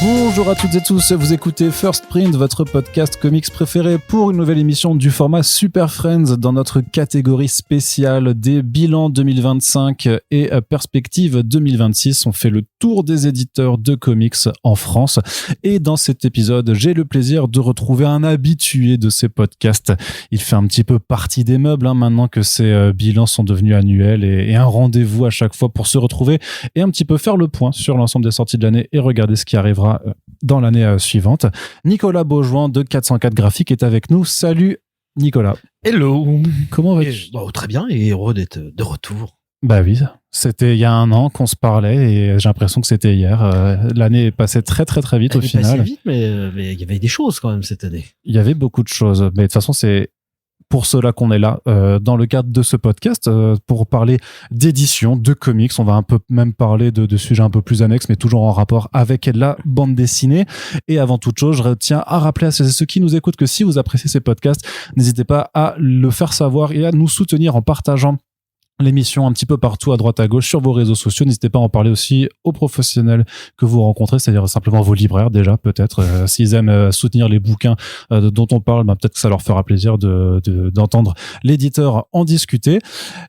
Bonjour à toutes et tous, vous écoutez First Print, votre podcast comics préféré pour une nouvelle émission du format Super Friends dans notre catégorie spéciale des bilans 2025 et perspectives 2026. On fait le tour des éditeurs de comics en France et dans cet épisode, j'ai le plaisir de retrouver un habitué de ces podcasts. Il fait un petit peu partie des meubles maintenant que ces bilans sont devenus annuels et un rendez-vous à chaque fois pour se retrouver et un petit peu faire le point sur l'ensemble des sorties de l'année et regarder ce qui arrivera dans l'année suivante. Nicolas Beaujoin de 404 Graphiques est avec nous. Salut Nicolas. Hello. Comment vas-tu ? Très bien et heureux d'être de retour. Bah oui, c'était il y a un an qu'on se parlait et j'ai l'impression que c'était hier. L'année est passée très très très vite au final. Elle est passée vite, mais il y avait des choses quand même cette année. Il y avait beaucoup de choses, mais de toute façon c'est pour cela qu'on est là dans le cadre de ce podcast pour parler d'édition, de comics. On va un peu même parler de sujets un peu plus annexes, mais toujours en rapport avec la bande dessinée. Et avant toute chose, je tiens à rappeler à ceux qui nous écoutent que si vous appréciez ces podcasts, n'hésitez pas à le faire savoir et à nous soutenir en partageant l'émission un petit peu partout à droite à gauche sur vos réseaux sociaux. N'hésitez pas à en parler aussi aux professionnels que vous rencontrez, c'est-à-dire simplement vos libraires déjà peut-être s'ils aiment soutenir les bouquins dont on parle, peut-être que ça leur fera plaisir d'entendre l'éditeur en discuter.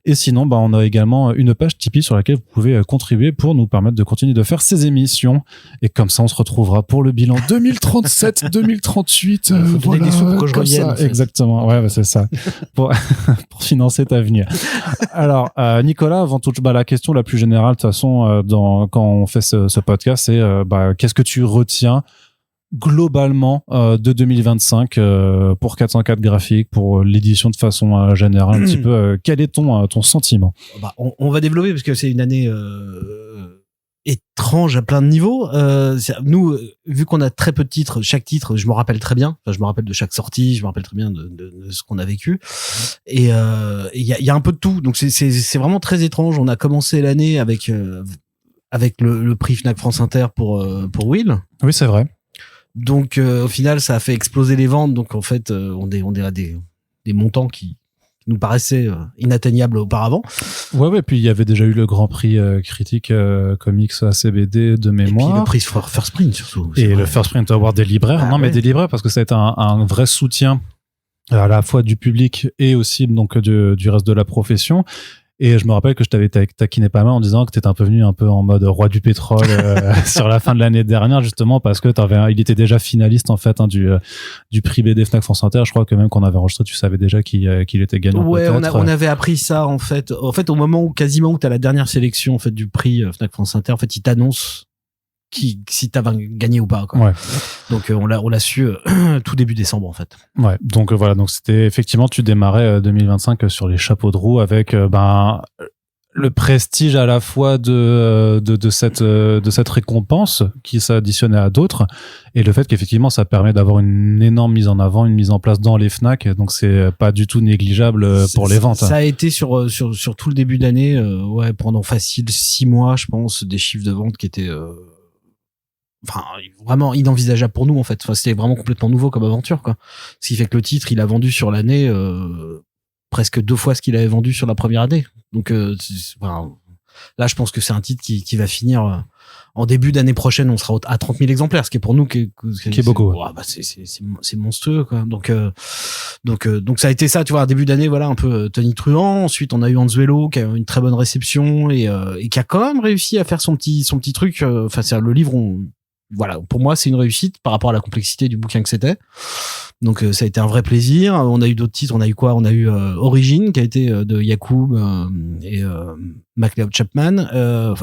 Et sinon on a également une page Tipeee sur laquelle vous pouvez contribuer pour nous permettre de continuer de faire ces émissions et comme ça on se retrouvera pour le bilan 2037 2038 voilà, des sous pour que je revienne en fait. Exactement, ouais c'est ça pour financer ta venue. Alors Nicolas, avant toute la question la plus générale de toute façon quand on fait ce podcast, c'est qu'est-ce que tu retiens globalement de 2025 pour 404 Graphiques, pour l'édition de façon générale un petit peu, quel est ton sentiment? On va développer parce que c'est une année étrange à plein de niveaux. Nous, vu qu'on a très peu de titres, chaque titre, je me rappelle très bien. Enfin, je me rappelle de chaque sortie, je me rappelle très bien de ce qu'on a vécu. Et il y a un peu de tout. Donc c'est vraiment très étrange. On a commencé l'année avec le prix Fnac France Inter pour Will. Oui, c'est vrai. Donc au final, ça a fait exploser les ventes. Donc en fait, on est à des montants qui nous paraissaient inatteignables auparavant. Ouais, puis il y avait déjà eu le Grand Prix critique comics ACBD de mémoire. Et puis le prix First Print surtout. Et le First Print Award des libraires. Mais des libraires parce que ça a été un vrai soutien à la fois du public et aussi donc du reste de la profession. Et je me rappelle que je t'avais taquiné pas mal en disant que t'étais un peu venu un peu en mode roi du pétrole sur la fin de l'année dernière, justement parce que il était déjà finaliste en fait du prix BD Fnac France Inter. Je crois que même qu'on avait enregistré, tu savais déjà qu'il était gagnant. Ouais, on avait appris ça en fait au moment où t'as la dernière sélection en fait du prix Fnac France Inter, en fait ils t'annoncent si t'as gagné ou pas, quoi. Ouais. Donc on l'a su tout début décembre en fait. Ouais, donc voilà, donc c'était effectivement tu démarrais 2025 sur les chapeaux de roue avec le prestige à la fois de cette récompense qui s'additionnait à d'autres et le fait qu'effectivement ça permet d'avoir une énorme mise en avant, une mise en place dans les Fnac, donc c'est pas du tout négligeable pour les ventes. Ça a été sur tout le début d'année, pendant facile 6 mois je pense, des chiffres de vente qui étaient vraiment inenvisageable pour nous en fait. Enfin, c'était vraiment complètement nouveau comme aventure, quoi. Ce qui fait que le titre, il a vendu sur l'année presque 2 fois ce qu'il avait vendu sur la première année. Donc là, je pense que c'est un titre qui va finir en début d'année prochaine. On sera à 30 000 exemplaires, ce qui est pour nous qui est beaucoup. C'est monstrueux, quoi. Donc ça a été ça, tu vois, début d'année, voilà, un peu Tony Truant. Ensuite, on a eu Anzuelo qui a eu une très bonne réception et qui a quand même réussi à faire son petit truc. Enfin, c'est le livre. Voilà, pour moi, c'est une réussite par rapport à la complexité du bouquin que c'était. Donc, ça a été un vrai plaisir. On a eu d'autres titres. On a eu quoi ? On a eu Origin, qui a été de Yacoub et MacLeod Chapman,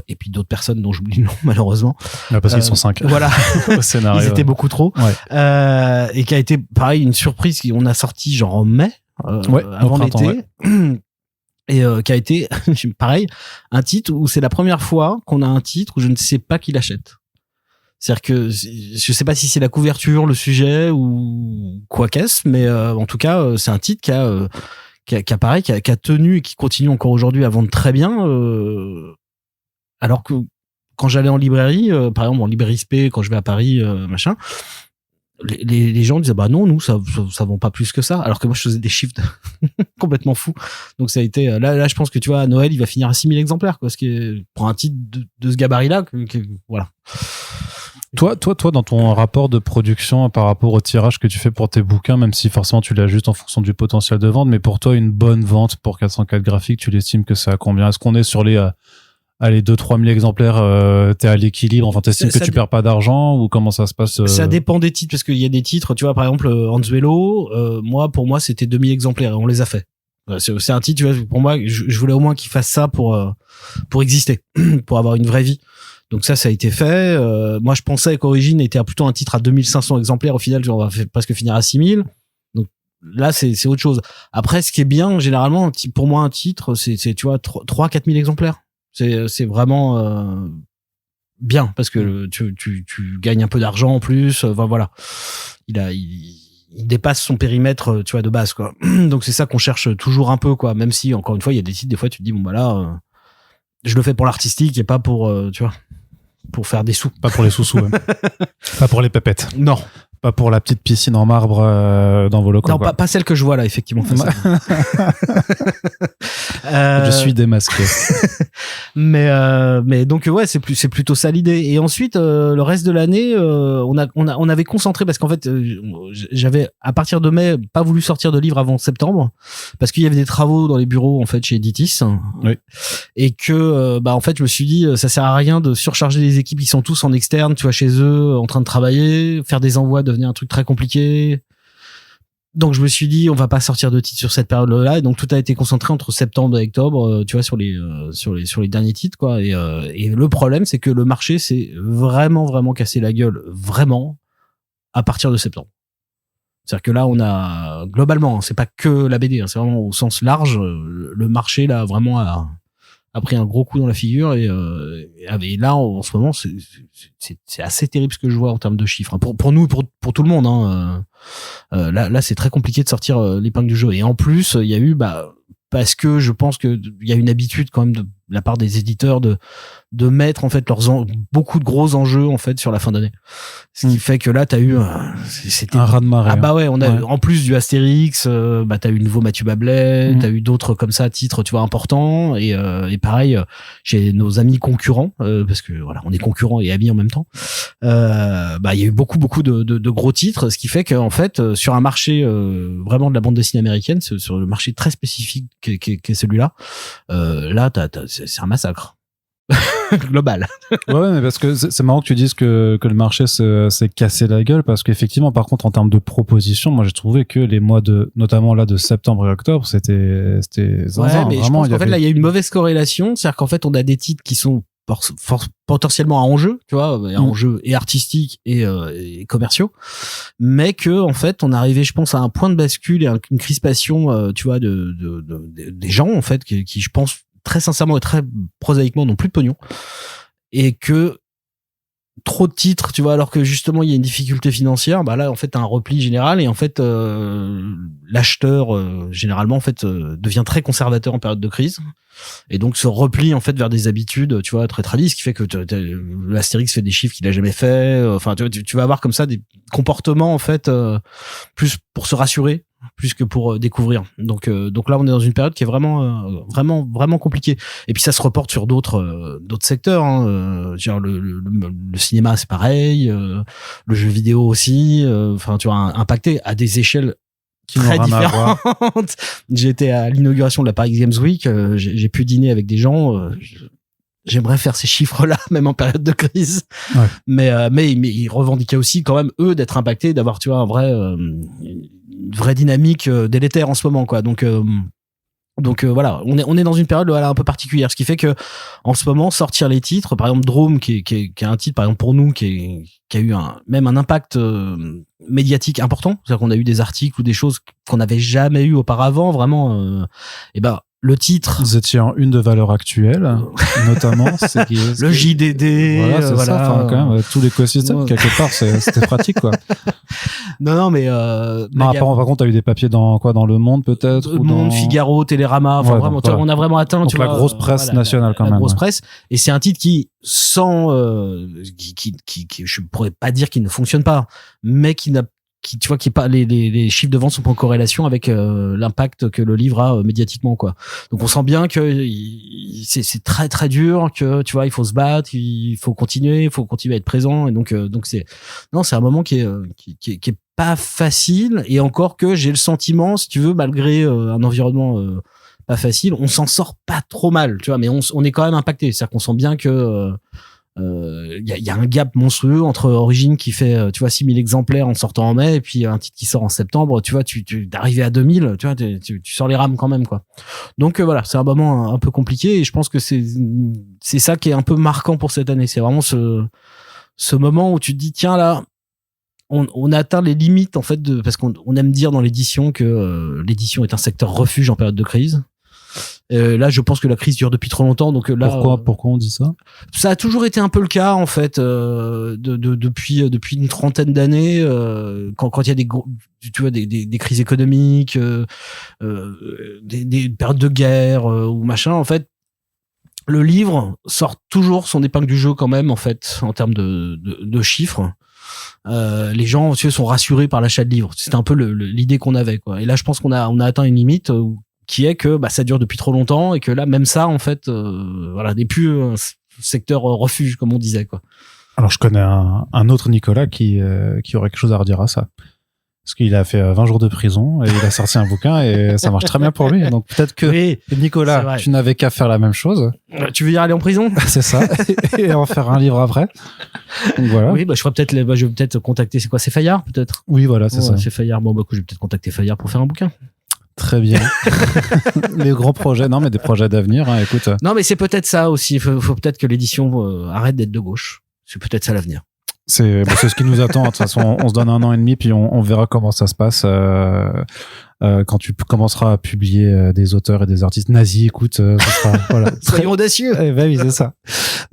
et puis d'autres personnes dont j'oublie le nom, malheureusement. Parce qu'ils sont 5. Voilà. Au scénario. Ils étaient beaucoup trop. Ouais. Et qui a été, pareil, une surprise qu'on a sorti genre en mai, avant l'été. Ouais. Et qui a été, pareil, un titre où c'est la première fois qu'on a un titre où je ne sais pas qui l'achète. C'est-à-dire que je sais pas si c'est la couverture, le sujet ou quoi qu'est-ce, mais en tout cas, c'est un titre qui a tenu et qui continue encore aujourd'hui à vendre très bien. Alors que quand j'allais en librairie, par exemple en librairie SP, quand je vais à Paris, les gens disaient non, nous ça vend pas plus que ça, alors que moi je faisais des chiffres complètement fous. Donc ça a été là je pense que tu vois à Noël il va finir à 6 000 exemplaires, quoi, ce qui est pour un titre de ce gabarit là voilà. Toi, dans ton rapport de production par rapport au tirage que tu fais pour tes bouquins, même si forcément tu l'ajustes en fonction du potentiel de vente, mais pour toi, une bonne vente pour 404 graphiques, tu l'estimes que c'est à combien? Est-ce qu'on est sur les 2-3 000 exemplaires, t'es à l'équilibre, enfin t'estimes que tu perds pas d'argent, ou comment ça se passe? Ça dépend des titres, parce qu'il y a des titres, tu vois, par exemple, Anzuelo, pour moi, c'était 2000 exemplaires, et on les a fait. C'est un titre, tu vois, pour moi, je voulais au moins qu'il fasse ça pour exister, pour avoir une vraie vie. Donc ça a été fait. Moi, je pensais qu'Origine était plutôt un titre à 2500 exemplaires. Au final, on va presque finir à 6000. Donc là, c'est autre chose. Après, ce qui est bien, généralement, pour moi, un titre, c'est tu vois, 3-4 000 exemplaires. C'est vraiment bien, parce que tu gagnes un peu d'argent en plus. Enfin, voilà. Il dépasse son périmètre, tu vois, de base, quoi. Donc c'est ça qu'on cherche toujours un peu, quoi. Même si, encore une fois, il y a des titres, des fois, tu te dis, bon, bah là, je le fais pour l'artistique et pas pour, tu vois, pour faire des sous. Pas pour les sous-sous, même. Pas pour les pépettes. Non. Pas pour la petite piscine en marbre dans vos locaux. Non, pas celle que je vois là, effectivement. Je suis démasqué. mais donc ouais, c'est plutôt ça l'idée. Et ensuite, le reste de l'année, on avait concentré, parce qu'en fait, j'avais à partir de mai pas voulu sortir de livre avant septembre, parce qu'il y avait des travaux dans les bureaux en fait chez Editis. Oui. Et que en fait, je me suis dit, ça sert à rien de surcharger les équipes qui sont tous en externe, tu vois, chez eux, en train de travailler, faire des envois devenait un truc très compliqué. Donc je me suis dit, on va pas sortir de titres sur cette période-là, et donc tout a été concentré entre septembre et octobre, tu vois, sur les derniers titres, quoi. Et le problème, c'est que le marché s'est vraiment cassé la gueule, vraiment, à partir de septembre. C'est-à-dire que là, on a globalement, c'est pas que la BD, c'est vraiment au sens large, le marché là vraiment a pris un gros coup dans la figure, et là en ce moment c'est assez terrible ce que je vois en termes de chiffres, hein. Pour nous, pour tout le monde, hein. Là c'est très compliqué de sortir l'épingle du jeu, et en plus il y a eu parce que je pense que il y a une habitude quand même de la part des éditeurs de mettre en fait beaucoup de gros enjeux en fait sur la fin d'année, ce qui fait que là t'as eu c'était un raz-de-marée. Ah bah ouais, on a en plus du Astérix, t'as eu le nouveau Mathieu Bablet, t'as eu d'autres comme ça titres, tu vois, importants, et pareil chez nos amis concurrents, parce que voilà, on est concurrents et amis en même temps. Il y a eu beaucoup de gros titres, ce qui fait qu'en fait sur un marché vraiment de la bande dessinée américaine, sur le marché très spécifique qu'est celui-là, là c'est un massacre. Global. Ouais, mais parce que c'est marrant que tu dises que le marché s'est cassé la gueule, parce qu'effectivement, par contre, en termes de propositions, moi j'ai trouvé que les mois notamment là de septembre et octobre, c'était zinzin, mais vraiment. Je pense qu'en fait là il y a une mauvaise corrélation, c'est-à-dire qu'en fait on a des titres qui sont potentiellement à enjeu, tu vois, à enjeu et artistique et commerciaux, mais que en fait on est arrivé, je pense, à un point de bascule et une crispation, tu vois, des gens en fait qui je pense très sincèrement et très prosaïquement n'ont plus de pognon, et que trop de titres, tu vois, alors que justement il y a une difficulté financière, là en fait t'as un repli général, et en fait l'acheteur généralement en fait devient très conservateur en période de crise, et donc se replie en fait vers des habitudes, tu vois, très tradies, ce qui fait que l'Astérix fait des chiffres qu'il a jamais fait, enfin tu vas avoir comme ça des comportements en fait plus pour se rassurer plus que pour découvrir. Donc là on est dans une période qui est vraiment compliquée, et puis ça se reporte sur d'autres secteurs, hein. Genre le cinéma c'est pareil, le jeu vidéo aussi, enfin tu vois, impacté à des échelles très différentes. J'étais à l'inauguration de la Paris Games Week, j'ai pu dîner avec des gens, j'aimerais faire ces chiffres-là, même en période de crise. Ouais. Mais ils revendiquaient aussi quand même eux d'être impactés, d'avoir, tu vois, une vraie dynamique délétère en ce moment, quoi. Donc voilà, on est dans une période un peu particulière, ce qui fait que en ce moment sortir les titres, par exemple Drôme qui est un titre par exemple pour nous qui a eu même un impact médiatique important, c'est-à-dire qu'on a eu des articles ou des choses qu'on n'avait jamais eu auparavant, vraiment le titre. Vous étiez en une de valeur actuelle, notamment. Le JDD. Voilà, c'est ça. Enfin, quand même, tout l'écosystème, quelque part, c'était pratique, quoi. Non, mais par contre, t'as eu des papiers dans Le Monde, peut-être? Le Monde, Figaro, Télérama. Enfin, vraiment, voilà. On a vraiment atteint, donc, tu vois. La grosse presse nationale, quand même. La grosse presse. Et c'est un titre qui, je pourrais pas dire qu'il ne fonctionne pas, mais qui tu vois, qui est pas les chiffres de vente sont pas en corrélation avec l'impact que le livre a médiatiquement, quoi. Donc on sent bien que c'est très très dur, que tu vois, il faut se battre, il faut continuer à être présent, et donc c'est un moment qui est pas facile, et encore que j'ai le sentiment, si tu veux, malgré un environnement pas facile, on s'en sort pas trop mal, tu vois, mais on est quand même impacté, c'est-à-dire qu'on sent bien que y a un gap monstrueux entre Origine qui fait, tu vois, 6000 exemplaires en sortant en mai, et puis un titre qui sort en septembre, tu vois, d'arriver à 2000, tu vois, tu sors les rames quand même, quoi. Donc voilà, c'est un moment un peu compliqué, et je pense que c'est ça qui est un peu marquant pour cette année. C'est vraiment ce moment où tu te dis, tiens, là, on a atteint les limites, en fait, parce qu'on aime dire dans l'édition que l'édition est un secteur refuge en période de crise. Là, je pense que la crise dure depuis trop longtemps, donc là. Pourquoi on dit ça? Ça a toujours été un peu le cas, en fait, depuis une trentaine d'années, quand il y a des crises économiques, des périodes de guerre ou machin, en fait, le livre sort toujours son épingle du jeu quand même, en fait, en termes de chiffres. Les gens, tu sais, sont rassurés par l'achat de livres. C'était un peu l'idée qu'on avait, quoi. Et là, je pense qu'on a atteint une limite qui est que ça dure depuis trop longtemps, et que là, même ça, en fait, voilà, n'est plus un secteur refuge, comme on disait, quoi. Alors, je connais un autre Nicolas qui aurait quelque chose à redire à ça. Parce qu'il a fait 20 jours de prison, et il a sorti un bouquin, et ça marche très bien pour lui. Donc peut-être que, oui, Nicolas, tu n'avais qu'à faire la même chose. Tu veux dire aller en prison? C'est ça. Et en faire un livre après. Donc voilà. Oui, je vais peut-être contacter, c'est quoi, c'est Fayard, peut-être? Oui, voilà, c'est ça. C'est Fayard. Bon, je vais peut-être contacter Fayard pour faire un bouquin. Très bien. Les gros projets, non, mais des projets d'avenir, hein, écoute. Non, mais c'est peut-être ça aussi. Il faut peut-être que l'édition arrête d'être de gauche. C'est peut-être ça l'avenir. C'est ce qui nous attend. De toute façon, on se donne 1 an et demi, puis on verra comment ça se passe. Quand tu commenceras à publier des auteurs et des artistes nazis, écoute, ce sera, voilà. Soyons audacieux. Eh ben oui, c'est ça.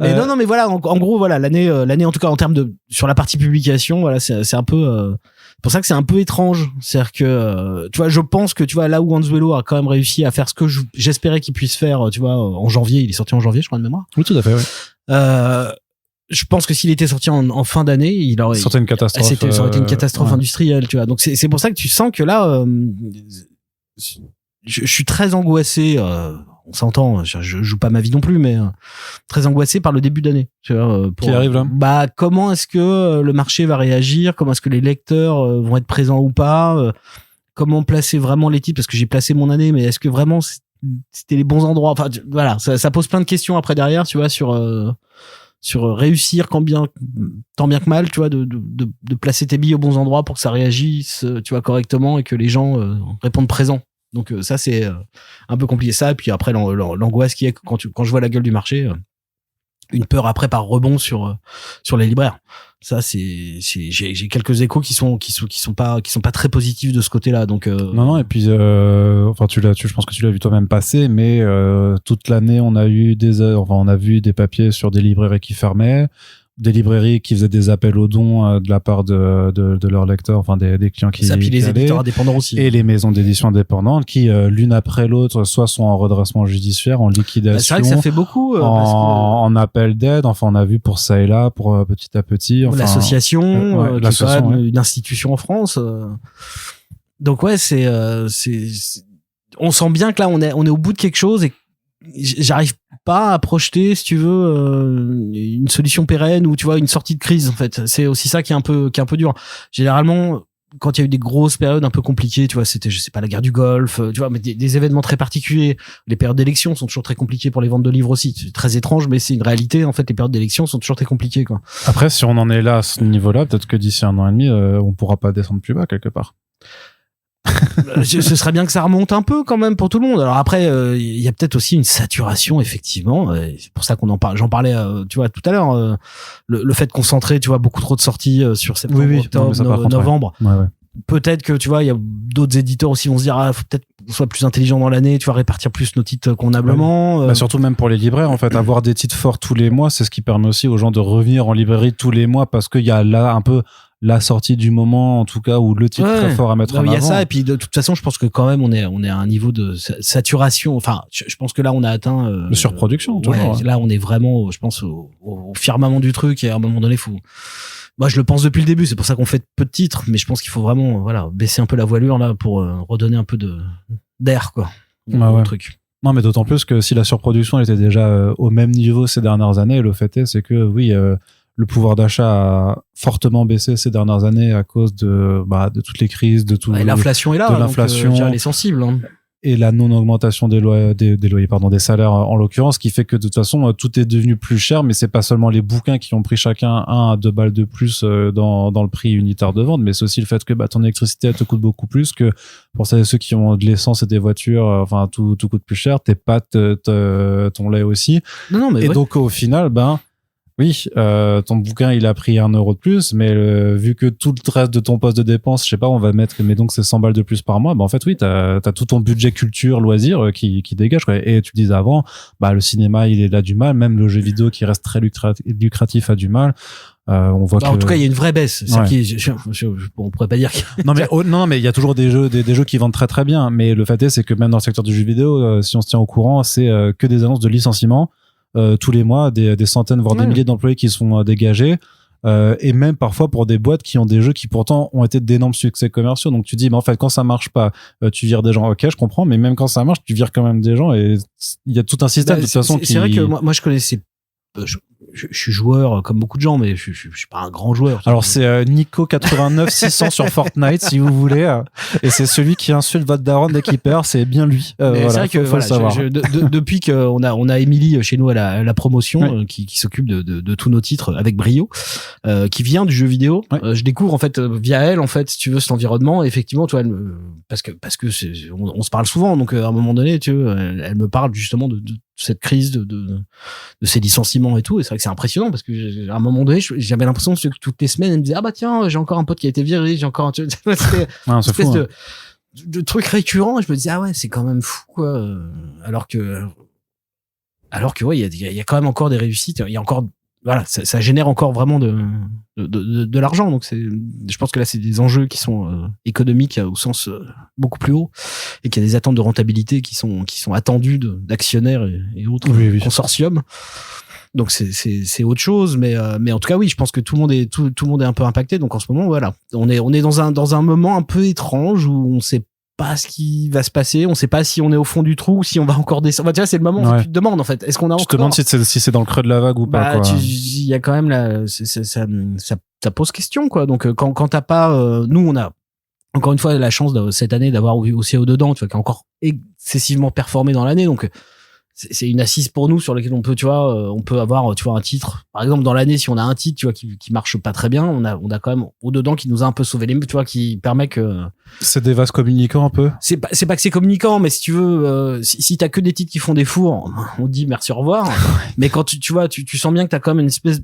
Mais non, mais voilà, en gros, voilà, l'année, en tout cas, en termes sur la partie publication, voilà, c'est un peu, pour ça que c'est un peu étrange. C'est-à-dire que, tu vois, je pense que, tu vois, là où Anzuelo a quand même réussi à faire ce que j'espérais qu'il puisse faire, tu vois, en janvier, il est sorti en janvier, je crois, de mémoire. Oui, tout à fait, oui. Je pense que s'il était sorti en fin d'année, il aurait. C'était une catastrophe. Ça aurait été une catastrophe industrielle, tu vois. Donc c'est pour ça que tu sens que là, je suis très angoissé. On s'entend, je joue pas ma vie non plus, mais très angoissé par le début d'année. Tu vois, qui arrive là. Comment est-ce que le marché va réagir? Comment est-ce que les lecteurs vont être présents ou pas? Comment placer vraiment les titres? Parce que j'ai placé mon année, mais est-ce que vraiment c'était les bons endroits? Enfin, voilà, ça pose plein de questions après derrière, tu vois, sur réussir tant bien que mal, tu vois, de placer tes billes aux bons endroits pour que ça réagisse, tu vois, correctement, et que les gens répondent présents. Donc ça, c'est un peu compliqué, ça. Et puis après, l'angoisse qui est quand je vois la gueule du marché, une peur après par rebond sur les libraires. Ça, j'ai quelques échos qui sont pas très positifs de ce côté-là. Donc non, et puis je pense que tu l'as vu toi-même passer, mais toute l'année on a vu des papiers sur des librairies qui fermaient, des librairies qui faisaient des appels aux dons de la part de leurs lecteurs, enfin des clients qui ça, puis les éditeurs indépendants aussi, et les maisons d'édition indépendantes qui l'une après l'autre soit sont en redressement judiciaire, en liquidation, c'est vrai que ça fait beaucoup en appel d'aide. Enfin, on a vu pour ça et là, pour petit à petit, enfin, l'association qui est quand même une institution en France, donc ouais, c'est on sent bien que là on est au bout de quelque chose, et j'arrive pas à projeter, si tu veux, une solution pérenne, ou tu vois, une sortie de crise. En fait, c'est aussi ça qui est un peu dur. Généralement, quand il y a eu des grosses périodes un peu compliquées, tu vois, c'était, je sais pas, la guerre du Golfe, tu vois, mais des événements très particuliers. Les périodes d'élection sont toujours très compliquées pour les ventes de livres aussi. C'est très étrange, mais c'est une réalité. En fait, les périodes d'élection sont toujours très compliquées, quoi. Après, si on en est là à ce niveau-là, peut-être que d'ici 1 an et demi, on pourra pas descendre plus bas quelque part. Ce serait bien que ça remonte un peu quand même pour tout le monde. Alors après, il y a peut-être aussi une saturation, effectivement. C'est pour ça qu'on en parle. J'en parlais, tu vois, tout à l'heure. Le fait de concentrer, tu vois, beaucoup trop de sorties sur septembre, octobre, novembre. Ouais. Peut-être que, tu vois, il y a d'autres éditeurs aussi vont se dire, faut peut-être qu'on soit plus intelligent dans l'année, tu vois, répartir plus nos titres convenablement. Surtout même pour les libraires, en fait, avoir des titres forts tous les mois, c'est ce qui permet aussi aux gens de revenir en librairie tous les mois, parce qu'il y a là un peu la sortie du moment, en tout cas, ou le titre très fort à mettre en avant. Il y a ça, et puis de toute façon, je pense que quand même, on est à un niveau de saturation. Enfin, je pense que là, on a atteint de surproduction. Toujours, Là, on est vraiment, je pense, au firmament du truc, et à un moment donné, faut Moi, je le pense depuis le début. C'est pour ça qu'on fait peu de titres, mais je pense qu'il faut vraiment, baisser un peu la voilure là pour redonner un peu d'air, quoi. Ouais. Truc. Non, mais d'autant plus que si la surproduction était déjà au même niveau ces dernières années, le fait est, c'est que oui, le pouvoir d'achat a fortement baissé ces dernières années à cause de toutes les crises, de tout. Et l'inflation est là. De l'inflation. Donc, elle est sensible. Hein. Et la non-augmentation des loyers, des salaires en l'occurrence, qui fait que de toute façon tout est devenu plus cher, mais c'est pas seulement les bouquins qui ont pris chacun 1 à 2 balles de plus dans le prix unitaire de vente, mais c'est aussi le fait que ton électricité elle te coûte beaucoup plus, que pour ceux qui ont de l'essence et des voitures, tout coûte plus cher, tes pâtes, ton lait aussi. Non, mais et donc au final, oui, ton bouquin il a pris 1 euro de plus, mais vu que tout le reste de ton poste de dépense, je sais pas, on va mettre, mais donc c'est 100 balles de plus par mois, en fait oui, t'as tout ton budget culture, loisirs qui dégage, quoi. Et tu disais avant, le cinéma il est là du mal, même le jeu vidéo qui reste très lucratif a du mal. On voit que... En tout cas, il y a une vraie baisse. Ouais. On pourrait pas dire. Non, mais il y a toujours des jeux qui vendent très très bien. Mais le fait est, c'est que même dans le secteur du jeu vidéo, si on se tient au courant, c'est que des annonces de licenciement. Tous les mois, des centaines voire des milliers d'employés qui sont dégagés, et même parfois pour des boîtes qui ont des jeux qui pourtant ont été d'énormes succès commerciaux. Donc tu dis en fait quand ça marche pas, tu vires des gens. Ok, je comprends, mais même quand ça marche, tu vires quand même des gens, et il y a tout un système de toute façon qui... C'est vrai que moi je connaissais, je suis joueur comme beaucoup de gens, mais je suis pas un grand joueur. Alors c'est Nico 89 600 sur Fortnite si vous voulez, et c'est celui qui insulte votre daronne dès qu'il perd, c'est bien lui. C'est vrai que faut le savoir. Depuis qu'on a Émilie chez nous à la promotion, qui s'occupe de tous nos titres avec brio, qui vient du jeu vidéo. Je découvre en fait via elle, en fait, si tu veux, cet environnement. Effectivement, toi, parce que on se parle souvent, donc à un moment donné, tu veux, elle me parle justement de cette crise de ces licenciements et tout, et c'est vrai que c'est impressionnant parce que à un moment donné j'avais l'impression que toutes les semaines elle me disait tiens, j'ai encore un pote qui a été viré, j'ai encore c'était une espèce de truc récurrent, et je me disais c'est quand même fou, quoi. Alors que ouais, il y a quand même encore des réussites, il y a encore ça génère encore vraiment de l'argent. Donc je pense que là c'est des enjeux qui sont économiques au sens beaucoup plus haut, et qu'il y a des attentes de rentabilité qui sont attendues d'actionnaires et autres consortiums. Donc c'est autre chose, mais en tout cas oui, je pense que tout le monde est un peu impacté. Donc en ce moment on est dans un moment un peu étrange où on sait pas ce qui va se passer, on sait pas si on est au fond du trou, si on va encore descendre. Tu vois, c'est le moment où tu te demandes en fait, est-ce qu'on a encore... Tu te demandes si c'est dans le creux de la vague ou pas, quoi. Il y a quand même ça pose question, quoi. Donc quand t'as pas nous on a encore une fois la chance cette année d'avoir aussi dedans, tu vois, qui a encore excessivement performé dans l'année, donc c'est une assise pour nous sur laquelle on peut, tu vois, on peut avoir, tu vois, un titre. Par exemple, dans l'année, si on a un titre, tu vois, qui marche pas très bien, on a quand même au-dedans qui nous a un peu sauvé les, tu vois, qui permet que... C'est des vases communicants un peu. C'est pas que c'est communicant, mais si tu veux, si t'as que des titres qui font des fours, on te dit merci, au revoir. Mais quand tu vois, tu sens bien que t'as quand même une espèce,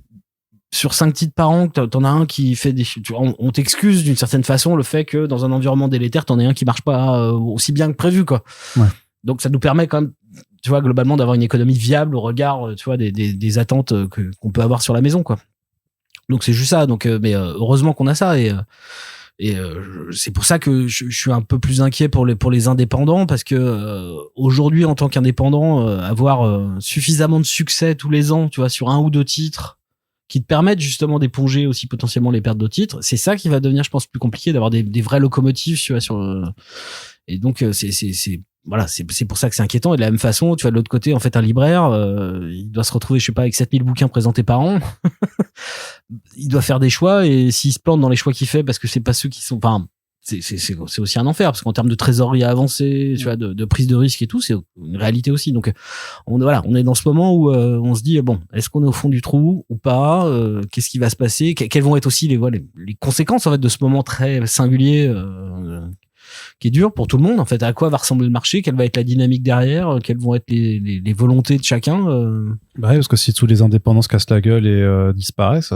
sur 5 titres par an, que t'en as un qui fait des, tu vois, on t'excuse d'une certaine façon le fait que dans un environnement délétère, t'en aies un qui marche pas aussi bien que prévu, quoi. Ouais. Donc ça nous permet quand même, tu vois, globalement, d'avoir une économie viable au regard, tu vois, des attentes qu'on peut avoir sur la maison, quoi. Donc c'est juste ça. Donc, mais heureusement qu'on a ça, et c'est pour ça que je suis un peu plus inquiet pour les indépendants, parce que aujourd'hui, en tant qu'indépendant, avoir suffisamment de succès tous les ans, tu vois, sur 1 ou 2 titres qui te permettent justement d'éponger aussi potentiellement les pertes de titres, c'est ça qui va devenir, je pense, plus compliqué, d'avoir des vraies locomotives, tu vois, et donc c'est pour ça que c'est inquiétant. Et de la même façon, tu vois, de l'autre côté, en fait, un libraire, il doit se retrouver, je sais pas, avec 7000 bouquins présentés par an. Il doit faire des choix, et s'il se plante dans les choix qu'il fait parce que c'est pas ceux qui sont, enfin, c'est aussi un enfer, parce qu'en termes de trésorerie avancée, tu vois, de prise de risque et tout, c'est une réalité aussi. Donc on est dans ce moment où on se dit bon, est-ce qu'on est au fond du trou ou pas, qu'est-ce qui va se passer, quelles vont être aussi les conséquences en fait de ce moment très singulier qui est dur pour tout le monde, en fait. À quoi va ressembler le marché, quelle va être la dynamique derrière, quelles vont être les volontés de chacun. Bah oui, parce que si tous les indépendants se cassent la gueule et disparaissent,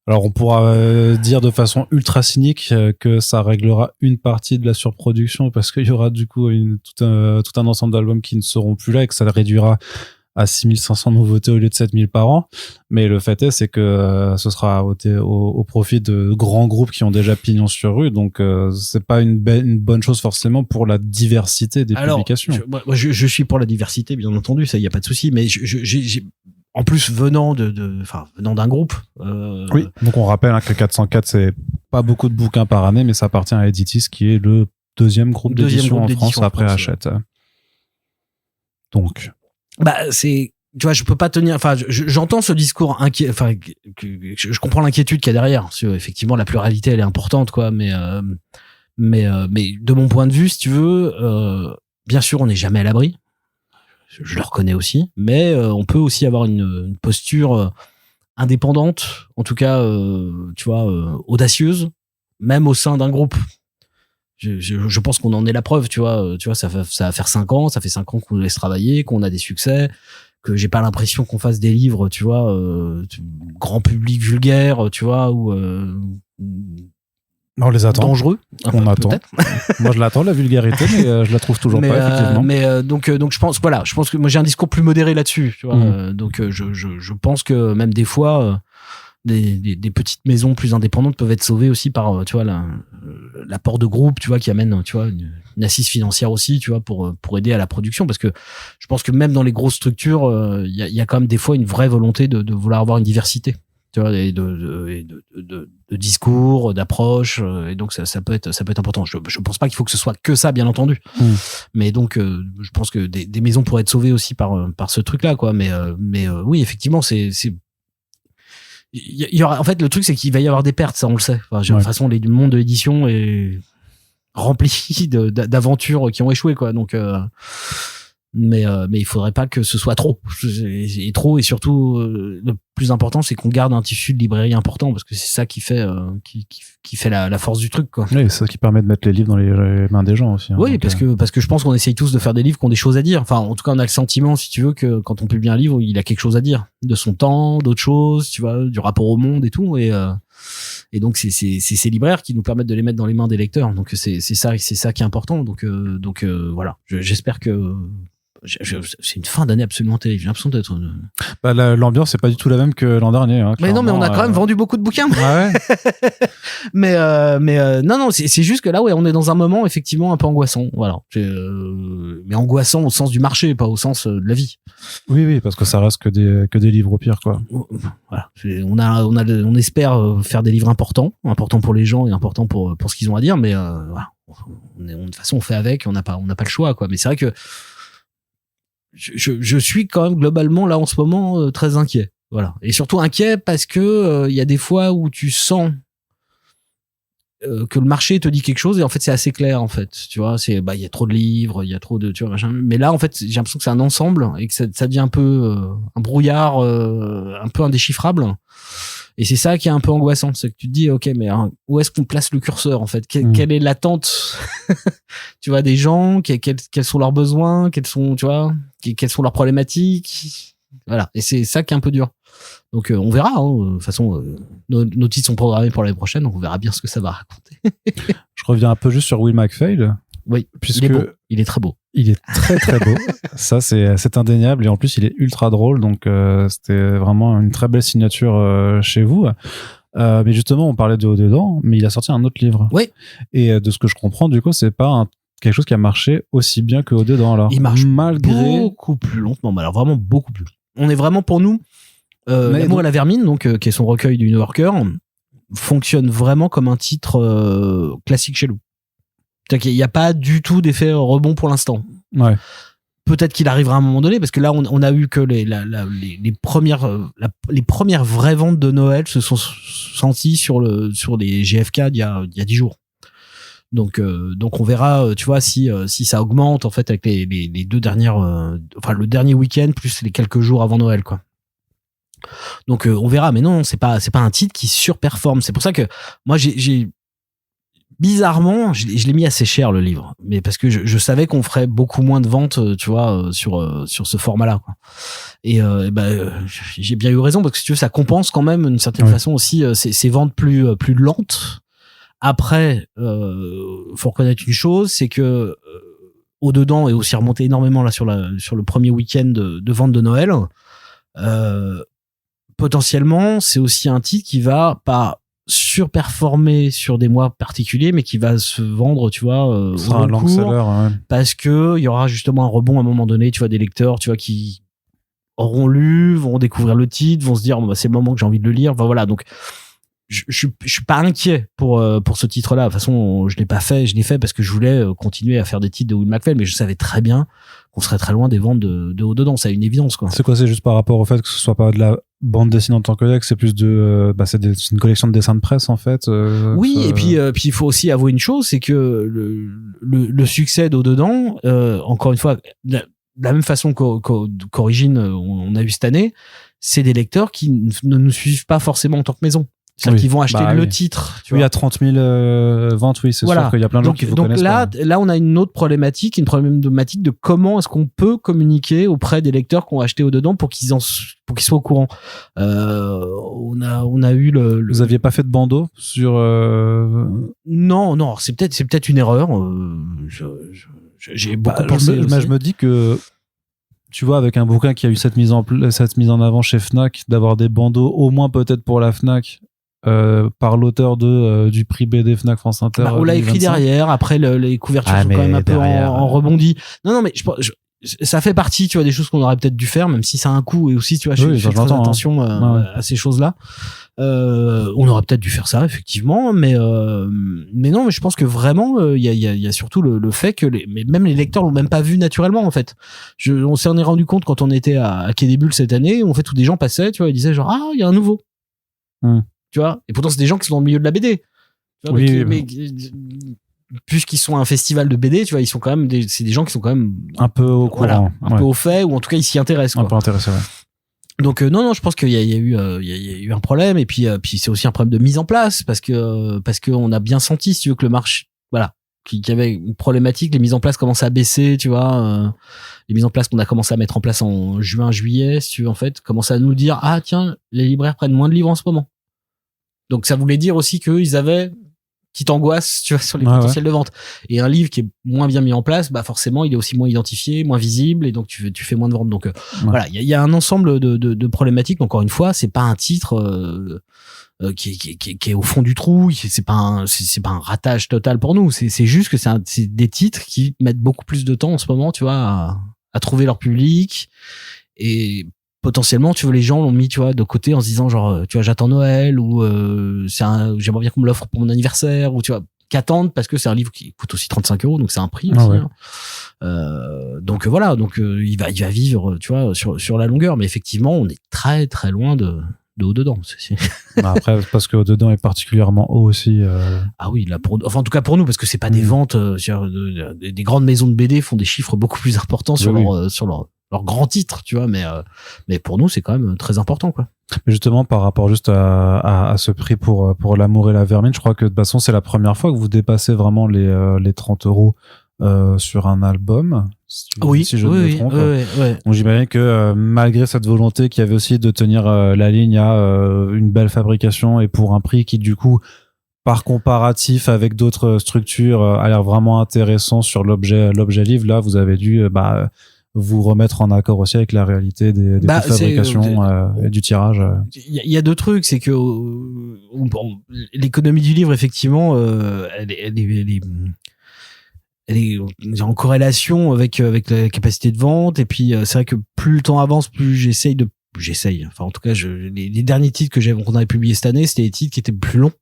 alors on pourra dire de façon ultra cynique que ça réglera une partie de la surproduction, parce qu'il y aura du coup tout un ensemble d'albums qui ne seront plus là, et que ça réduira à 6500 nouveautés au lieu de 7000 par an. Mais le fait est, c'est que ce sera au profit de grands groupes qui ont déjà pignon sur rue. Donc, c'est pas une bonne chose forcément pour la diversité des publications. Je suis pour la diversité, bien entendu, ça, y a pas de souci. Mais en plus venant venant d'un groupe. Oui. Donc on rappelle que 404 c'est pas beaucoup de bouquins par année, mais ça appartient à Editis, qui est le deuxième groupe d'édition en France après Hachette. Donc. C'est, tu vois, je peux pas tenir. Enfin, j'entends ce discours inquiet. Enfin, je comprends l'inquiétude qu'il y a derrière. Effectivement, la pluralité elle est importante, quoi. Mais de mon point de vue, si tu veux, bien sûr, on n'est jamais à l'abri. Je le reconnais aussi, mais on peut aussi avoir une posture indépendante, en tout cas, tu vois, audacieuse, même au sein d'un groupe. Je pense qu'on en est la preuve, tu vois, ça va faire 5 ans, ça fait 5 ans qu'on nous laisse travailler, qu'on a des succès, que j'ai pas l'impression qu'on fasse des livres, tu vois, grand public vulgaire, tu vois, ou on les attend. Dangereux. On attend. Moi, je l'attends, la vulgarité, mais je la trouve toujours pas, effectivement. Donc, je pense que moi, j'ai un discours plus modéré là-dessus, tu vois. Donc, je pense que même des fois, des petites maisons plus indépendantes peuvent être sauvées aussi par, tu vois, l'apport de groupe, tu vois, qui amène, tu vois, une assise financière aussi, tu vois, pour aider à la production. Parce que je pense que même dans les grosses structures, il y a quand même des fois une vraie volonté de vouloir avoir une diversité. Tu vois, et de discours, d'approche, et donc ça peut être important. Je pense pas qu'il faut que ce soit que ça, bien entendu. Mais donc je pense que des maisons pourraient être sauvées aussi par ce truc là, quoi. Mais oui, effectivement, il y aura, en fait, le truc c'est qu'il va y avoir des pertes, ça on le sait. Enfin, de toute façon, le monde de l'édition est rempli d'aventures qui ont échoué, quoi. Donc mais il faudrait pas que ce soit trop et surtout le plus important c'est qu'on garde un tissu de librairie important, parce que c'est ça qui fait qui fait la force du truc, quoi. Oui, c'est ça qui permet de mettre les livres dans les mains des gens aussi, hein. Oui, donc, parce que je pense qu'on essaye tous de faire des livres qui ont des choses à dire. Enfin, en tout cas, on a le sentiment, si tu veux, que quand on publie un livre, il a quelque chose à dire, de son temps, d'autres choses, tu vois, du rapport au monde et tout, et donc c'est ces libraires qui nous permettent de les mettre dans les mains des lecteurs. Donc c'est ça qui est important. Donc voilà, j'espère que c'est une fin d'année absolument terrible. J'ai l'impression d'être l'ambiance c'est pas du tout la même que l'an dernier, hein, mais non, mais on a quand même vendu beaucoup de bouquins. Ouais. mais non, c'est juste que là, ouais, on est dans un moment effectivement un peu angoissant, voilà. Mais angoissant au sens du marché, pas au sens de la vie. Oui, parce que ça reste que des livres au pire, quoi. Voilà, on espère faire des livres importants pour les gens et importants pour ce qu'ils ont à dire, mais voilà, de toute façon on fait avec, on n'a pas le choix, quoi. Mais c'est vrai que je suis quand même globalement là en ce moment très inquiet, voilà, et surtout inquiet parce que il y a des fois où tu sens que le marché te dit quelque chose et en fait c'est assez clair, en fait, tu vois, c'est il y a trop de livres, il y a trop de, tu vois, machin. Mais là en fait j'ai l'impression que c'est un ensemble et que ça devient un peu un brouillard un peu indéchiffrable, et c'est ça qui est un peu angoissant, c'est que tu te dis ok, mais où est-ce qu'on place le curseur, en fait, quelle est l'attente tu vois, des gens, quels sont leurs besoins, quelles sont leurs problématiques, voilà, et c'est ça qui est un peu dur. Donc on verra, hein. De toute façon nos titres sont programmés pour l'année prochaine, donc on verra bien ce que ça va raconter. Je reviens un peu juste sur Will McPhail. Oui, puisque il est très beau. Il est très très beau. Ça c'est indéniable, et en plus il est ultra drôle, donc c'était vraiment une très belle signature chez vous. Mais justement on parlait de Au-dedans, mais il a sorti un autre livre. Oui. Et de ce que je comprends, du coup c'est pas quelque chose qui a marché aussi bien que Au-dedans, alors. Il marche malgré beaucoup plus lentement, mais alors vraiment beaucoup plus. On est vraiment, pour nous, L'amour et la vermine, donc qui est son recueil du New Yorker, fonctionne vraiment comme un titre classique chez nous. Il n'y a pas du tout d'effet rebond pour l'instant. Ouais. Peut-être qu'il arrivera à un moment donné, parce que là on a eu que les premières vraies ventes de Noël se sont senties sur les GFK il y a 10 jours. Donc on verra, tu vois, si ça augmente, en fait, avec les deux dernières, le dernier week-end plus les quelques jours avant Noël, quoi. Donc on verra, mais non, c'est pas un titre qui surperforme. C'est pour ça que moi j'ai bizarrement, je l'ai mis assez cher, le livre, mais parce que je savais qu'on ferait beaucoup moins de ventes, tu vois, sur ce format-là, quoi. Et j'ai bien eu raison, parce que si tu veux, ça compense quand même d'une certaine façon aussi ces ventes plus lentes. Après, faut reconnaître une chose, c'est que Au-dedans est aussi remonté énormément là sur le premier week-end de vente de Noël. Potentiellement, c'est aussi un titre qui va pas surperformer sur des mois particuliers, mais qui va se vendre, tu vois, au long cours, parce que il y aura justement un rebond à un moment donné, tu vois, des lecteurs, tu vois, qui auront lu, vont découvrir le titre, vont se dire bah, c'est le moment que j'ai envie de le lire. Enfin, voilà, donc je suis pas inquiet pour ce titre-là. De toute façon, je l'ai fait parce que je voulais continuer à faire des titres de Will McFall, mais je savais très bien qu'on serait très loin des ventes de haut dedans. C'est une évidence, quoi. C'est quoi? C'est juste par rapport au fait que ce soit pas de la bande dessinée en tant que tel, que c'est plus de c'est une collection de dessins de presse en fait. Oui, et puis il faut aussi avouer une chose, c'est que le succès d'au dedans, encore une fois, de la même façon qu'Origine on a eu cette année, c'est des lecteurs qui ne nous suivent pas forcément en tant que maison. C'est-à-dire qu'ils vont acheter le titre. Tu vois. Il y a 30 000 ventes, oui, c'est sûr qu'il y a plein de gens qui vous connaissent. Donc là, on a une autre problématique, de comment est-ce qu'on peut communiquer auprès des lecteurs qui ont acheté au dedans pour qu'ils soient au courant. On a eu Vous aviez pas fait de bandeau sur Non, c'est peut-être une erreur. J'ai beaucoup pensé. Je me dis que tu vois, avec un bouquin qui a eu cette mise en avant chez Fnac, d'avoir des bandeaux au moins peut-être pour la Fnac. Par l'auteur du prix BD Fnac France Inter. On l'a écrit derrière. Après, les couvertures sont quand même un peu en rebondi. Non, mais ça fait partie, tu vois, des choses qu'on aurait peut-être dû faire, même si ça a un coût. Et aussi, tu vois, je fais très attention à ces choses-là. On aurait peut-être dû faire ça, effectivement, mais non, mais je pense que vraiment, il y a surtout le fait que même les lecteurs l'ont même pas vu naturellement, en fait. On s'en est rendu compte quand on était à Quai des Bulles cette année, en fait, où des gens passaient, tu vois, ils disaient genre, ah, il y a un nouveau. Tu vois, et pourtant c'est des gens qui sont dans le milieu de la BD, tu vois, mais puisqu'ils sont à un festival de BD, tu vois, ils sont quand même c'est des gens qui sont quand même un peu au courant, un peu au fait, ou en tout cas ils s'y intéressent, quoi. Un peu intéressés, ouais. Donc non, je pense qu'il y a eu un problème, et puis c'est aussi un problème de mise en place, parce que on a bien senti, si tu veux, que le marché, voilà, qu'il y avait une problématique, les mises en place commençaient à baisser, tu vois, les mises en place qu'on a commencé à mettre en place en juin, juillet, si tu veux, en fait, commençaient à nous dire, ah tiens, les libraires prennent moins de livres en ce moment. Donc ça voulait dire aussi qu'ils avaient petite angoisse, tu vois, sur les potentiels de vente. Et un livre qui est moins bien mis en place, bah forcément il est aussi moins identifié, moins visible, et donc tu fais moins de ventes. Donc voilà, il y a un ensemble de problématiques. Encore une fois, c'est pas un titre qui est au fond du trou. C'est pas un ratage total pour nous. C'est juste que c'est des titres qui mettent beaucoup plus de temps en ce moment, tu vois, à trouver leur public. Et potentiellement, tu vois, les gens l'ont mis, tu vois, de côté en se disant genre, tu vois, j'attends Noël, ou j'aimerais bien qu'on me l'offre pour mon anniversaire, ou tu vois, qu'attendre parce que c'est un livre qui coûte aussi 35 €, donc c'est un prix aussi. Donc voilà, donc il va vivre, tu vois, sur la longueur, mais effectivement, on est très très loin de haut dedans. Après, parce que haut dedans est particulièrement haut aussi. Ah oui, là en tout cas pour nous, parce que c'est pas des ventes, des grandes maisons de BD font des chiffres beaucoup plus importants sur leur grand titre, tu vois, mais pour nous c'est quand même très important, quoi. Mais justement, par rapport juste à ce prix pour L'amour et la vermine, je crois que de toute façon c'est la première fois que vous dépassez vraiment les 30 € sur un album, si je ne me trompe. Donc j'imagine que malgré cette volonté qu'il y avait aussi de tenir la ligne à une belle fabrication et pour un prix qui du coup, par comparatif avec d'autres structures, a l'air vraiment intéressant sur l'objet livre, là vous avez dû vous remettre en accord aussi avec la réalité des coûts de fabrication et du tirage. Il y a deux trucs, c'est que l'économie du livre, effectivement, elle est en corrélation avec la capacité de vente, et puis c'est vrai que plus le temps avance, plus j'essaye, enfin en tout cas les derniers titres qu'on avait publiés cette année, c'était des titres qui étaient plus longs,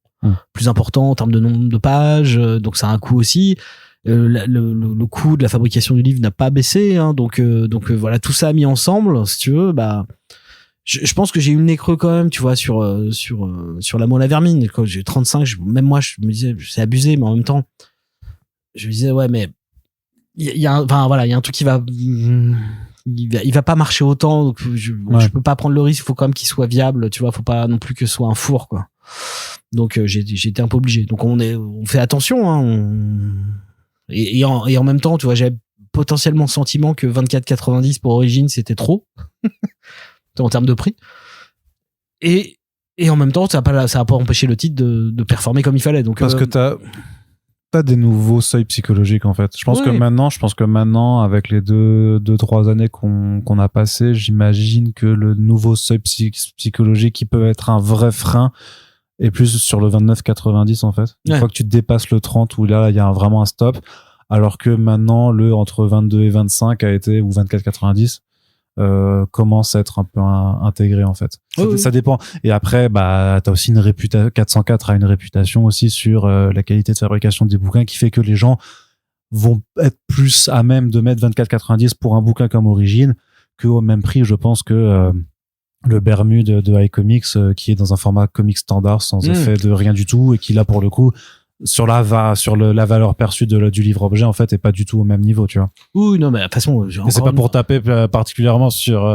plus importants en termes de nombre de pages, donc ça a un coût aussi. Le coût de la fabrication du livre n'a pas baissé, hein, donc voilà, tout ça mis ensemble, si tu veux, bah je pense que j'ai eu le nez creux quand même, tu vois, sur L'amour et la vermine. Quand j'ai 35, même moi je me disais c'est abusé, mais en même temps je me disais ouais, mais il y a un truc qui va il va pas marcher autant, donc je peux pas prendre le risque, il faut quand même qu'il soit viable, tu vois, faut pas non plus que ce soit un four, quoi. Donc j'ai été un peu obligé. Donc on fait attention, hein, et en même temps, tu vois, j'avais potentiellement le sentiment que 24,90 pour Origine, c'était trop en termes de prix. Et en même temps, ça a pas empêché le titre de performer comme il fallait. Donc parce que t'as des nouveaux seuils psychologiques, en fait. Je pense que maintenant, avec les 2-3 années qu'on a passées, j'imagine que le nouveau seuil psychologique qui peut être un vrai frein est plus sur le 29,90 en fait. Une fois que tu dépasses le 30, où là il y a vraiment un stop, alors que maintenant le entre 22 et 25 a été, ou 24,90 commence à être un peu intégré en fait. Ça dépend. Et après, bah, t'as aussi une réputation. 404 a une réputation aussi sur la qualité de fabrication des bouquins qui fait que les gens vont être plus à même de mettre 24,90 pour un bouquin comme Origine que au même prix. Je pense que le Bermude de iComics qui est dans un format comic standard sans effet de rien du tout et qui là pour le coup sur la valeur perçue du livre-objet en fait est pas du tout au même niveau, tu vois. Oui, non mais de toute façon c'est pas pour taper particulièrement sur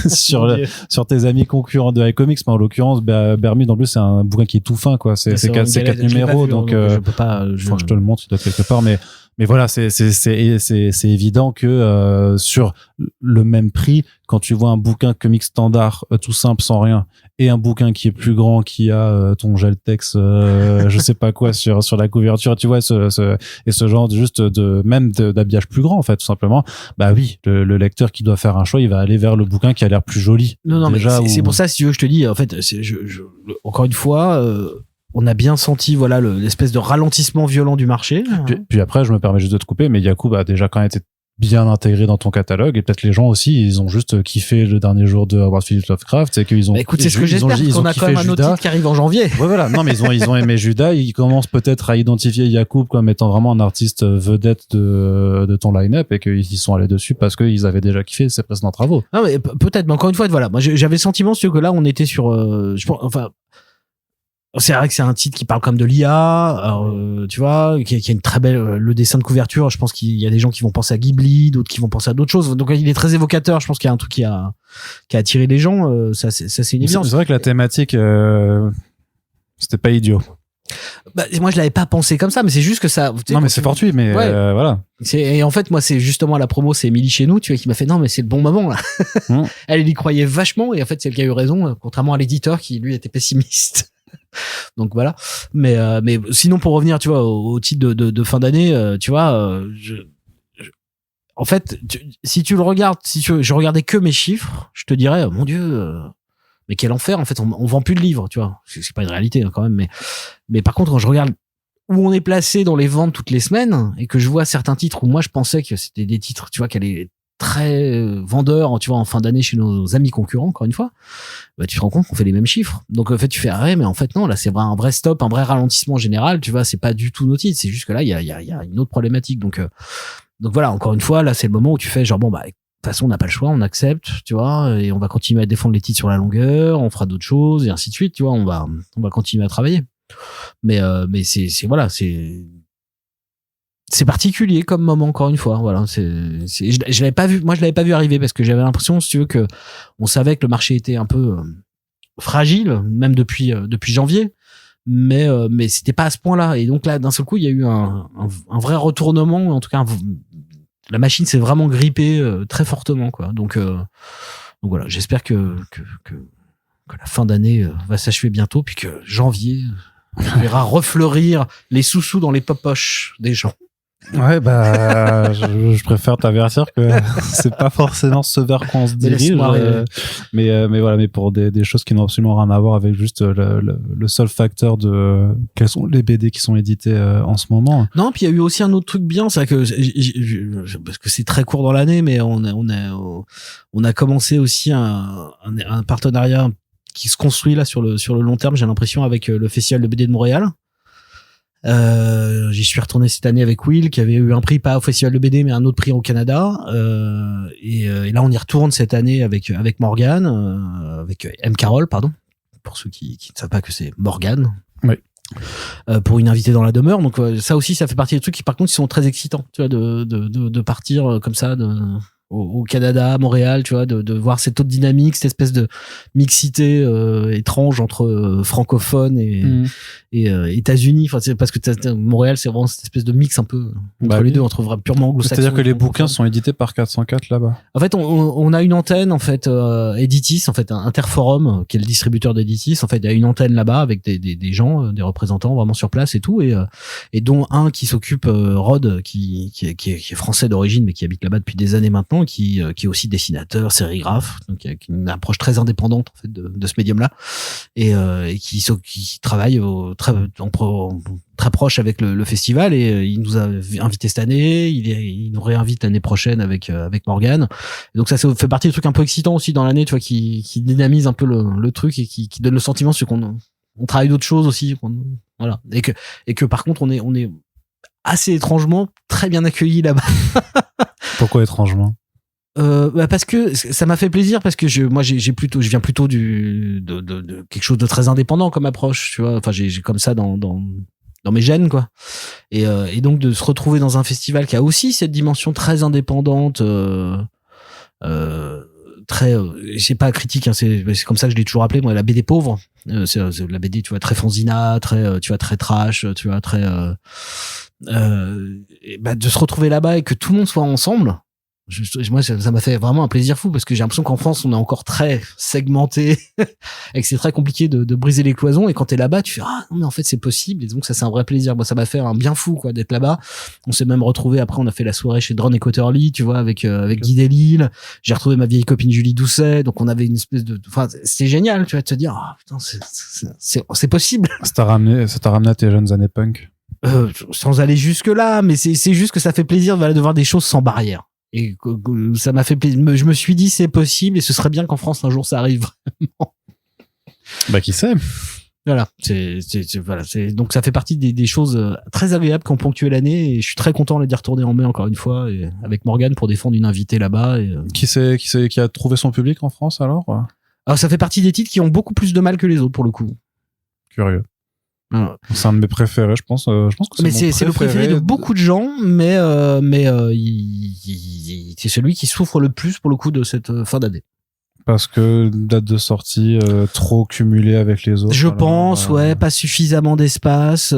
sur tes amis concurrents de iComics, mais en l'occurrence Bermude en plus c'est un bouquin qui est tout fin quoi, c'est 4 numéros vu, donc je peux pas faut que je te le montre, il doit quelque part, mais voilà, c'est évident que sur le même prix, quand tu vois un bouquin comic standard tout simple sans rien et un bouquin qui est plus grand qui a ton Geltex je sais pas quoi sur la couverture, tu vois ce genre d'habillage plus grand en fait tout simplement, bah oui, le lecteur qui doit faire un choix, il va aller vers le bouquin qui a l'air plus joli. Non déjà, mais c'est pour ça, si tu veux, je te dis en fait, encore une fois on a bien senti voilà l'espèce de ralentissement violent du marché. Puis après, je me permets juste de te couper, mais Yacoub a déjà quand même été bien intégré dans ton catalogue, et peut-être les gens aussi, ils ont juste kiffé le dernier jour de Howard Phillips Lovecraft, c'est qu'ils ont. Bah écoute, c'est ce que j'espère, parce qu'on a quand même un autre titre qui arrive en janvier. Ouais, voilà. Non, mais ils ont aimé Judas, ils commencent peut-être à identifier Yacoub comme étant vraiment un artiste vedette de ton line-up, et qu'ils y sont allés dessus parce qu'ils avaient déjà kiffé ses précédents travaux. Non, mais peut-être, mais encore une fois, voilà. Moi, j'avais le sentiment, que là, on était sur, je pense, enfin, c'est vrai que c'est un titre qui parle comme de l'IA, tu vois, qui a une très belle, le dessin de couverture. Je pense qu'il y a des gens qui vont penser à Ghibli, d'autres qui vont penser à d'autres choses. Donc il est très évocateur. Je pense qu'il y a un truc qui a attiré les gens. Ça c'est une évidence. C'est vrai que la thématique, c'était pas idiot. Bah, moi je l'avais pas pensé comme ça, mais c'est juste que ça. Non mais c'est fortuit, mais ouais. Voilà. Et en fait moi c'est justement à la promo, c'est Émilie chez nous, tu vois, qui m'a fait non mais c'est le bon moment là. Elle y croyait vachement et en fait c'est elle qui a eu raison, contrairement à l'éditeur qui lui était pessimiste. Donc voilà, mais sinon pour revenir, tu vois, au titre de fin d'année, tu vois, en fait, si tu le regardes, je regardais que mes chiffres, je te dirais, oh, mon Dieu, mais quel enfer, en fait, on vend plus de livres, tu vois, c'est pas une réalité hein, quand même, mais par contre quand je regarde où on est placé dans les ventes toutes les semaines et que je vois certains titres où moi je pensais que c'était des titres, tu vois, qu'elle est très vendeur, tu vois, en fin d'année chez nos amis concurrents, encore une fois, bah, tu te rends compte qu'on fait les mêmes chiffres. Donc, en fait, tu fais, ah ouais, mais en fait, non, là, c'est un vrai stop, un vrai ralentissement général, tu vois, c'est pas du tout nos titres, c'est juste que là, il y a une autre problématique. Donc voilà, encore une fois, là, c'est le moment où tu fais genre, bon, bah, de toute façon, on n'a pas le choix, on accepte, tu vois, et on va continuer à défendre les titres sur la longueur, on fera d'autres choses, et ainsi de suite, tu vois, on va continuer à travailler. Mais voilà, c'est particulier comme moment, encore une fois, voilà, je l'avais pas vu, moi je l'avais pas vu arriver parce que j'avais l'impression, si tu veux, que on savait que le marché était un peu fragile, même depuis janvier, mais c'était pas à ce point-là, et donc là d'un seul coup il y a eu un vrai retournement, en tout cas la machine s'est vraiment grippée très fortement, quoi. Donc voilà, j'espère que la fin d'année va s'achever bientôt, puis que janvier verra refleurir les sous-sous dans les poches des gens. Ouais, bah, je préfère t'avertir que c'est pas forcément ce vers quoi on se dirige, mais voilà, mais pour des choses qui n'ont absolument rien à voir avec juste le seul facteur de quels sont les BD qui sont édités en ce moment. Non, puis il y a eu aussi un autre truc bien, c'est que parce que c'est très court dans l'année, mais on a commencé aussi un partenariat qui se construit là sur le long terme, j'ai l'impression, avec le Festival de BD de Montréal. J'y suis retourné cette année avec Will, qui avait eu un prix pas au Festival de BD mais un autre prix au Canada, et là on y retourne cette année avec Morgane, avec M. Carroll, pardon, pour ceux qui ne savent pas que c'est Morgane. Oui. Pour une invitée dans la demeure, donc ça aussi, ça fait partie des trucs qui par contre ils sont très excitants, tu vois, de partir comme ça au Canada, à Montréal, tu vois, de voir cette autre dynamique, cette espèce de mixité étrange entre francophones et États-Unis. Enfin, c'est parce que Montréal, c'est vraiment cette espèce de mix un peu entre les deux, entre purement anglo-saxon. C'est-à-dire que les bouquins sont édités par 404 là-bas. En fait, on a une antenne, en fait, Editis, en fait, Interforum, qui est le distributeur d'Editis. En fait, il y a une antenne là-bas avec des gens, des représentants vraiment sur place et tout, et dont un qui s'occupe, Rod, qui est français d'origine mais qui habite là-bas depuis des années maintenant, d'illustration, qui est aussi dessinateur, sérigraphe, donc avec une approche très indépendante en fait de ce médium-là, et qui travaille très proche avec le festival, et il nous a invité cette année, il nous réinvite l'année prochaine avec Morgane. Et donc ça fait partie des trucs un peu excitants aussi dans l'année, tu vois, qui dynamise un peu le truc, et qui donne le sentiment qu'on travaille d'autres choses aussi, voilà, et que par contre on est assez étrangement très bien accueillis là-bas. Pourquoi étrangement? Parce que ça m'a fait plaisir, parce que je viens plutôt de quelque chose de très indépendant comme approche, tu vois. Enfin, j'ai comme ça dans mes gènes, quoi. Et donc de se retrouver dans un festival qui a aussi cette dimension très indépendante, très, c'est pas critique, hein, c'est comme ça que je l'ai toujours appelé, moi, la BD pauvre. C'est la BD, tu vois, très fanzina, très, tu vois, très trash, tu vois, très, de se retrouver là-bas et que tout le monde soit ensemble. Moi, ça m'a fait vraiment un plaisir fou, parce que j'ai l'impression qu'en France, on est encore très segmenté et que c'est très compliqué de briser les cloisons. Et quand t'es là-bas, tu fais, ah, non, mais en fait, c'est possible. Et donc, ça, c'est un vrai plaisir. Moi, ça m'a fait un bien fou, quoi, d'être là-bas. On s'est même retrouvé après, on a fait la soirée chez Drone et Cotterly, tu vois, avec Guy Delisle. J'ai retrouvé ma vieille copine Julie Doucet. Donc, on avait une espèce enfin, c'est génial, tu vois, de te dire, ah, putain, c'est possible. Ça t'a ramené à tes jeunes années punk? Sans aller jusque là, mais c'est juste que ça fait plaisir de voir des choses sans barrière. Et ça m'a fait plaisir. Je me suis dit, c'est possible, et ce serait bien qu'en France un jour ça arrive vraiment. Bah, qui sait? Voilà, voilà, donc ça fait partie des choses très agréables qui ont ponctué l'année, et je suis très content d'y retourner en mai encore une fois, et avec Morgane pour défendre une invitée là-bas. Et qui a trouvé son public en France alors? Alors ça fait partie des titres qui ont beaucoup plus de mal que les autres pour le coup. Curieux. Voilà. C'est un de mes préférés, je pense que c'est le préféré de beaucoup de gens, mais c'est celui qui souffre le plus pour le coup de cette fin d'année. Parce que date de sortie trop cumulée avec les autres. Je pense, ouais, pas suffisamment d'espace.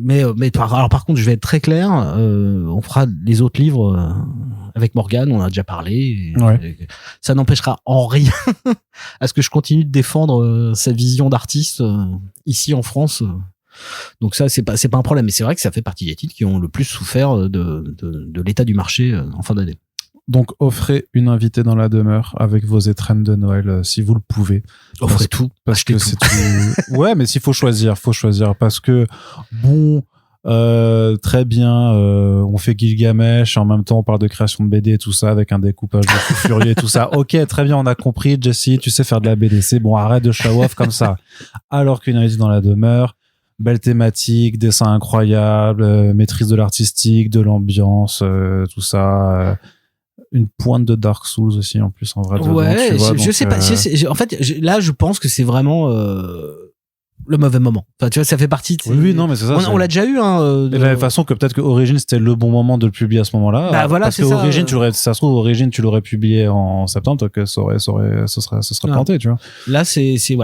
Mais alors par contre, je vais être très clair. On fera les autres livres avec Morgane, on a déjà parlé. Et ça n'empêchera en rien à ce que je continue de défendre sa vision d'artiste ici en France. Donc ça, c'est pas un problème. Mais c'est vrai que ça fait partie des titres qui ont le plus souffert de l'état du marché en fin d'année. Donc, offrez une invitée dans la demeure avec vos étrennes de Noël, si vous le pouvez. Offrez tout. Parce que c'est tout. Ouais, mais s'il faut choisir, parce que, bon, très bien, on fait Gilgamesh, en même temps on parle de création de BD et tout ça, avec un découpage de fou furieux et tout ça. Ok, très bien, on a compris, Jessie, tu sais faire de la BD, c'est bon, arrête de show off comme ça. Alors qu'une invitée dans la demeure, belle thématique, dessin incroyable, maîtrise de l'artistique, de l'ambiance, tout ça, une pointe de Dark Souls aussi en plus en vrai. Ouais, tu vois, je sais pas. En fait, là, je pense que c'est vraiment le mauvais moment. Enfin, tu vois, ça fait partie. Oui, non, mais c'est ça. On l'a déjà eu. Hein, de la même façon que peut-être que Origin c'était le bon moment de le publier à ce moment-là. Bah voilà, parce que Origin, ça se trouve Origin, tu l'aurais publié en septembre, que ça serait planté, tu vois. Là, c'est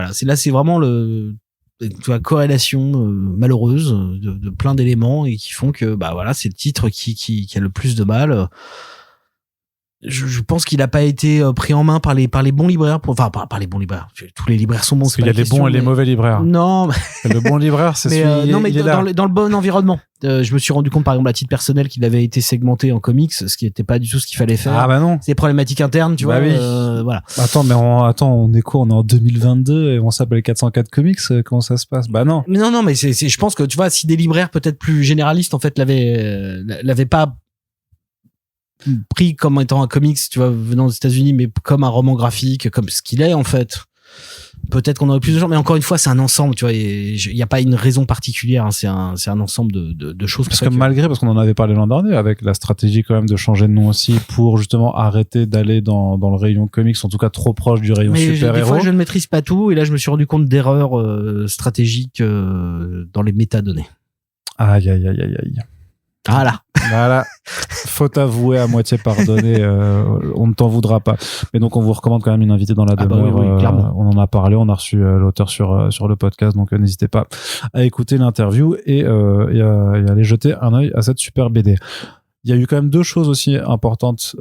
vraiment la corrélation malheureuse de plein d'éléments, et qui font que bah voilà, c'est le titre qui a le plus de mal. Je pense qu'il a pas été pris en main par les bons libraires, par les bons libraires. Tous les libraires sont bons. Parce qu'il y a les bons et les mauvais libraires. Non. Le bon libraire, c'est dans le bon environnement. Je me suis rendu compte, par exemple, à titre personnel, qu'il avait été segmenté en comics, ce qui était pas du tout ce qu'il fallait faire. Ah bah non. C'est des problématiques internes, tu vois. Oui. Voilà. On est quoi? On est en 2022 et on s'appelle 404 Comics. Comment ça se passe? Bah non. Mais non, mais je pense que tu vois, si des libraires peut-être plus généralistes, en fait, l'avaient pas pris comme étant un comics, tu vois, venant des États-Unis, mais comme un roman graphique, comme ce qu'il est en fait. Peut-être qu'on aurait plus de gens, mais encore une fois, c'est un ensemble, tu vois. Il y a pas une raison particulière. Hein, c'est un ensemble de choses. Parce qu'on en avait parlé l'an dernier, avec la stratégie quand même de changer de nom aussi pour justement arrêter d'aller dans le rayon comics, en tout cas trop proche du rayon super-héros. Des fois, je ne maîtrise pas tout, et là, je me suis rendu compte d'erreurs stratégiques dans les métadonnées. Aïe. Voilà. Faute avouée, à moitié pardonnée, on ne t'en voudra pas. Mais donc, on vous recommande quand même une invitée dans la demeure. Oui, on en a parlé, on a reçu l'auteur sur le podcast, donc n'hésitez pas à écouter l'interview et à aller jeter un œil à cette super BD. Il y a eu quand même deux choses aussi importantes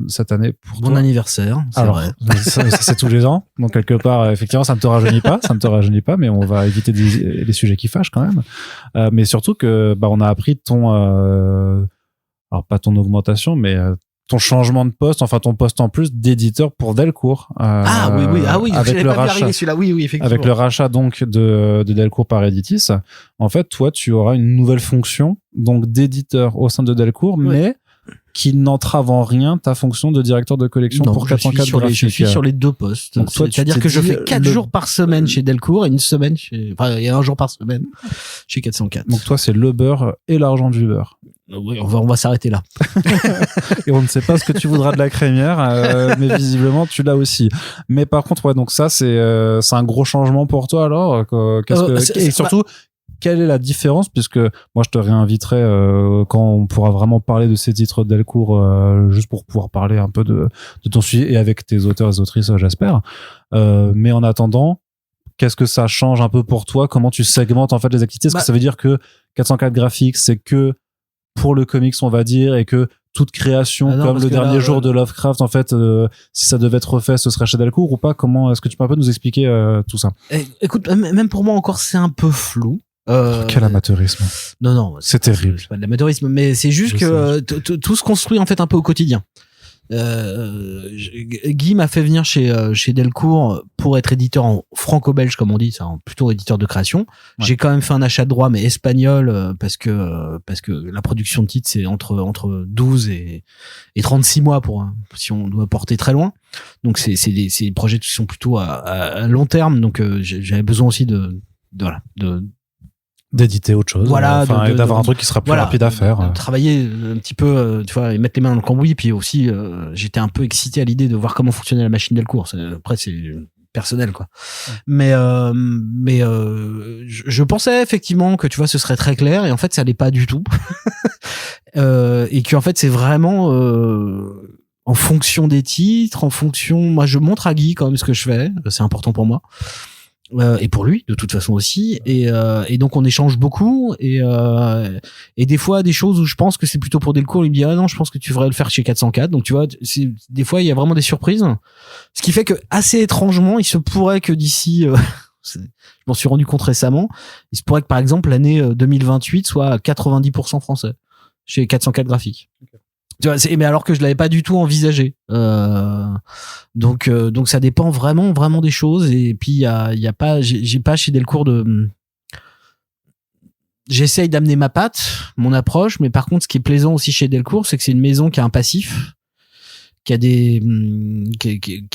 cette année pour mon anniversaire. Alors, vrai. Ça, c'est tous les ans. Donc quelque part, effectivement, ça ne te rajeunit pas, mais on va éviter les sujets qui fâchent quand même. Mais surtout que on a appris ton alors pas ton augmentation, mais ton changement de poste, enfin ton poste en plus d'éditeur pour Delcourt. Oui, avec le rachat, celui-là, oui, effectivement. avec le rachat donc de Delcourt par Editis, en fait, toi, tu auras une nouvelle fonction donc d'éditeur au sein de Delcourt, mais qui n'entrave en rien ta fonction de directeur de collection pour 404 graphiques. Je suis sur les deux postes. Donc toi, c'est-à-dire que je fais 4 jours par semaine chez Delcourt et et un jour par semaine chez 404. Donc toi, c'est le beurre et l'argent du beurre. Oui, on va s'arrêter là. Et on ne sait pas ce que tu voudras de la crémière, mais visiblement tu l'as aussi. Mais par contre, ouais, donc ça c'est un gros changement pour toi alors. Et surtout, quelle est la différence, puisque moi je te réinviterai quand on pourra vraiment parler de ces titres de Delcourt, juste pour pouvoir parler un peu de ton sujet et avec tes auteurs et autrices, j'espère. Mais en attendant, qu'est-ce que ça change un peu pour toi? Comment tu segmentes en fait les activités? Est-ce que ça veut dire que 404 graphiques c'est que pour le comics, on va dire, et que toute création comme le dernier jour de Lovecraft, en fait, si ça devait être refait, ce serait chez Delcourt ou pas? Comment est-ce que tu peux un peu nous expliquer tout ça? Écoute, même pour moi encore, c'est un peu flou. Quel amateurisme. Non, c'est terrible. C'est pas de l'amateurisme, mais c'est juste que tout se construit en fait un peu au quotidien. Guy m'a fait venir chez Delcourt pour être éditeur en franco-belge, comme on dit, c'est plutôt éditeur de création. Ouais. J'ai quand même fait un achat de droit, mais espagnol, parce que la production de titres c'est entre 12 et 36 mois si on doit porter très loin. Donc c'est des projets qui sont plutôt à long terme. Donc j'avais besoin aussi d'éditer autre chose, d'avoir un truc qui sera plus rapide à faire, travailler un petit peu, tu vois, et mettre les mains dans le cambouis. Puis aussi j'étais un peu excité à l'idée de voir comment fonctionnait la machine Delcourt. Après c'est personnel quoi. Ouais. Mais je pensais effectivement que tu vois ce serait très clair, et en fait ça l'est pas du tout. Et que en fait c'est vraiment en fonction des titres, moi je montre à Guy quand même ce que je fais, c'est important pour moi. Et pour lui de toute façon aussi, et donc on échange beaucoup, et des fois des choses où je pense que c'est plutôt pour Delcourt, il me dit non, je pense que tu devrais le faire chez 404. Donc tu vois, des fois il y a vraiment des surprises, ce qui fait que assez étrangement il se pourrait que d'ici je m'en suis rendu compte récemment, il se pourrait que par exemple l'année 2028 soit à 90% français chez 404 graphiques. Okay. Tu vois, mais alors que je l'avais pas du tout envisagé. Donc ça dépend vraiment des choses. Et puis j'ai pas chez Delcourt j'essaye d'amener ma patte, mon approche, mais par contre ce qui est plaisant aussi chez Delcourt, c'est que c'est une maison qui a un passif, qui est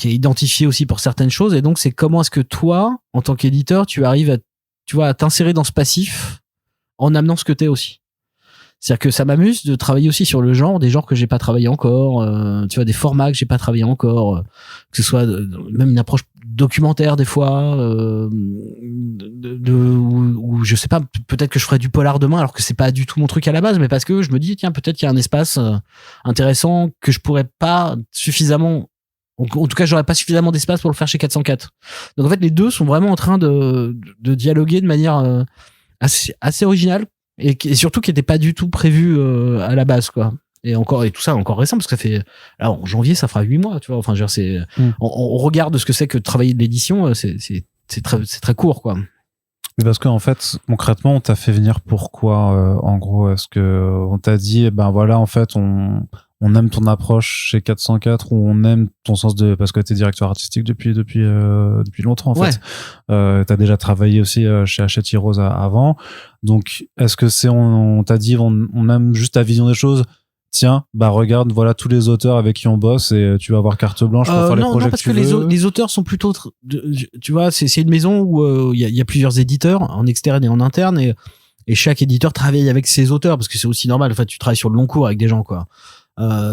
identifié aussi pour certaines choses. Et donc c'est comment est-ce que toi, en tant qu'éditeur, tu arrives à t'insérer dans ce passif en amenant ce que t'es aussi. C'est-à-dire que ça m'amuse de travailler aussi sur le genre, des genres que j'ai pas travaillé encore, tu vois, des formats que j'ai pas travaillé encore, que ce soit même une approche documentaire des fois, ou je sais pas, peut-être que je ferais du polar demain alors que c'est pas du tout mon truc à la base, mais parce que je me dis tiens, peut-être qu'il y a un espace intéressant que je pourrais pas suffisamment, en tout cas j'aurais pas suffisamment d'espace pour le faire chez 404. Donc en fait les deux sont vraiment en train de dialoguer de manière assez originale. Et surtout qui n'était pas du tout prévu à la base quoi. Et tout ça encore récent, parce que ça fait là en janvier ça fera 8 mois, tu vois, enfin genre c'est on regarde ce que c'est que de travailler de l'édition, c'est très court quoi. Mais parce qu'en fait concrètement on t'a fait venir pourquoi, en gros? Est-ce que on t'a dit ben voilà, en fait on aime ton approche chez 404, ou on aime ton sens parce que t'es directeur artistique depuis longtemps en fait. T'as déjà travaillé aussi chez Hachette Heroes avant. Donc est-ce que on t'a dit on aime juste ta vision des choses? Tiens, bah regarde, voilà tous les auteurs avec qui on bosse et tu vas avoir carte blanche pour faire les projets que tu veux. Non, parce que les auteurs sont plutôt, tu vois, c'est une maison où il y a plusieurs éditeurs en externe et en interne, et chaque éditeur travaille avec ses auteurs, parce que c'est aussi normal. En fait, tu travailles sur le long cours avec des gens quoi.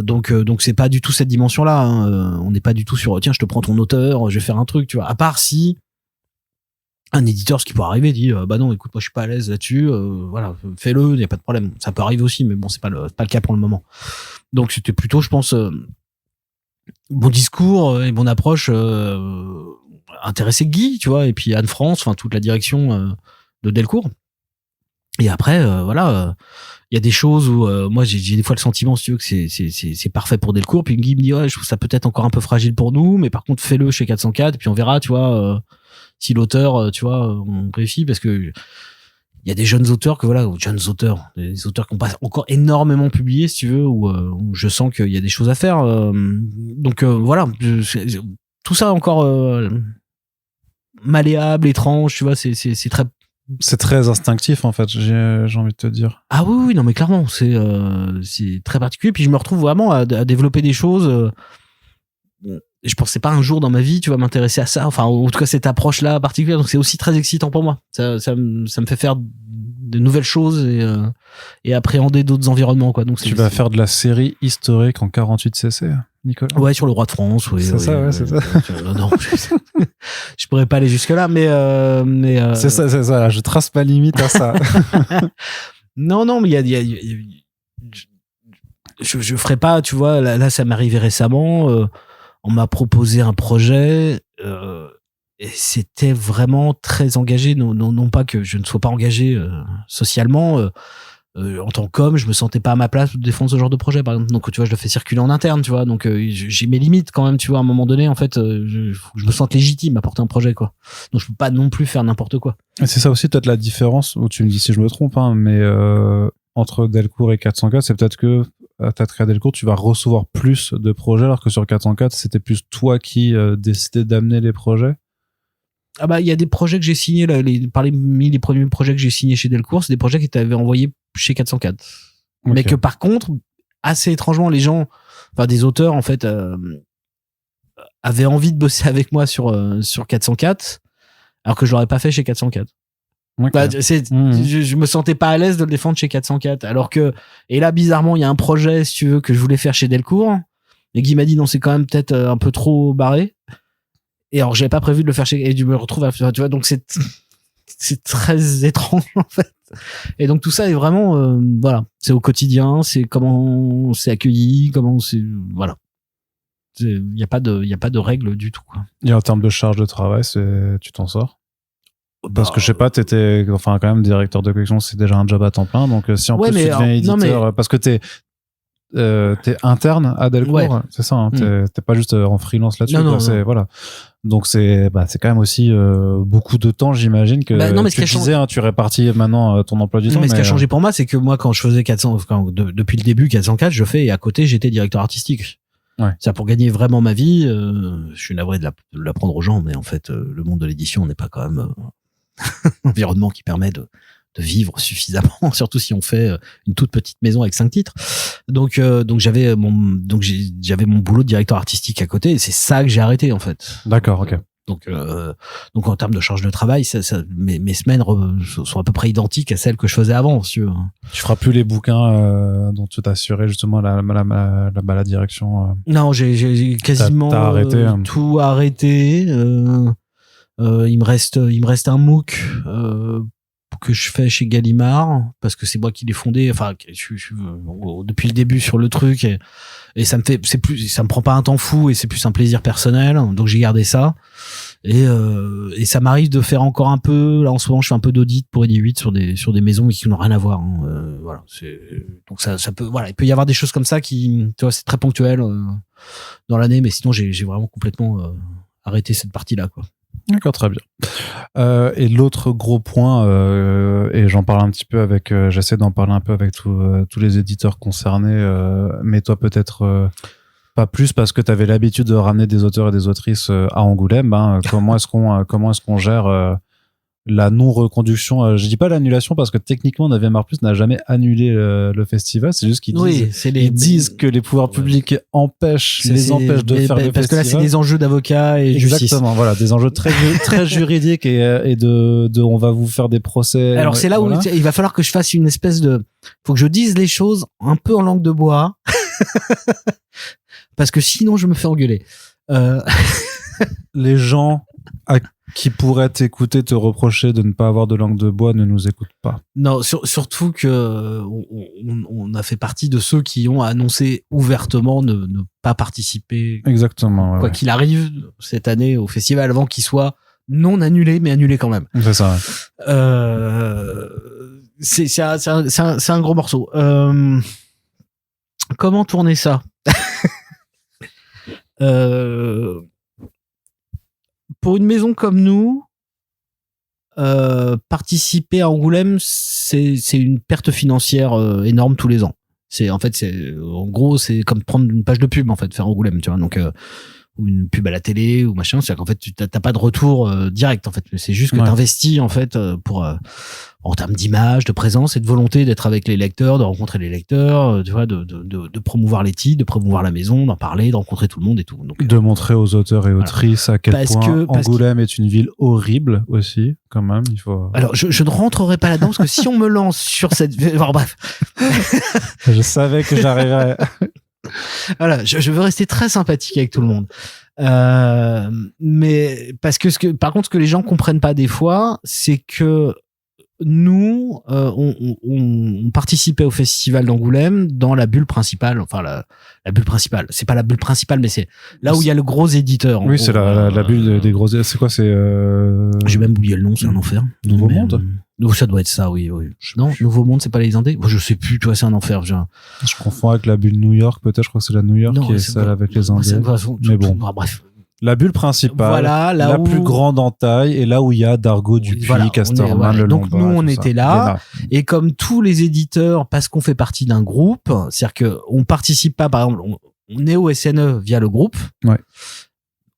Donc c'est pas du tout cette dimension-là. On n'est pas du tout sur tiens, je te prends ton auteur, je vais faire un truc, tu vois. À part si un éditeur, ce qui peut arriver, dit bah non, écoute, moi je suis pas à l'aise là-dessus, voilà, fais-le, y a pas de problème. Ça peut arriver aussi, mais bon, c'est pas le cas pour le moment. Donc c'était plutôt, je pense, bon discours et bonne approche, intéressé Guy, tu vois, et puis Anne France, enfin toute la direction de Delcourt. Et après, voilà. Il y a des choses où moi j'ai des fois le sentiment, si tu veux, que c'est parfait pour Delcourt, puis Guy me dit ouais, je trouve ça peut-être encore un peu fragile pour nous, mais par contre fais-le chez 404 et puis on verra, tu vois, si l'auteur, tu vois, on vérifie, parce que il y a des jeunes auteurs des auteurs qui n'ont pas encore énormément publié, si tu veux, où je sens qu'il y a des choses à faire. Donc voilà, tout ça encore malléable, étrange, tu vois, c'est très. C'est très instinctif en fait, j'ai envie de te dire. Ah oui, non mais clairement, c'est très particulier. Puis je me retrouve vraiment à développer des choses. Je pensais pas un jour dans ma vie, tu vas m'intéresser à ça. Enfin, en tout cas, cette approche-là particulière. Donc, c'est aussi très excitant pour moi. Ça me fait faire de nouvelles choses et appréhender d'autres environnements, quoi. Donc, tu vas faire de la série historique en 48 cc, Nicolas? Ouais, sur le roi de France. Oui, c'est ça, ouais, c'est ça. Non, je pourrais pas aller jusque-là, mais c'est ça, c'est ça. Je trace ma limite à ça. non, mais il y a je ferai pas, tu vois. Là, ça m'est arrivé récemment. On m'a proposé un projet et c'était vraiment très engagé. Non pas que je ne sois pas engagé socialement. En tant qu'homme, je me sentais pas à ma place de défendre ce genre de projet, par exemple. Donc, tu vois, je le fais circuler en interne, tu vois. Donc, j'ai mes limites quand même, tu vois. À un moment donné, en fait, faut que je me sente légitime à porter un projet, quoi. Donc, je peux pas non plus faire n'importe quoi. Et c'est ça aussi peut-être la différence, où tu me dis si je me trompe, hein, mais entre Delcourt et 404, c'est peut-être que à Théâtre Delcourt, tu vas recevoir plus de projets, alors que sur 404, c'était plus toi qui décidais d'amener les projets. Ah bah, il y a des projets que j'ai signés, là, parmi les premiers projets que j'ai signés chez Delcourt, c'est des projets qui t'avaient envoyés chez 404. Okay. Mais que par contre, assez étrangement, les gens, enfin des auteurs, en fait, avaient envie de bosser avec moi sur 404, alors que je l'aurais pas fait chez 404. Okay. Bah, je me sentais pas à l'aise de le défendre chez 404, alors que, et là, bizarrement, il y a un projet, si tu veux, que je voulais faire chez Delcourt, et qui m'a dit non, c'est quand même peut-être un peu trop barré. Et alors, j'avais pas prévu de le faire chez, et je me retrouve tu vois, donc c'est très étrange, en fait. Et donc, tout ça est vraiment, voilà, c'est au quotidien, c'est comment c'est accueilli, comment c'est, voilà. Il y a pas de règles du tout, quoi. Et en termes de charge de travail, tu t'en sors? Parce que je sais pas, t'étais, enfin, quand même, directeur de collection, c'est déjà un job à temps plein. Donc, si en plus tu deviens éditeur, parce que t'es interne à Delcourt, c'est ça, hein, t'es pas juste en freelance là-dessus. Non. Voilà. Donc c'est quand même aussi beaucoup de temps, j'imagine, que tu disais, hein, tu répartis maintenant ton emploi du temps. Mais ce qui a changé pour moi, c'est que moi, quand je faisais 400, depuis le début 404, je fais, et à côté, j'étais directeur artistique. Ouais. C'est pour gagner vraiment ma vie. Je suis navré de l'apprendre aux gens, mais en fait, le monde de l'édition n'est pas quand même un environnement qui permet de vivre suffisamment, surtout si on fait une toute petite maison avec 5 titres. Donc j'avais mon boulot de directeur artistique à côté, et c'est ça que j'ai arrêté, en fait. D'accord, ok. Donc en termes de charge de travail, mes semaines sont à peu près identiques à celles que je faisais avant, si tu veux. Tu feras plus les bouquins dont tu t'assurais justement la direction. Non, j'ai quasiment t'as arrêté, tout arrêté. Il me reste un MOOC que je fais chez Gallimard, parce que c'est moi qui l'ai fondé. Enfin, je suis depuis le début sur le truc, et ça me prend pas un temps fou, et c'est plus un plaisir personnel. Donc j'ai gardé ça, et ça m'arrive de faire encore un peu. Là en ce moment, je fais un peu d'audit pour Edi8 sur des maisons qui n'ont rien à voir. Hein. Voilà. Donc ça peut, voilà, il peut y avoir des choses comme ça qui, tu vois, c'est très ponctuel dans l'année, mais sinon j'ai vraiment complètement arrêté cette partie-là, quoi. D'accord, très bien. Et l'autre gros point, et j'en parle un petit peu avec, j'essaie d'en parler un peu avec tous les éditeurs concernés, mais toi peut-être pas plus, parce que tu avais l'habitude de ramener des auteurs et des autrices à Angoulême. Hein. Comment est-ce qu'on gère la non-reconduction, je dis pas l'annulation, parce que techniquement Navet Marplus n'a jamais annulé le festival, c'est juste qu'ils disent que les pouvoirs publics les empêchent de faire le festival. Parce que là c'est des enjeux d'avocats et justice. Exactement, voilà, des enjeux très juridiques et de on va vous faire des procès. Alors c'est là où il va falloir que je fasse une espèce de, faut que je dise les choses un peu en langue de bois, parce que sinon je me fais engueuler. Les gens qui pourraient t'écouter te reprocher de ne pas avoir de langue de bois ne nous écoutent pas. Non, surtout que on a fait partie de ceux qui ont annoncé ouvertement ne pas participer. Exactement. Quoi qu'il arrive cette année au festival, avant qu'il soit non annulé, mais annulé quand même. C'est ça. C'est un gros morceau. Comment tourner ça? Pour une maison comme nous, participer à Angoulême, c'est une perte financière énorme tous les ans. En gros, c'est comme prendre une page de pub, en fait, faire Angoulême, tu vois. Donc, ou une pub à la télé ou machin, c'est qu'en fait tu t'as pas de retour direct, en fait, c'est juste que t'investis, en fait, pour en termes d'image, de présence et de volonté d'être avec les lecteurs, de rencontrer les lecteurs, tu vois, de promouvoir les titres, de promouvoir la maison, d'en parler, de rencontrer tout le monde et tout. Donc, de montrer aux auteurs et autrices à quel point Angoulême est une ville horrible aussi, quand même, il faut... Alors je ne rentrerai pas là-dedans parce que si on me lance sur cette... Enfin, bref. Je savais que j'arriverais. Voilà, je veux rester très sympathique avec tout le monde. Mais parce que par contre, ce que les gens comprennent pas des fois, c'est que nous, on participait au festival d'Angoulême dans la bulle principale. Enfin, la bulle principale. C'est pas la bulle principale, mais c'est là où il y a le gros éditeur. Oui, c'est la bulle des gros. C'est quoi? C'est. J'ai même oublié le nom. C'est un enfer. Nouveau Monde. Ça doit être ça, oui. Non, Nouveau Monde, c'est pas les Indés. Je sais plus. Toi, c'est un enfer. Je confonds avec la bulle New York. Peut-être. Je crois que c'est la New York qui est celle avec les Indés. Mais bon. Bref. La bulle principale, voilà, la plus grande en taille, et là où il y a Dargaud, Dupuis, Casterman, le Donc nous, on était là, et comme tous les éditeurs, parce qu'on fait partie d'un groupe, c'est-à-dire que on participe pas, par exemple, on est au SNE via le groupe. Ouais.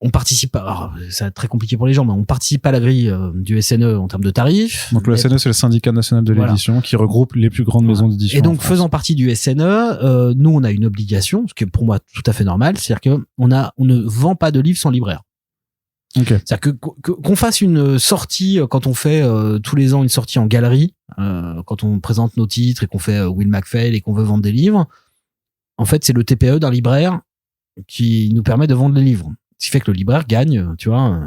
On participe pas, alors, c'est très compliqué pour les gens, mais on participe pas à la grille du SNE en termes de tarifs. Donc le SNE, c'est le syndicat national de l'édition qui regroupe les plus grandes maisons d'édition. Et donc, faisant partie du SNE, nous, on a une obligation, ce qui est pour moi tout à fait normal, c'est-à-dire que on ne vend pas de livres sans libraire. Okay. C'est-à-dire qu'on fasse une sortie, quand on fait tous les ans une sortie en galerie, quand on présente nos titres et qu'on fait Will MacPhail et qu'on veut vendre des livres, en fait, c'est le TPE d'un libraire qui nous permet de vendre les livres. Ce qui fait que le libraire gagne, tu vois,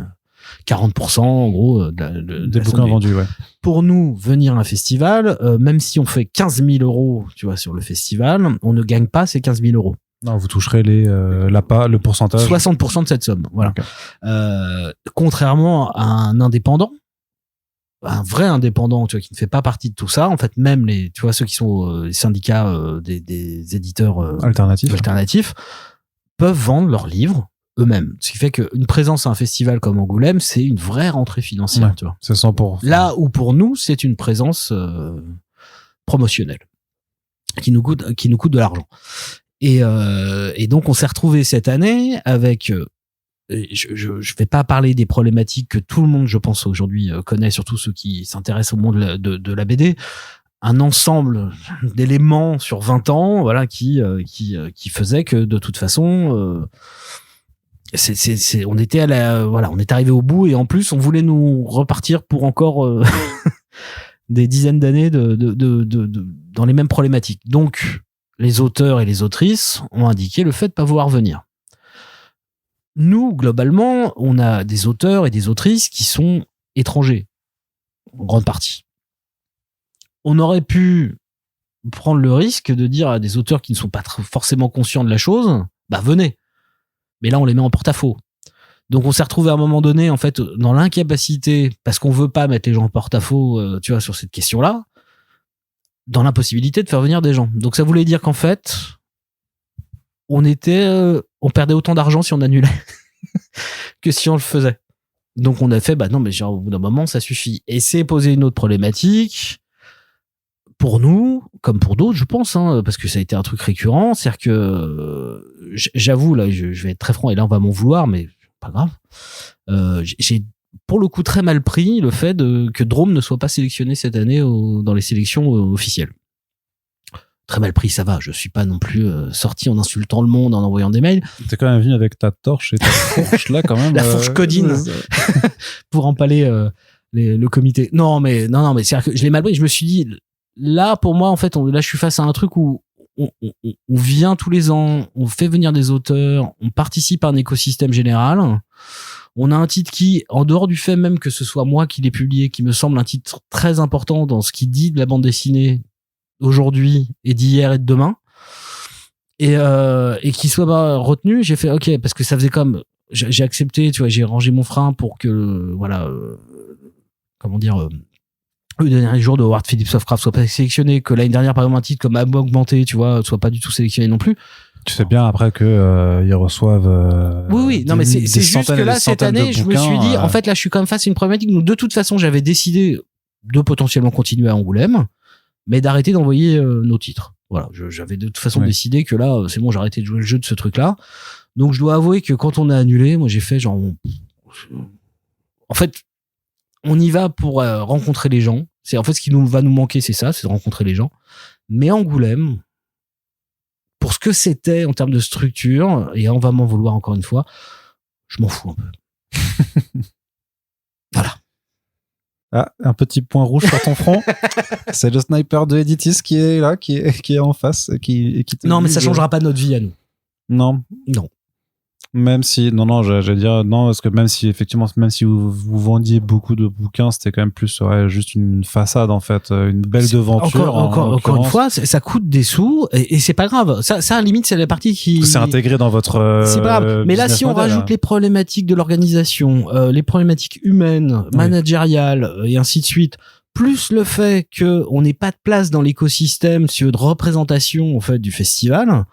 40% en gros des bouquins vendus. Ouais. Pour nous, venir à un festival, même si on fait 15 000 euros, tu vois, sur le festival, on ne gagne pas ces 15 000 euros. Non, vous toucherez le pourcentage. 60% de cette somme, voilà. Okay. Contrairement à un indépendant, un vrai indépendant, tu vois, qui ne fait pas partie de tout ça. En fait, même tu vois, ceux qui sont les syndicats des éditeurs alternatifs peuvent vendre leurs livres eux-mêmes. Ce qui fait qu'une présence à un festival comme Angoulême, c'est une vraie rentrée financière, tu vois. C'est 100%. Là où pour nous, c'est une présence promotionnelle qui nous coûte de l'argent. Et donc, on s'est retrouvé cette année avec... je vais pas parler des problématiques que tout le monde, je pense, aujourd'hui connaît, surtout ceux qui s'intéressent au monde de la BD. Un ensemble d'éléments sur 20 ans, voilà, qui faisait que, de toute façon... on était on est arrivé au bout, et en plus on voulait nous repartir pour encore des dizaines d'années dans les mêmes problématiques. Donc les auteurs et les autrices ont indiqué le fait de pas vouloir venir. Nous, globalement, on a des auteurs et des autrices qui sont étrangers en grande partie. On aurait pu prendre le risque de dire à des auteurs qui ne sont pas forcément conscients de la chose, bah venez. Mais là, on les met en porte-à-faux. Donc, on s'est retrouvé à un moment donné, en fait, dans l'incapacité, parce qu'on veut pas mettre les gens en porte-à-faux, tu vois, sur cette question-là, dans l'impossibilité de faire venir des gens. Donc, ça voulait dire qu'en fait, on perdait autant d'argent si on annulait que si on le faisait. Donc, on a fait, bah non, mais genre, au bout d'un moment, ça suffit. Et c'est poser une autre problématique. Pour nous, comme pour d'autres, je pense, parce que ça a été un truc récurrent, c'est-à-dire que j'avoue, là, je vais être très franc, et là on va m'en vouloir, mais pas grave. J'ai pour le coup très mal pris le fait que Drôme ne soit pas sélectionné cette année dans les sélections officielles. Très mal pris, ça va. Je suis pas non plus sorti en insultant le monde, en envoyant des mails. T'es quand même venu avec ta torche et ta fourche là, quand même. La fourche codine pour empaler le comité. Non, mais c'est-à-dire que je l'ai mal pris. Je me suis dit. Là, pour moi, en fait, là, je suis face à un truc où on vient tous les ans, on fait venir des auteurs, on participe à un écosystème général. On a un titre qui, en dehors du fait même que ce soit moi qui l'ai publié, qui me semble un titre très important dans ce qui dit de la bande dessinée aujourd'hui et d'hier et de demain, et qui soit pas retenu, j'ai fait OK, parce que ça faisait comme, j'ai accepté, tu vois, j'ai rangé mon frein pour que, voilà, comment dire, le dernier jour de Howard Phillips Lovecraft soit pas sélectionné, que l'année dernière, par exemple, un titre comme Âme Augmentée, tu vois, soit pas du tout sélectionné non plus. Tu sais bien après que ils reçoivent. Oui, non, mais c'est juste que là, cette année, je me suis dit, en fait, là, je suis quand même face à une problématique. Donc, de toute façon, j'avais décidé de potentiellement continuer à Angoulême, mais d'arrêter d'envoyer nos titres. Voilà, j'avais de toute façon décidé que là, c'est bon, j'arrêtais de jouer le jeu de ce truc-là. Donc je dois avouer que quand on a annulé, moi j'ai fait genre... En fait, on y va pour rencontrer les gens. C'est en fait ce qui va nous manquer, c'est ça, c'est de rencontrer les gens. Mais Angoulême, pour ce que c'était en termes de structure, et on va m'en vouloir encore une fois, je m'en fous un peu. Voilà. Ah, un petit point rouge sur ton front. C'est le sniper de Editis qui est là, qui est en face. Qui non, mais ça changera pas notre vie à nous. Non. Non. Même si, non, j'allais dire non, parce que même si vous vendiez beaucoup de bouquins, c'était quand même plus juste une façade, en fait, une belle devanture. Encore une fois, ça coûte des sous, et c'est pas grave. Ça, à la limite, c'est la partie qui... C'est intégré dans votre... c'est pas grave. Mais là, si on rajoute les problématiques de l'organisation, les problématiques humaines, managériales, et ainsi de suite, plus le fait qu'on n'ait pas de place dans l'écosystème, de représentation, en fait, du festival...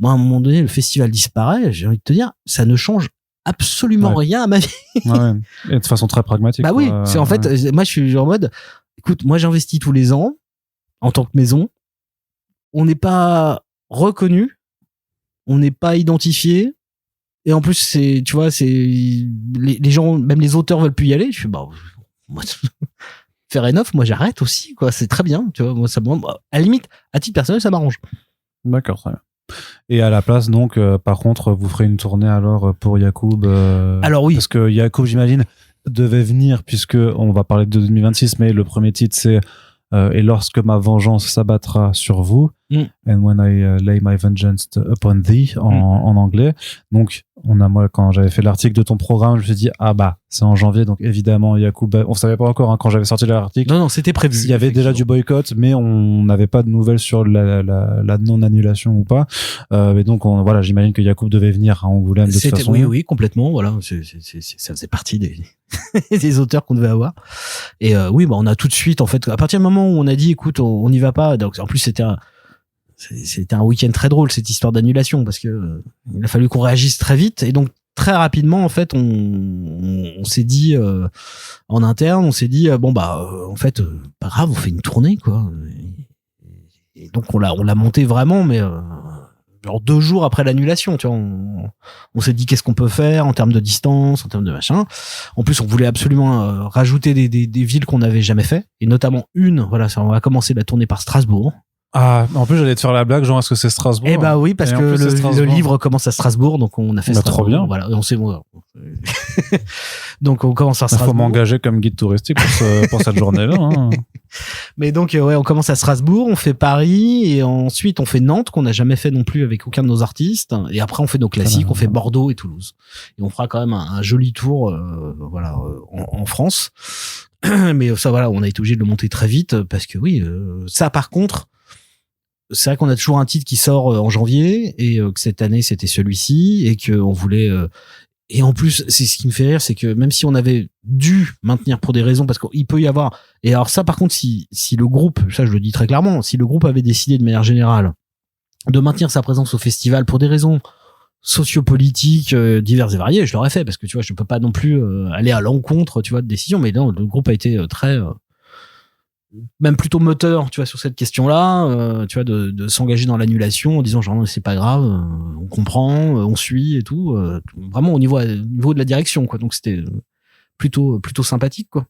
Moi, à un moment donné, le festival disparaît. J'ai envie de te dire, ça ne change absolument rien à ma vie. Et de façon très pragmatique. Bah oui, c'est en fait, moi, je suis en mode, écoute, moi, j'investis tous les ans en tant que maison. On n'est pas reconnu, on n'est pas identifié, et en plus, c'est, tu vois, c'est les gens, même les auteurs veulent plus y aller. Je suis, bah, moi, faire enough, moi, j'arrête aussi, quoi. C'est très bien, tu vois. Moi, ça, à la limite, à titre personnel, ça m'arrange. D'accord, très bien. Et à la place, donc, par contre, vous ferez une tournée alors pour Yacoub. Alors oui. Parce que Yacoub, j'imagine, devait venir, puisque on va parler de 2026, mais le premier titre, c'est et lorsque ma vengeance s'abattra sur vous, and when I lay my vengeance upon thee en anglais. Donc, moi, quand j'avais fait l'article de ton programme, je me suis dit, ah bah, c'est en janvier, donc évidemment, Yacoub, on savait pas encore, quand j'avais sorti l'article. Non, c'était prévu. Il y avait déjà du boycott, mais on n'avait pas de nouvelles sur la non-annulation ou pas. Et donc, voilà, j'imagine que Yacoub devait venir à Angoulême de toute façon. Oui, complètement, voilà. Ça faisait partie des auteurs qu'on devait avoir. Et oui, bah, on a tout de suite, en fait, à partir du moment où on a dit, écoute, on n'y va pas, donc en plus, c'était un week-end très drôle, cette histoire d'annulation, parce que il a fallu qu'on réagisse très vite, et donc très rapidement, en fait, on s'est dit en interne, on s'est dit bon bah en fait pas grave, on fait une tournée quoi. Et donc on l'a monté vraiment, mais genre 2 jours après l'annulation, tu vois, on s'est dit qu'est-ce qu'on peut faire en termes de distance, en termes de machin. En plus, on voulait absolument rajouter des villes qu'on n'avait jamais fait, et notamment voilà, on va commencer la tournée par Strasbourg. Ah, en plus, j'allais te faire la blague, genre, est-ce que c'est Strasbourg? Eh bah oui, parce que le livre commence à Strasbourg, donc on a fait Strasbourg. Trop bien. Voilà, on sait, donc on commence à Strasbourg. Il faut m'engager comme guide touristique pour cette journée-là. Hein. Mais donc, ouais, on commence à Strasbourg, on fait Paris, et ensuite on fait Nantes, qu'on n'a jamais fait non plus avec aucun de nos artistes. Et après, on fait nos classiques, on fait Bordeaux et Toulouse. Et on fera quand même un joli tour, voilà, en France. Mais ça, voilà, on a été obligé de le monter très vite, parce que oui, ça, par contre, c'est vrai qu'on a toujours un titre qui sort en janvier, et que cette année c'était celui-ci, et que on voulait et en plus c'est ce qui me fait rire, c'est que même si on avait dû maintenir pour des raisons, parce qu'il peut y avoir, et alors ça par contre, si le groupe, ça je le dis très clairement, si le groupe avait décidé de manière générale de maintenir sa présence au festival pour des raisons sociopolitiques diverses et variées, je l'aurais fait, parce que tu vois, je peux pas non plus aller à l'encontre, tu vois, de décision. Mais non, le groupe a été très même plutôt moteur, tu vois, sur cette question-là, tu vois, de s'engager dans l'annulation en disant genre c'est pas grave, on comprend, on suit et tout, vraiment au niveau de la direction, quoi. Donc c'était plutôt sympathique, quoi.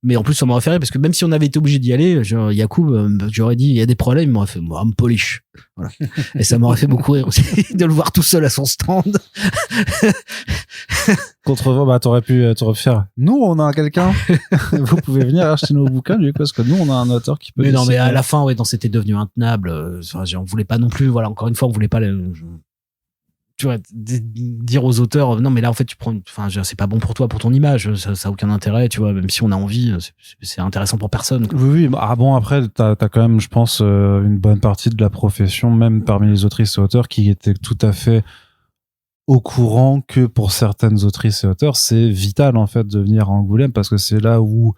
Mais en plus ça m'aurait fait rire, parce que même si on avait été obligé d'y aller, genre Yacoub, j'aurais dit il y a des problèmes, il m'aurait fait moi, me polish, voilà. Et ça m'aurait fait beaucoup rire aussi de le voir tout seul à son stand. Contre vous, bah t'aurais pu faire, nous on a quelqu'un, vous pouvez venir acheter nos bouquins, du coup, parce que nous on a un auteur qui peut. Mais non, mais à la fin, ouais, c'était devenu intenable. On voulait pas non plus, voilà, encore une fois, on voulait pas tu vois, dire aux auteurs non mais là en fait tu prends, enfin c'est pas bon pour toi, pour ton image, ça a aucun intérêt, tu vois, même si on a envie, c'est intéressant pour personne, quoi. Oui, ah bon, après t'as quand même, je pense, une bonne partie de la profession, même parmi les autrices et auteurs, qui étaient tout à fait au courant que pour certaines autrices et auteurs c'est vital en fait de venir à Angoulême, parce que c'est là où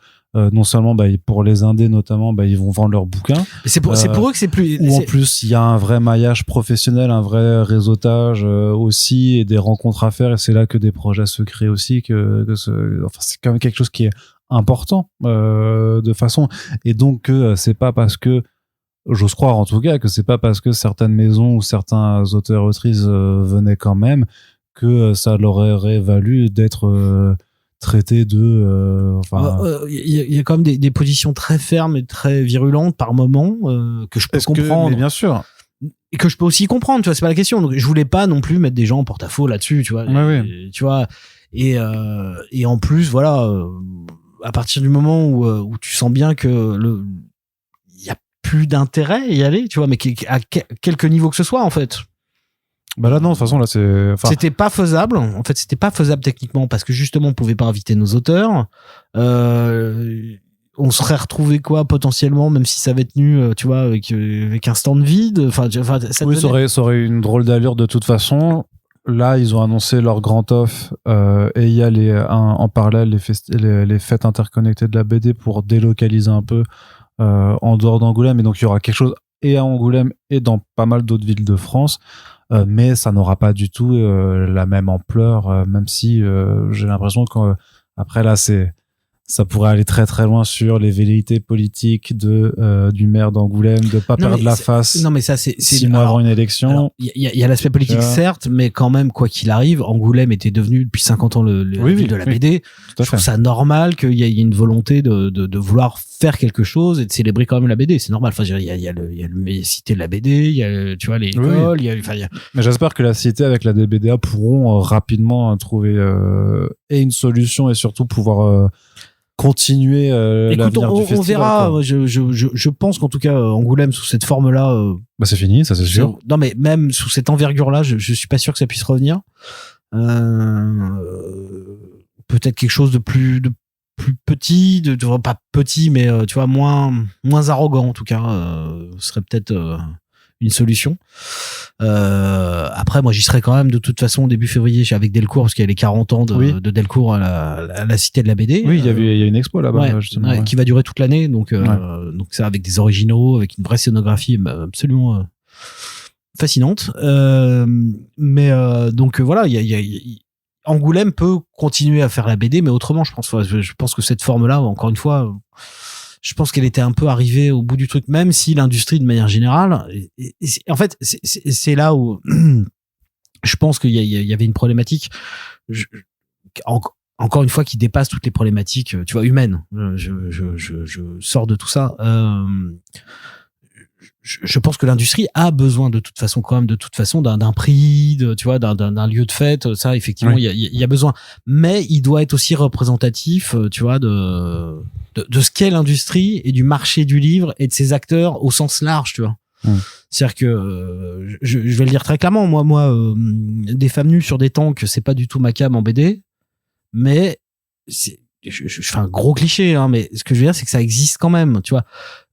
non seulement pour les indés notamment, ils vont vendre leurs bouquins. C'est pour eux que c'est plus. Ou en plus il y a un vrai maillage professionnel, un vrai réseautage aussi, et des rencontres à faire. Et c'est là que des projets se créent aussi. Enfin, c'est quand même quelque chose qui est important de façon, et donc c'est pas parce que, j'ose croire en tout cas, que c'est pas parce que certaines maisons ou certains auteurs et autrices venaient quand même que ça leur aurait valu d'être traités de il y a quand même des positions très fermes et très virulentes par moment que je peux comprendre. Mais bien sûr. Et que je peux aussi comprendre, tu vois, c'est pas la question. Donc je voulais pas non plus mettre des gens en porte-à-faux là-dessus, tu vois. Ouais. Tu vois. Et en plus, voilà, à partir du moment où tu sens bien que il y a plus d'intérêt à y aller, tu vois, mais à quelque niveau que ce soit, en fait. Bah là, non, de toute façon, là, c'était pas faisable. En fait, c'était pas faisable techniquement parce que justement, on pouvait pas inviter nos auteurs. On serait retrouvé potentiellement, même si ça avait tenu, tu vois, avec un stand vide. Enfin, oui, ça aurait une drôle d'allure de toute façon. Là, ils ont annoncé leur grand off et il y a en parallèle les fêtes interconnectées de la BD pour délocaliser un peu en dehors d'Angoulême. Et donc, il y aura quelque chose et à Angoulême et dans pas mal d'autres villes de France. Mais ça n'aura pas du tout la même ampleur, même si j'ai l'impression qu'après là, ça pourrait aller très très loin sur les velléités politiques du maire d'Angoulême de pas perdre la face. Non, mais ça, c'est 6 mois avant une élection. Il y a l'aspect politique, certes, mais quand même, quoi qu'il arrive, Angoulême était devenu depuis 50 ans la ville de la BD. Je trouve ça normal qu'il y ait une volonté de vouloir faire quelque chose et de célébrer quand même la BD. C'est normal. Enfin, il y a le cité de la BD, il y a, tu vois, les écoles, Mais j'espère que la cité avec la DBDA pourront rapidement trouver et une solution et surtout pouvoir continuer l'avenir du festival. On verra. Je pense qu'en tout cas Angoulême sous cette forme-là, c'est fini, ça c'est sûr. Non, mais même sous cette envergure-là, je suis pas sûr que ça puisse revenir. Peut-être quelque chose de plus petit, pas petit, mais tu vois, moins arrogant en tout cas, serait peut-être une solution. Après, moi, j'y serai quand même de toute façon début février avec Delcourt, parce qu'il y a les 40 ans de Delcourt à la cité de la BD. Oui, il y a une expo là-bas, justement. Qui va durer toute l'année, donc ça avec des originaux, avec une vraie scénographie absolument fascinante. Mais donc voilà, Angoulême peut continuer à faire la BD, mais autrement, je pense que cette forme-là, encore une fois, je pense qu'elle était un peu arrivée au bout du truc, même si l'industrie de manière générale, en fait, c'est là où je pense qu'il y avait une problématique, encore une fois, qui dépasse toutes les problématiques, tu vois, humaines. Je sors de tout ça. Je pense que l'industrie a besoin de toute façon d'un prix, tu vois, d'un lieu de fête. Ça, effectivement, il y a besoin, mais il doit être aussi représentatif, tu vois, de ce qu'est l'industrie et du marché du livre et de ses acteurs au sens large, tu vois. C'est-à-dire que je vais le dire très clairement, moi, des femmes nues sur des tanks, c'est pas du tout ma came en BD, mais je fais un gros cliché, hein, mais ce que je veux dire, c'est que ça existe quand même, tu vois,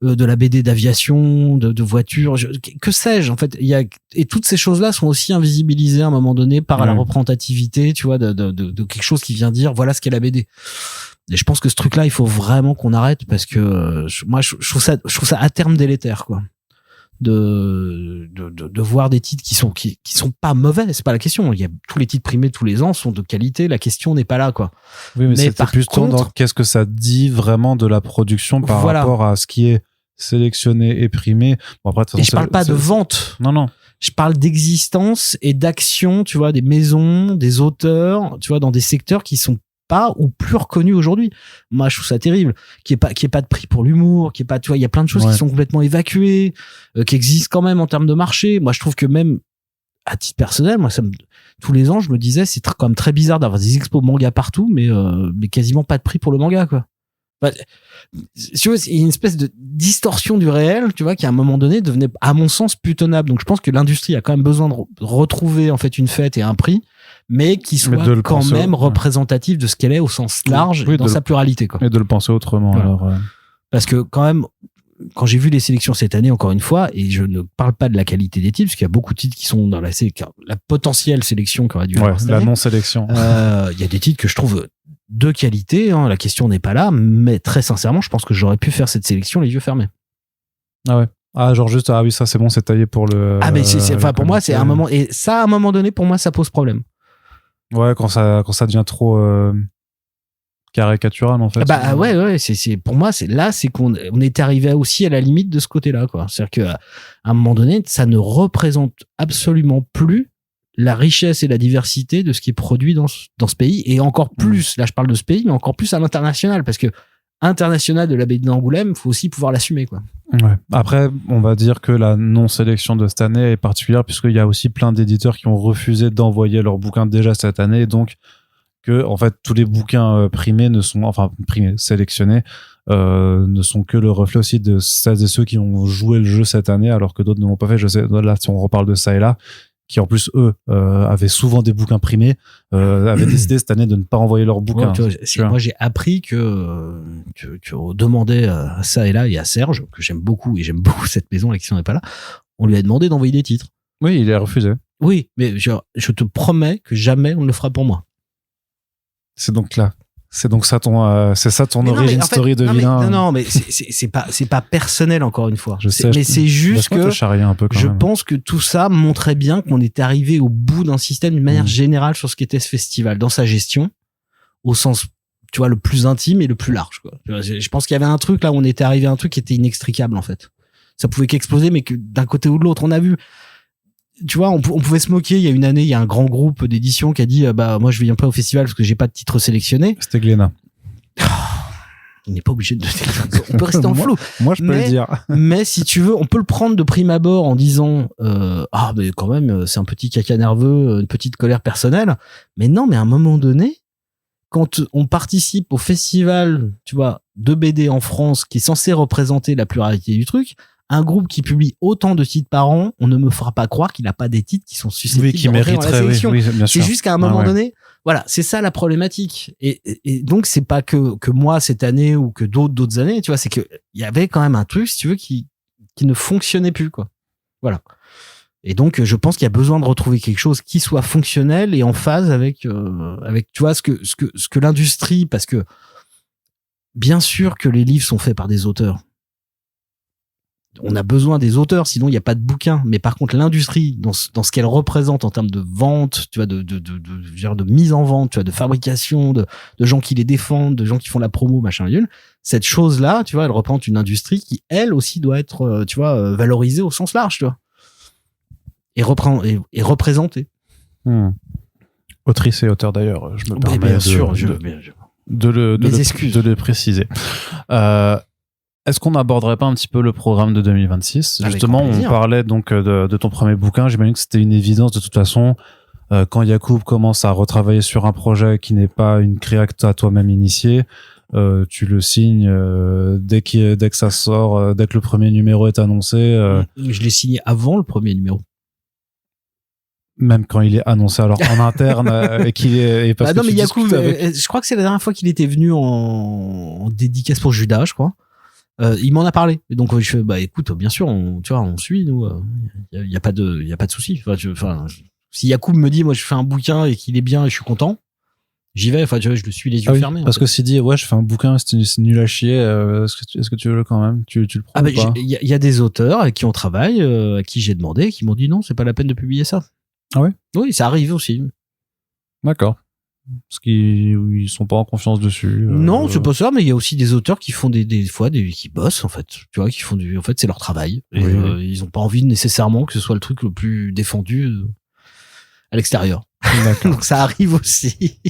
de la BD d'aviation, de voitures, que sais-je, en fait, et toutes ces choses-là sont aussi invisibilisées à un moment donné par la représentativité, tu vois, de quelque chose qui vient dire, voilà ce qu'est la BD. Et je pense que ce truc-là, il faut vraiment qu'on arrête, parce que moi, je trouve ça à terme délétère, quoi. De voir des titres qui sont pas mauvais, c'est pas la question. Tous les titres primés tous les ans sont de qualité, la question n'est pas là, quoi. Oui, mais c'est plus dans qu'est-ce que ça dit vraiment de la production par rapport à ce qui est sélectionné et primé. Bon, après, et je parle pas de vente. Non. Je parle d'existence et d'action, tu vois, des maisons, des auteurs, tu vois, dans des secteurs qui sont pas ou plus reconnu aujourd'hui. Moi, je trouve ça terrible. Qu'il y ait pas de prix pour l'humour, qu'il y ait pas, tu vois, il y a plein de choses qui sont complètement évacuées, qui existent quand même en termes de marché. Moi, je trouve que même à titre personnel, tous les ans, je me disais, c'est quand même très bizarre d'avoir des expos manga partout, mais quasiment pas de prix pour le manga, quoi. Tu vois, il y a une espèce de distorsion du réel, tu vois, qui à un moment donné devenait, à mon sens, plus tenable. Donc, je pense que l'industrie a quand même besoin de retrouver, en fait, une fête et un prix, mais qui soit quand même représentatif de ce qu'elle est au sens large, dans sa pluralité, quoi. Et de le penser autrement, voilà. Alors. Parce que, quand même, quand j'ai vu les sélections cette année, encore une fois, et je ne parle pas de la qualité des titres, parce qu'il y a beaucoup de titres qui sont dans la potentielle sélection qui aurait dû avoir cette année. La non-sélection. Il y a des titres que je trouve de qualité, hein, la question n'est pas là, mais très sincèrement, je pense que j'aurais pu faire cette sélection les yeux fermés. Ah ouais. Ah, genre juste, oui, ça c'est bon, c'est taillé pour le. Ah, mais pour moi, c'est un moment, et ça, à un moment donné, pour moi, ça pose problème. Ouais, quand ça devient trop caricatural en fait. Bah ouais, c'est pour moi c'est qu'on est arrivé aussi à la limite de ce côté-là, quoi. C'est-à-dire que à un moment donné, ça ne représente absolument plus la richesse et la diversité de ce qui est produit dans ce pays, et encore plus, là je parle de ce pays, mais encore plus à l'international, parce que international de la baie d'Angoulême, faut aussi pouvoir l'assumer, quoi. Ouais. Après, on va dire que la non-sélection de cette année est particulière puisqu'il y a aussi plein d'éditeurs qui ont refusé d'envoyer leurs bouquins déjà cette année, donc que en fait tous les bouquins sélectionnés ne sont que le reflet aussi de celles et ceux qui ont joué le jeu cette année, alors que d'autres ne l'ont pas fait. Je sais, là si on reparle de ça et là, qui en plus eux avaient souvent des bouquins primés, avaient décidé cette année de ne pas envoyer leurs bouquins. Ouais, moi j'ai appris que on demandait à ça et là, et à Serge, que j'aime beaucoup, et j'aime beaucoup cette maison, Alexis n'est pas là, on lui a demandé d'envoyer des titres. Oui, il a refusé. Oui, mais je te promets que jamais on ne le fera pour moi. C'est donc ça ton origin story de vilain. Non, mais c'est pas personnel, encore une fois. C'est juste que je pense que tout ça montrait bien qu'on était arrivé au bout d'un système d'une manière générale sur ce qu'était ce festival, dans sa gestion, au sens, tu vois, le plus intime et le plus large, quoi. Je pense qu'il y avait un truc là où on était arrivé à un truc qui était inextricable, en fait. Ça pouvait qu'exploser, mais que d'un côté ou de l'autre, on a vu. Tu vois, on pouvait se moquer. Il y a une année, il y a un grand groupe d'édition qui a dit moi je viens pas au festival parce que j'ai pas de titre sélectionné. C'était Glénat. On n'est pas obligé de on peut rester en flou. Moi je peux le dire. Mais si tu veux, on peut le prendre de prime abord en disant mais quand même c'est un petit caca nerveux, une petite colère personnelle. Mais non, mais à un moment donné, quand on participe au festival, tu vois, de BD en France qui est censé représenter la pluralité du truc, un groupe qui publie autant de titres par an, on ne me fera pas croire qu'il n'a pas des titres qui sont susceptibles qui mériteraient la sélection. Oui, bien sûr. C'est juste qu'à un moment donné, voilà, c'est ça la problématique. Et donc c'est pas que moi cette année ou que d'autres années, tu vois, c'est que il y avait quand même un truc, si tu veux, qui ne fonctionnait plus, quoi. Voilà. Et donc je pense qu'il y a besoin de retrouver quelque chose qui soit fonctionnel et en phase avec tu vois ce que l'industrie, parce que bien sûr que les livres sont faits par des auteurs. On a besoin des auteurs, sinon il n'y a pas de bouquin. Mais par contre, l'industrie, dans ce qu'elle représente en termes de vente, tu vois, de mise en vente, tu vois, de fabrication, de gens qui les défendent, de gens qui font la promo, machin, cette chose-là, tu vois, elle représente une industrie qui, elle aussi, doit être, tu vois, valorisée au sens large, tu vois. Et représentée. Autrice et auteur d'ailleurs, je me permets de le préciser. Est-ce qu'on n'aborderait pas un petit peu le programme de 2026 ? Justement, on parlait donc de ton premier bouquin. J'imagine que c'était une évidence de toute façon. Quand Yacoub commence à retravailler sur un projet qui n'est pas une créa que tu as toi-même initiée, tu le signes dès que ça sort, dès que le premier numéro est annoncé. Je l'ai signé avant le premier numéro. Même quand il est annoncé alors en interne et qu'il est parce non, mais Yacoub, je crois que c'est la dernière fois qu'il était venu en dédicace pour Judas, je crois. Il m'en a parlé, et donc je fais écoute, bien sûr, on suit, nous, il y a pas de souci. Si Yacoub me dit moi je fais un bouquin et qu'il est bien et je suis content, j'y vais. Enfin, tu vois, je le suis les yeux fermés. Parce que s'il dit je fais un bouquin, c'est nul à chier, est-ce que tu veux le quand même, tu le prends ou pas ? Il y a des auteurs avec qui on travaille, à qui j'ai demandé, qui m'ont dit non, c'est pas la peine de publier ça. Ah ouais ? Oui, ça arrive aussi. D'accord. Parce qu'ils sont pas en confiance dessus. Non, c'est pas ça, mais il y a aussi des auteurs qui font des fois qui bossent, en fait. Tu vois, qui font en fait, c'est leur travail. Et ils ont pas envie nécessairement que ce soit le truc le plus défendu à l'extérieur. Donc ça arrive aussi.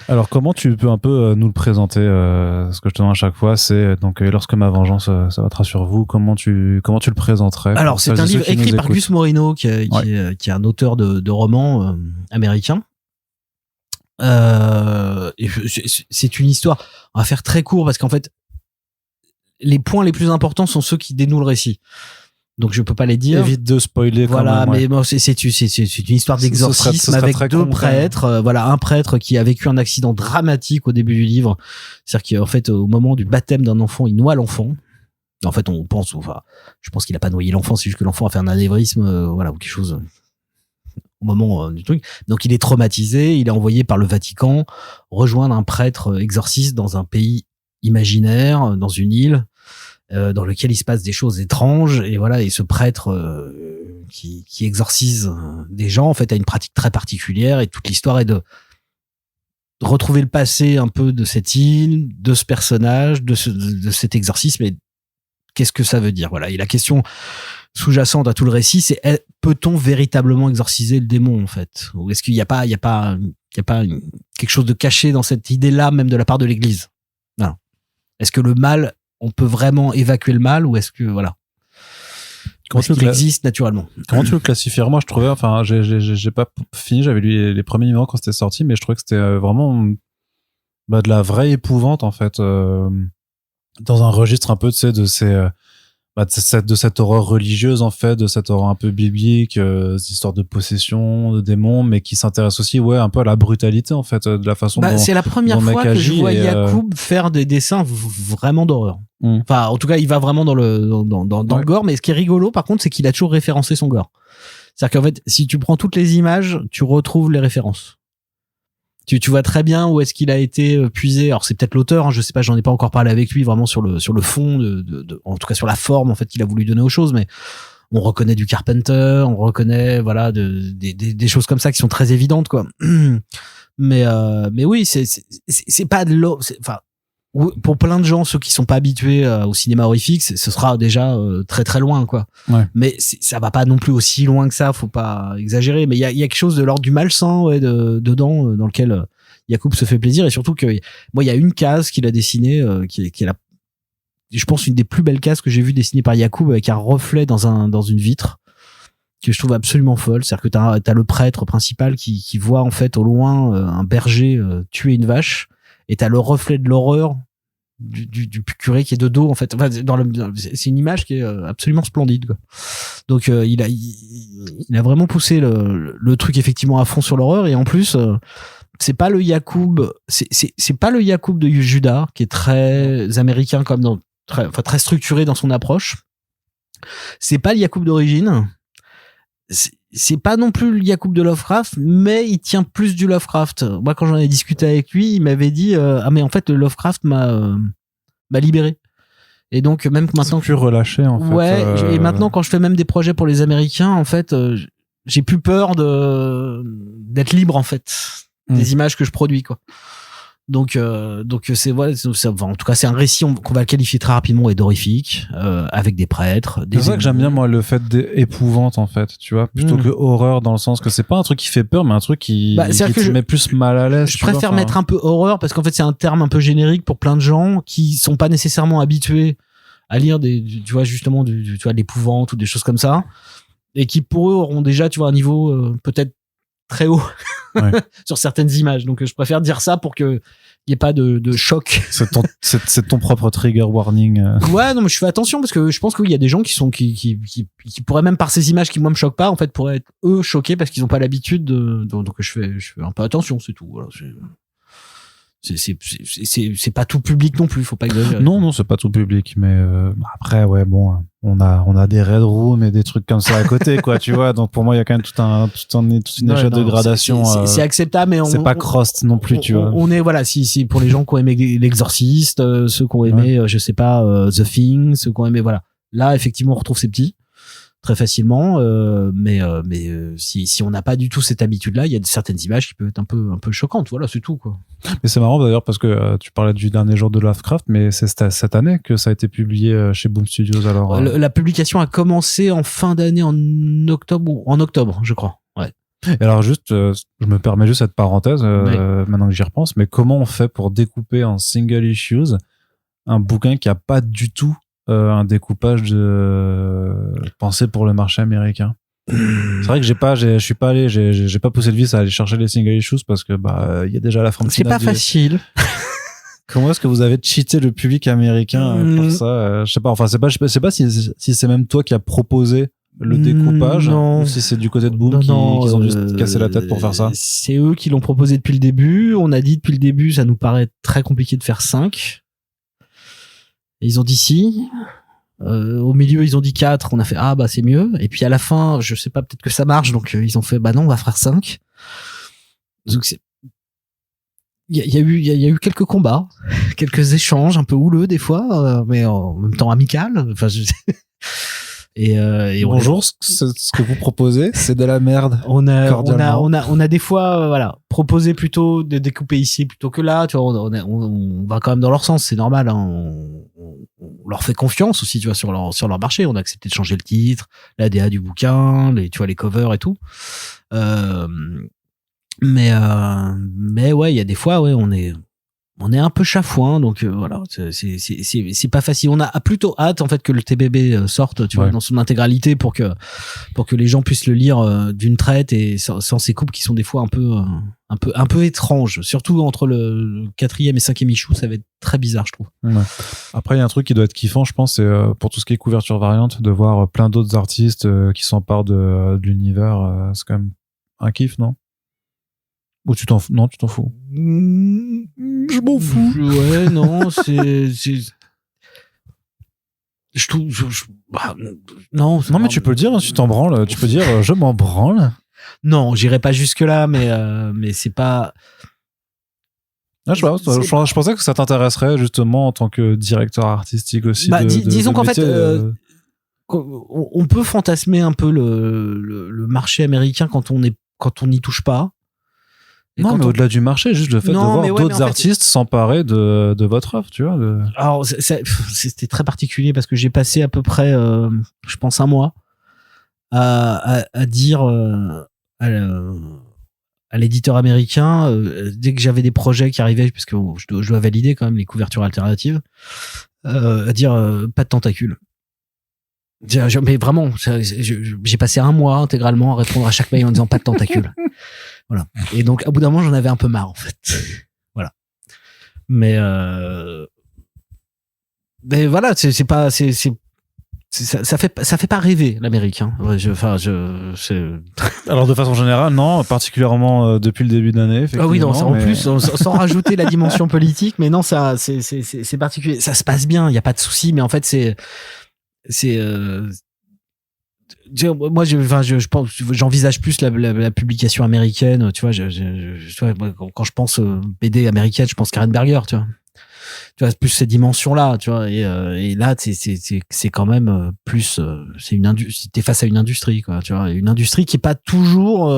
Alors comment tu peux un peu nous le présenter, ce que je te demande à chaque fois, c'est donc lorsque ma vengeance s'abattra sur vous, comment tu le présenterais? Alors c'est un livre écrit par Gus Moreno qui est un auteur de romans américain. Et c'est une histoire, on va faire très court parce qu'en fait les points les plus importants sont ceux qui dénouent le récit, donc je peux pas les dire. Évite de spoiler. Voilà, quand même, mais bon, c'est une histoire d'exorcisme avec deux prêtres. Voilà, un prêtre qui a vécu un accident dramatique au début du livre, c'est-à-dire qu'en fait au moment du baptême d'un enfant, il noie l'enfant. En fait, je pense qu'il a pas noyé l'enfant, c'est juste que l'enfant a fait un anévrisme, voilà, ou quelque chose. Au moment du truc. Donc il est traumatisé, il est envoyé par le Vatican rejoindre un prêtre exorciste dans un pays imaginaire, dans une île, dans lequel il se passe des choses étranges. Et voilà, et ce prêtre qui exorcise des gens, en fait, a une pratique très particulière, et toute l'histoire est retrouver le passé un peu de cette île, de ce personnage, de cet exorcisme, et qu'est-ce que ça veut dire. Voilà. Et la question sous-jacente à tout le récit, c'est peut-on véritablement exorciser le démon, en fait? Ou est-ce qu'il n'y a pas quelque chose de caché dans cette idée-là, même de la part de l'Église? Non. Est-ce que le mal, on peut vraiment évacuer le mal, ou est-ce que, voilà. Comment il existe naturellement? Comment tu le classifierais? Moi, je trouvais, enfin, j'ai pas fini, j'avais lu les premiers numéros quand c'était sorti, mais je trouvais que c'était vraiment de la vraie épouvante, en fait, dans un registre un peu, tu sais, de cette horreur religieuse, en fait, de cette horreur un peu biblique, cette histoire de possession, de démons, mais qui s'intéresse aussi, un peu à la brutalité, en fait, de la façon dont c'est la première fois que je vois Yacoub faire des dessins vraiment d'horreur. Enfin, en tout cas, il va vraiment dans le gore, mais ce qui est rigolo, par contre, c'est qu'il a toujours référencé son gore. C'est-à-dire qu'en fait, si tu prends toutes les images, tu retrouves les références. Tu vois très bien où est-ce qu'il a été puisé. Alors c'est peut-être l'auteur, hein, je sais pas, j'en ai pas encore parlé avec lui vraiment sur le fond, en tout cas sur la forme en fait qu'il a voulu donner aux choses, mais on reconnaît du Carpenter, on reconnaît voilà des choses comme ça qui sont très évidentes quoi. Mais oui, c'est pas de l'eau, enfin pour plein de gens, ceux qui sont pas habitués au cinéma horrifique, ce sera déjà très très loin quoi. Ouais. Mais ça va pas non plus aussi loin que ça, faut pas exagérer. Mais il y a quelque chose de l'ordre du malsain dedans, dans lequel Yacoub se fait plaisir, et surtout que moi il y a une case qu'il a dessinée qui est je pense une des plus belles cases que j'ai vues dessinées par Yacoub, avec un reflet dans une vitre que je trouve absolument folle. C'est-à-dire que t'as le prêtre principal qui voit en fait au loin un berger tuer une vache. Et t'as le reflet de l'horreur du curé qui est de dos en fait. Enfin, c'est une image qui est absolument splendide quoi. Donc il a vraiment poussé le truc effectivement à fond sur l'horreur, et en plus c'est pas le Yacoub, c'est pas le Yacoub de Judas qui est très américain comme très structuré dans son approche. C'est pas le Yacoub d'origine. C'est pas non plus le Yacoub de Lovecraft, mais il tient plus du Lovecraft. Moi, quand j'en ai discuté avec lui, il m'avait dit mais en fait le Lovecraft m'a libéré. Et donc même maintenant c'est plus relâché en fait. Ouais, et maintenant quand je fais même des projets pour les Américains, en fait, j'ai plus peur d'être libre en fait des images que je produis quoi. Donc c'est voilà, en tout cas c'est un récit qu'on va qualifier très rapidement et d'horrifique, avec des prêtres. C'est ça que j'aime bien moi, le fait d'épouvante en fait, tu vois, plutôt que horreur, dans le sens que c'est pas un truc qui fait peur, mais un truc qui te met plus mal à l'aise. Je préfère mettre un peu horreur, parce qu'en fait c'est un terme un peu générique pour plein de gens qui sont pas nécessairement habitués à lire tu vois justement tu vois de l'épouvante ou des choses comme ça, et qui pour eux auront déjà tu vois un niveau peut-être très haut sur certaines images. Donc je préfère dire ça pour que il y ait pas de choc. C'est ton propre trigger warning. Ouais, non, mais je fais attention, parce que je pense qu'il y a des gens qui pourraient, même par ces images qui moi me choquent pas, en fait, pourraient être eux choqués parce qu'ils ont pas l'habitude donc je fais un peu attention, c'est tout. Voilà, c'est pas tout public non plus, faut pas exagérer. Non, c'est pas tout public, mais après ouais, bon, on a des red rooms et des trucs comme ça à côté quoi, tu vois. Donc pour moi il y a quand même toute une échelle de gradation. C'est acceptable, mais c'est pas cross non plus, tu vois. On est voilà, si pour les gens qui ont aimé l'exorciste, ceux qui ont aimé je sais pas The Thing, ceux qui ont aimé voilà. Là effectivement on retrouve ces petits très facilement, mais si on n'a pas du tout cette habitude-là, il y a certaines images qui peuvent être un peu choquantes. Voilà, c'est tout quoi. Mais c'est marrant d'ailleurs parce que tu parlais du dernier jour de Lovecraft, mais c'est cette année que ça a été publié chez Boom Studios. Alors la publication a commencé en fin d'année, en octobre, je crois. Ouais. Et alors juste, je me permets juste cette parenthèse maintenant que j'y repense, mais comment on fait pour découper en single issues un bouquin qui a pas du tout un découpage pensé pour le marché américain? C'est vrai que je suis pas allé, j'ai pas poussé le vis à aller chercher les single issues parce que il y a déjà la forme. C'est pas facile. Comment est-ce que vous avez cheaté le public américain pour ça? Je sais pas. Enfin, je sais pas si c'est même toi qui a proposé le découpage, ou si c'est du côté de Boom qui ont juste cassé la tête pour faire ça. C'est eux qui l'ont proposé depuis le début. On a dit depuis le début, ça nous paraît très compliqué de faire 5. Et ils ont dit si. Au milieu, ils ont dit 4. On a fait c'est mieux. Et puis à la fin, je sais pas, peut-être que ça marche. Donc ils ont fait non, on va faire 5. Donc il y a eu quelques combats, quelques échanges un peu houleux des fois, mais en même temps amical. Enfin, Et Bonjour, ce que vous proposez, c'est de la merde. on a des fois voilà proposé plutôt de découper ici plutôt que là, tu vois. On va quand même dans leur sens, c'est normal, hein. On leur fait confiance aussi, tu vois, sur leur marché. On a accepté de changer le titre, l'ADA du bouquin, tu vois, les covers et tout. Mais ouais, il y a des fois, ouais, on est un peu chafouin, donc voilà, c'est pas facile. On a plutôt hâte en fait que le TBB sorte, tu vois, dans son intégralité pour que les gens puissent le lire d'une traite et sans ces coupes qui sont des fois un peu étranges, surtout entre le 4e et 5e issue, ça va être très bizarre, je trouve. Ouais. Après, il y a un truc qui doit être kiffant, je pense, c'est pour tout ce qui est couverture variante, de voir plein d'autres artistes qui s'emparent de l'univers. C'est quand même un kiff, non? Ou tu t'en fous? Je m'en fous. Ouais, non, je trouve, non, mais tu peux le dire, tu t'en branles, tu peux dire je m'en branle. Non, j'irai pas jusque là, mais c'est pas. Ah, je pensais que ça t'intéresserait justement en tant que directeur artistique aussi. Disons qu'en fait, on peut fantasmer un peu le marché américain quand on n'y touche pas. Et non, mais au-delà du marché, juste le fait de voir d'autres artistes s'emparer de votre œuvre, tu vois. Alors, c'était très particulier parce que j'ai passé à peu près, je pense, un mois à dire à l'éditeur américain, dès que j'avais des projets qui arrivaient, puisque je dois valider quand même les couvertures alternatives, à dire pas de tentacules. Mais vraiment, j'ai passé un mois intégralement à répondre à chaque mail en disant pas de tentacules. Voilà. Et donc, à bout d'un moment, j'en avais un peu marre, en fait. Voilà. Mais voilà, c'est pas, ça fait pas rêver l'américain. Ouais, Alors de façon générale, non, particulièrement depuis le début de l'année. Ah oui, non, en plus, sans rajouter la dimension politique, mais non, ça, c'est particulier. Ça se passe bien, il y a pas de souci, mais en fait, moi, je pense, j'envisage plus la publication américaine, tu vois. Tu vois, quand je pense BD américaine, je pense Karen Berger, tu vois. Tu vois, plus ces dimensions-là, tu vois. Et là, c'est quand même plus, t'es face à une industrie, quoi, tu vois. Une industrie qui est pas toujours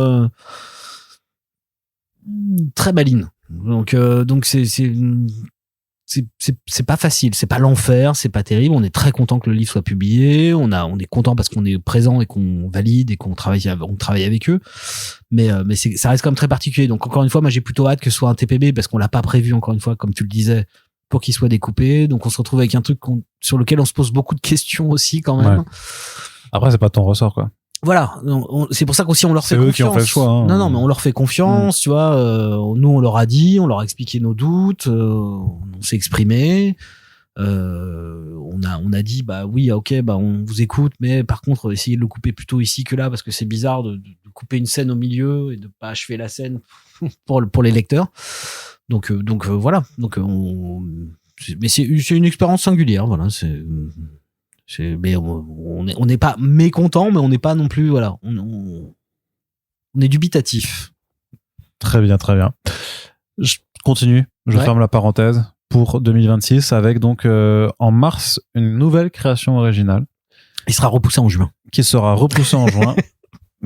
très maligne. Donc c'est pas facile, c'est pas l'enfer, c'est pas terrible. On est très content que le livre soit publié. On est content parce qu'on est présent et qu'on valide et qu'on travaille avec eux. Mais ça reste quand même très particulier. Donc encore une fois, moi j'ai plutôt hâte que ce soit un TPB parce qu'on l'a pas prévu, encore une fois, comme tu le disais, pour qu'il soit découpé. Donc on se retrouve avec un truc sur lequel on se pose beaucoup de questions aussi quand même. Ouais. Après c'est pas ton ressort, quoi. Voilà, c'est pour ça qu'aussi on leur fait confiance. C'est eux qui ont fait le choix. Hein. Non, mais on leur fait confiance, tu vois. Nous, on leur a dit, on leur a expliqué nos doutes, on s'est exprimé. On a dit, bah oui, ok, bah on vous écoute, mais par contre, essayez de le couper plutôt ici que là, parce que c'est bizarre de couper une scène au milieu et de pas achever la scène pour les lecteurs. Donc voilà. Mais c'est une expérience singulière, voilà. Mais on n'est pas mécontent, mais on n'est pas non plus, voilà, on est dubitatif. Très bien. Je continue, je ferme la parenthèse pour 2026 avec donc en mars une nouvelle création originale. Il sera repoussé en juin. Qui sera repoussé en juin.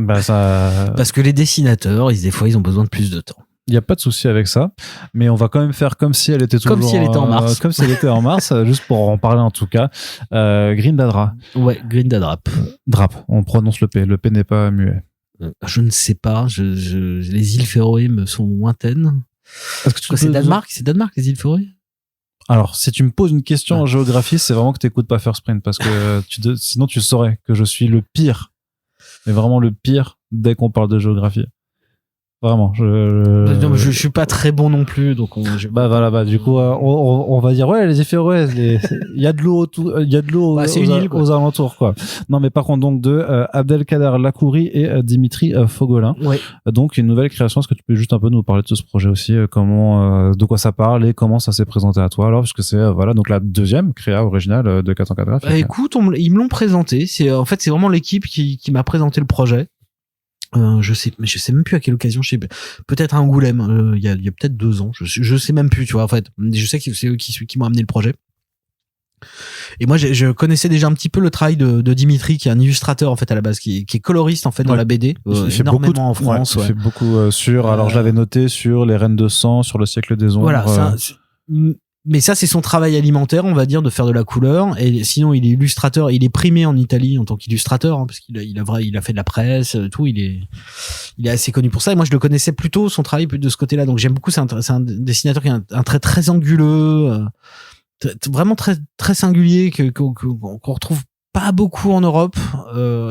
Parce que les dessinateurs, des fois, ils ont besoin de plus de temps. Il n'y a pas de souci avec ça, mais on va quand même faire comme si elle était toujours... Comme si elle était en mars. Comme si elle était en mars, juste pour en parler en tout cas. Grindadra. Ouais, Grindadrap. Drap, on prononce le P. Le P n'est pas muet. Je ne sais pas. Les îles Féroé me sont lointaines. C'est Danemark, les îles Féroé? Alors, si tu me poses une question en géographie, c'est vraiment que tu n'écoutes pas First Print, parce que sinon tu saurais que je suis le pire, mais vraiment le pire dès qu'on parle de géographie. Vraiment, je suis pas très bon non plus, donc du coup on va dire les effets il y a de l'eau aux alentours, quoi. Non, mais par contre, donc de Abdelkader Lakouri et Dimitri Fogolin. Ouais. Donc une nouvelle création. Est-ce que tu peux juste un peu nous parler de ce projet aussi, comment de quoi ça parle et comment ça s'est présenté à toi, alors, parce que c'est donc la deuxième créa originale de 404 Graphiques. Écoute, ils me l'ont présenté, c'est vraiment l'équipe qui m'a présenté le projet. Je sais même plus à quelle occasion, peut-être à Angoulême, il y a peut-être 2 ans, je sais même plus, tu vois. En fait, je sais que c'est eux qui m'ont amené le projet. Et moi, je connaissais déjà un petit peu le travail de Dimitri, qui est un illustrateur en fait à la base, qui est coloriste en fait dans la BD, il fait énormément beaucoup en France. il fait beaucoup sur. Alors je l'avais noté sur les Reines de sang, sur le siècle des ombres. Voilà, mais ça c'est son travail alimentaire, on va dire, de faire de la couleur. Et sinon, il est illustrateur, il est primé en Italie en tant qu'illustrateur, hein, parce qu'il a fait de la presse, tout. Il est assez connu pour ça. Et moi, je le connaissais plutôt son travail de ce côté-là. Donc j'aime beaucoup. C'est un dessinateur qui a un trait très anguleux. Vraiment très très singulier qu'on retrouve pas beaucoup en Europe,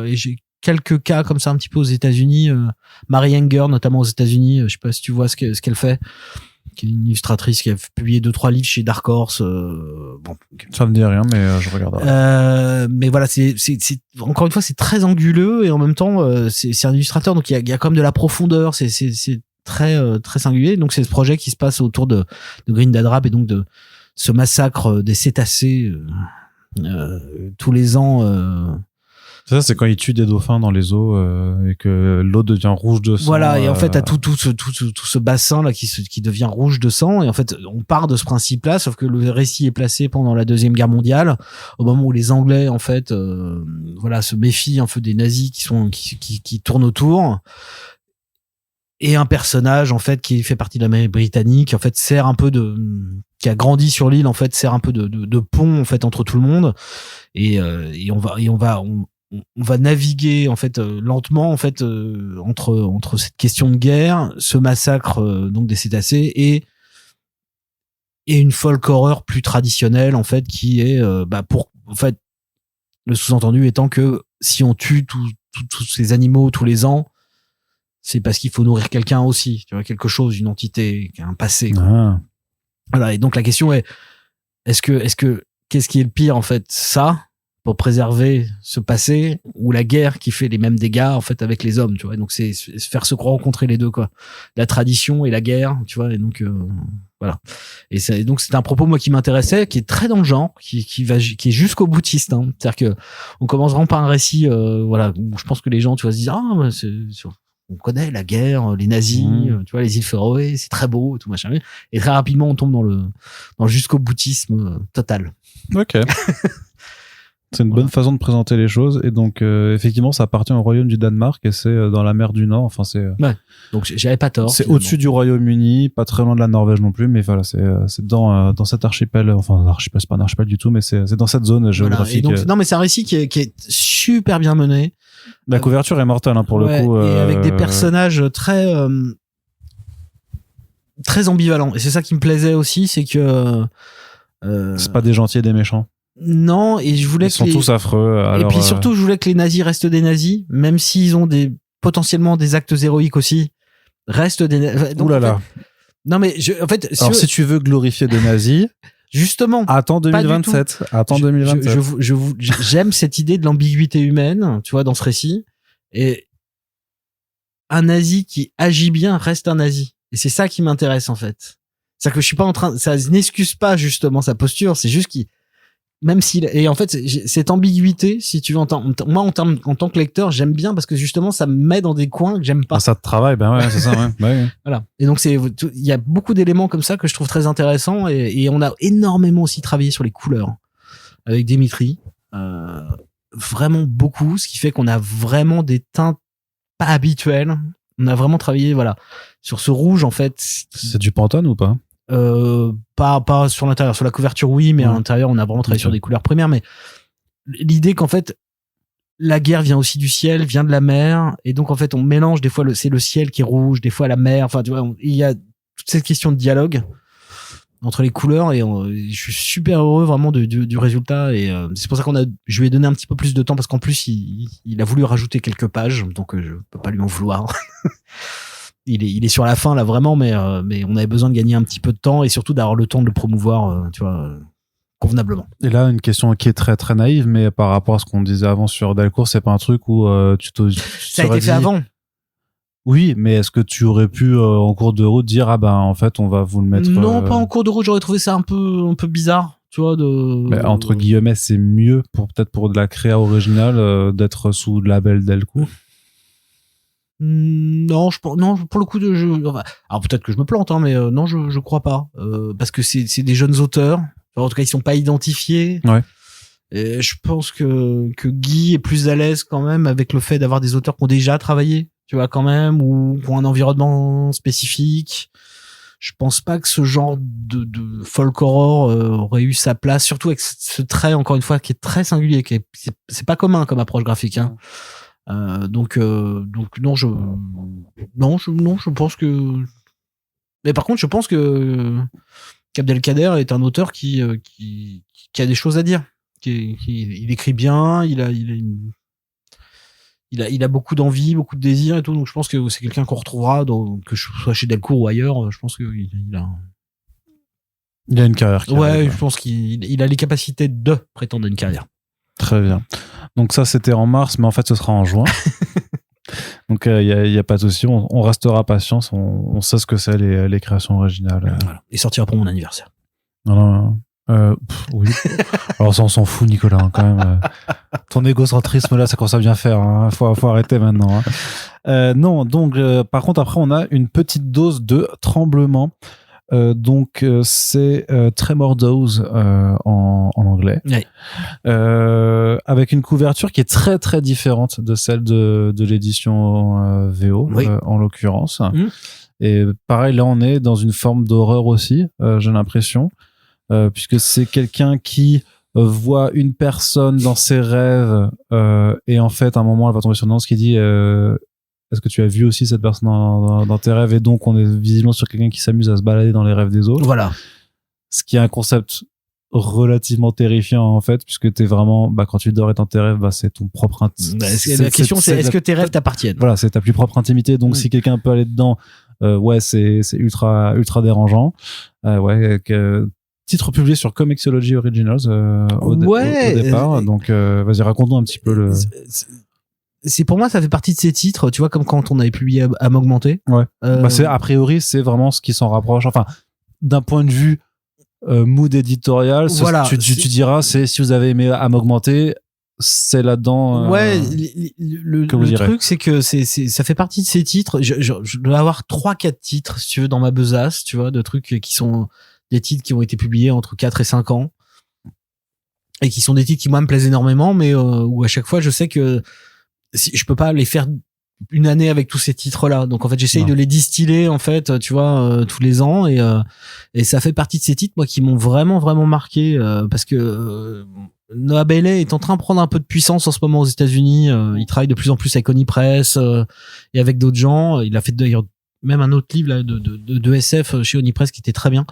et j'ai quelques cas comme ça un petit peu aux États-Unis. Mary Enger notamment aux États-Unis, je sais pas si tu vois ce qu'elle fait, qui est une illustratrice qui a publié 2-3 livres chez Dark Horse. Bon, ça me dit rien, mais je regarderai. Mais voilà, c'est encore une fois c'est très anguleux, et en même temps c'est un illustrateur, donc il y a quand même de la profondeur. C'est très très singulier. Donc c'est ce projet qui se passe autour de Green Dadrap, et donc de ce massacre des cétacés tous les ans. Ça, c'est quand ils tuent des dauphins dans les eaux et que l'eau devient rouge de sang. Voilà, et en fait, t'as tout ce bassin là qui devient rouge de sang. Et en fait, on part de ce principe-là, sauf que le récit est placé pendant la Deuxième Guerre mondiale, au moment où les Anglais, en fait, se méfient un peu des nazis qui tournent autour. Et un personnage en fait qui fait partie de l'armée britannique, en fait sert un peu qui a grandi sur l'île, en fait sert un peu de pont en fait entre tout le monde, et on va naviguer en fait lentement en fait entre cette question de guerre, ce massacre donc des cétacés, et une folk horreur plus traditionnelle en fait qui est pour en fait le sous-entendu étant que si on tue tous ces animaux tous les ans, c'est parce qu'il faut nourrir quelqu'un aussi, tu vois, quelque chose, une entité, un passé, quoi. Ah. Voilà. Et donc la question est, qu'est-ce qui est le pire en fait, ça, pour préserver ce passé, ou la guerre qui fait les mêmes dégâts en fait avec les hommes, tu vois. Et donc c'est faire se rencontrer les deux, quoi, la tradition et la guerre, tu vois. Et donc voilà. Et donc c'est un propos moi qui m'intéressait, qui est très dans le genre, qui est jusqu'au boutiste, hein. C'est-à-dire que on commence vraiment par un récit, voilà, où je pense que les gens, tu vois, se disent on connaît la guerre, les nazis, tu vois, les îles Féroé, c'est très beau, tout machin. Et très rapidement, on tombe dans le jusqu'au boutisme total. Ok. C'est une bonne façon de présenter les choses. Et donc, effectivement, ça appartient au royaume du Danemark, et c'est dans la mer du Nord. Enfin, c'est. Ouais. Donc, j'avais pas tort. C'est au-dessus du Royaume-Uni, pas très loin de la Norvège non plus, mais voilà, c'est dans cet archipel. Enfin, archipel, c'est pas un archipel du tout, mais c'est dans cette zone géographique. Voilà. Donc, non, mais c'est un récit qui est super bien mené. La couverture est mortelle, hein, pour le coup. Et avec des personnages très très ambivalents. Et c'est ça qui me plaisait aussi, c'est que c'est pas des gentils et des méchants. Non, et je voulais ils sont tous affreux. Alors, et puis surtout, je voulais que les nazis restent des nazis, même s'ils ont potentiellement des actes héroïques aussi, restent des nazis. Ouh là là. Non mais en fait, si tu veux glorifier des nazis, justement, attends 2027. Attends 2027. J'aime cette idée de l'ambiguïté humaine, tu vois, dans ce récit. Et un nazi qui agit bien reste un nazi. Et c'est ça qui m'intéresse, en fait. C'est-à-dire que je suis pas ça n'excuse pas justement sa posture, c'est juste même et en fait, cette ambiguïté, si tu veux, moi, en tant que lecteur, j'aime bien parce que justement, ça me met dans des coins que j'aime pas. Ça te travaille, ben ouais, c'est ça, ouais. Ouais. Voilà. Et donc, il y a beaucoup d'éléments comme ça que je trouve très intéressants, et on a énormément aussi travaillé sur les couleurs avec Dimitri. Vraiment beaucoup, ce qui fait qu'on a vraiment des teintes pas habituelles. On a vraiment travaillé, voilà, sur ce rouge, en fait. C'est du Pantone ou pas? Pas sur l'intérieur, sur la couverture oui, mais à l'intérieur on a vraiment travaillé sur des couleurs primaires. Mais l'idée qu'en fait la guerre vient aussi du ciel, vient de la mer, et donc en fait on mélange, des fois c'est le ciel qui est rouge, des fois la mer, enfin tu vois, il y a toute cette question de dialogue entre les couleurs, et je suis super heureux vraiment du résultat, et c'est pour ça je lui ai donné un petit peu plus de temps, parce qu'en plus il a voulu rajouter quelques pages, donc je peux pas lui en vouloir. Il est sur la fin là vraiment, mais on avait besoin de gagner un petit peu de temps, et surtout d'avoir le temps de le promouvoir, tu vois, convenablement. Et là, une question qui est très très naïve, mais par rapport à ce qu'on disait avant sur Delcourt, c'est pas un truc où ça a été fait avant. Oui, mais est-ce que tu aurais pu en cours de route dire en fait on va vous le mettre? Non, pas en cours de route. J'aurais trouvé ça un peu bizarre, tu vois. Mais entre guillemets, c'est mieux peut-être pour de la créa originale d'être sous le label Delcourt. Non, pour le coup alors peut-être que je me plante, hein, mais non, je crois pas, parce que c'est des jeunes auteurs, Enfin, en tout cas, ils sont pas identifiés. Ouais. Et je pense que Guy est plus à l'aise quand même avec le fait d'avoir des auteurs qui ont déjà travaillé, tu vois, quand même, ou qui ont un environnement spécifique. Je pense pas que ce genre de folk horror aurait eu sa place, surtout avec ce trait, encore une fois, qui est très singulier, c'est pas commun comme approche graphique, hein. Donc non, je pense que, mais par contre, je pense que Abdelkader est un auteur qui a des choses à dire. Il écrit bien, il a beaucoup d'envie, beaucoup de désir et tout, donc je pense que c'est quelqu'un qu'on retrouvera que je sois chez Delcourt ou ailleurs. Je pense qu'il a une carrière. Ouais, je pense qu'il a les capacités de prétendre à une carrière. Très bien. Donc ça, c'était en mars, mais en fait, ce sera en juin. Donc il y a pas de souci, on restera patient, on sait ce que c'est les créations originales. Voilà. Il sortira pour mon anniversaire. Non. Oui. Alors ça, on s'en fout, Nicolas, hein, quand même. Ton égocentrisme là, ça commence à bien faire. Hein. Faut arrêter maintenant. Hein. Non, donc par contre après, on a une petite dose de tremblement. C'est Tremor Dose en anglais, oui. Avec une couverture qui est très très différente de celle de l'édition VO, oui. En l'occurrence. Et pareil, là on est dans une forme d'horreur aussi, j'ai l'impression. Puisque c'est quelqu'un qui voit une personne dans ses rêves et en fait à un moment elle va tomber sur une annonce qui dit est-ce que tu as vu aussi cette personne dans tes rêves, et donc on est visiblement sur quelqu'un qui s'amuse à se balader dans les rêves des autres. Voilà. Ce qui est un concept relativement terrifiant en fait, puisque t'es vraiment quand tu dors et dans tes rêves, c'est ton propre la question c'est est-ce que tes rêves t'appartiennent. Voilà, c'est ta plus propre intimité, donc si quelqu'un peut aller dedans, c'est ultra ultra dérangeant. Titre publié sur Comixology Originals au départ. Donc, vas-y, raconte-nous un petit peu le... C'est pour moi, ça fait partie de ces titres, tu vois, comme quand on avait publié Âme Augmentée. Ouais. A priori, c'est vraiment ce qui s'en rapproche. Enfin, d'un point de vue mood éditorial, voilà, tu diras, c'est si vous avez aimé Âme Augmentée, c'est là-dedans. Ouais, le truc, c'est que ça fait partie de ces titres. Je dois avoir 3-4 titres, si tu veux, dans ma besace, tu vois, de trucs qui sont des titres qui ont été publiés entre 4 et 5 ans et qui sont des titres qui moi me plaisent énormément, mais où à chaque fois je sais que si je peux pas les faire une année avec tous ces titres là, donc en fait j'essaye de les distiller en fait, tu vois, tous les ans, et ça fait partie de ces titres moi qui m'ont vraiment marqué, parce que Noah Bailey est en train de prendre un peu de puissance en ce moment aux États-Unis. Il travaille de plus en plus avec Onipress et avec d'autres gens. Il a fait d'ailleurs même un autre livre là de SF chez Onipress qui était très bien.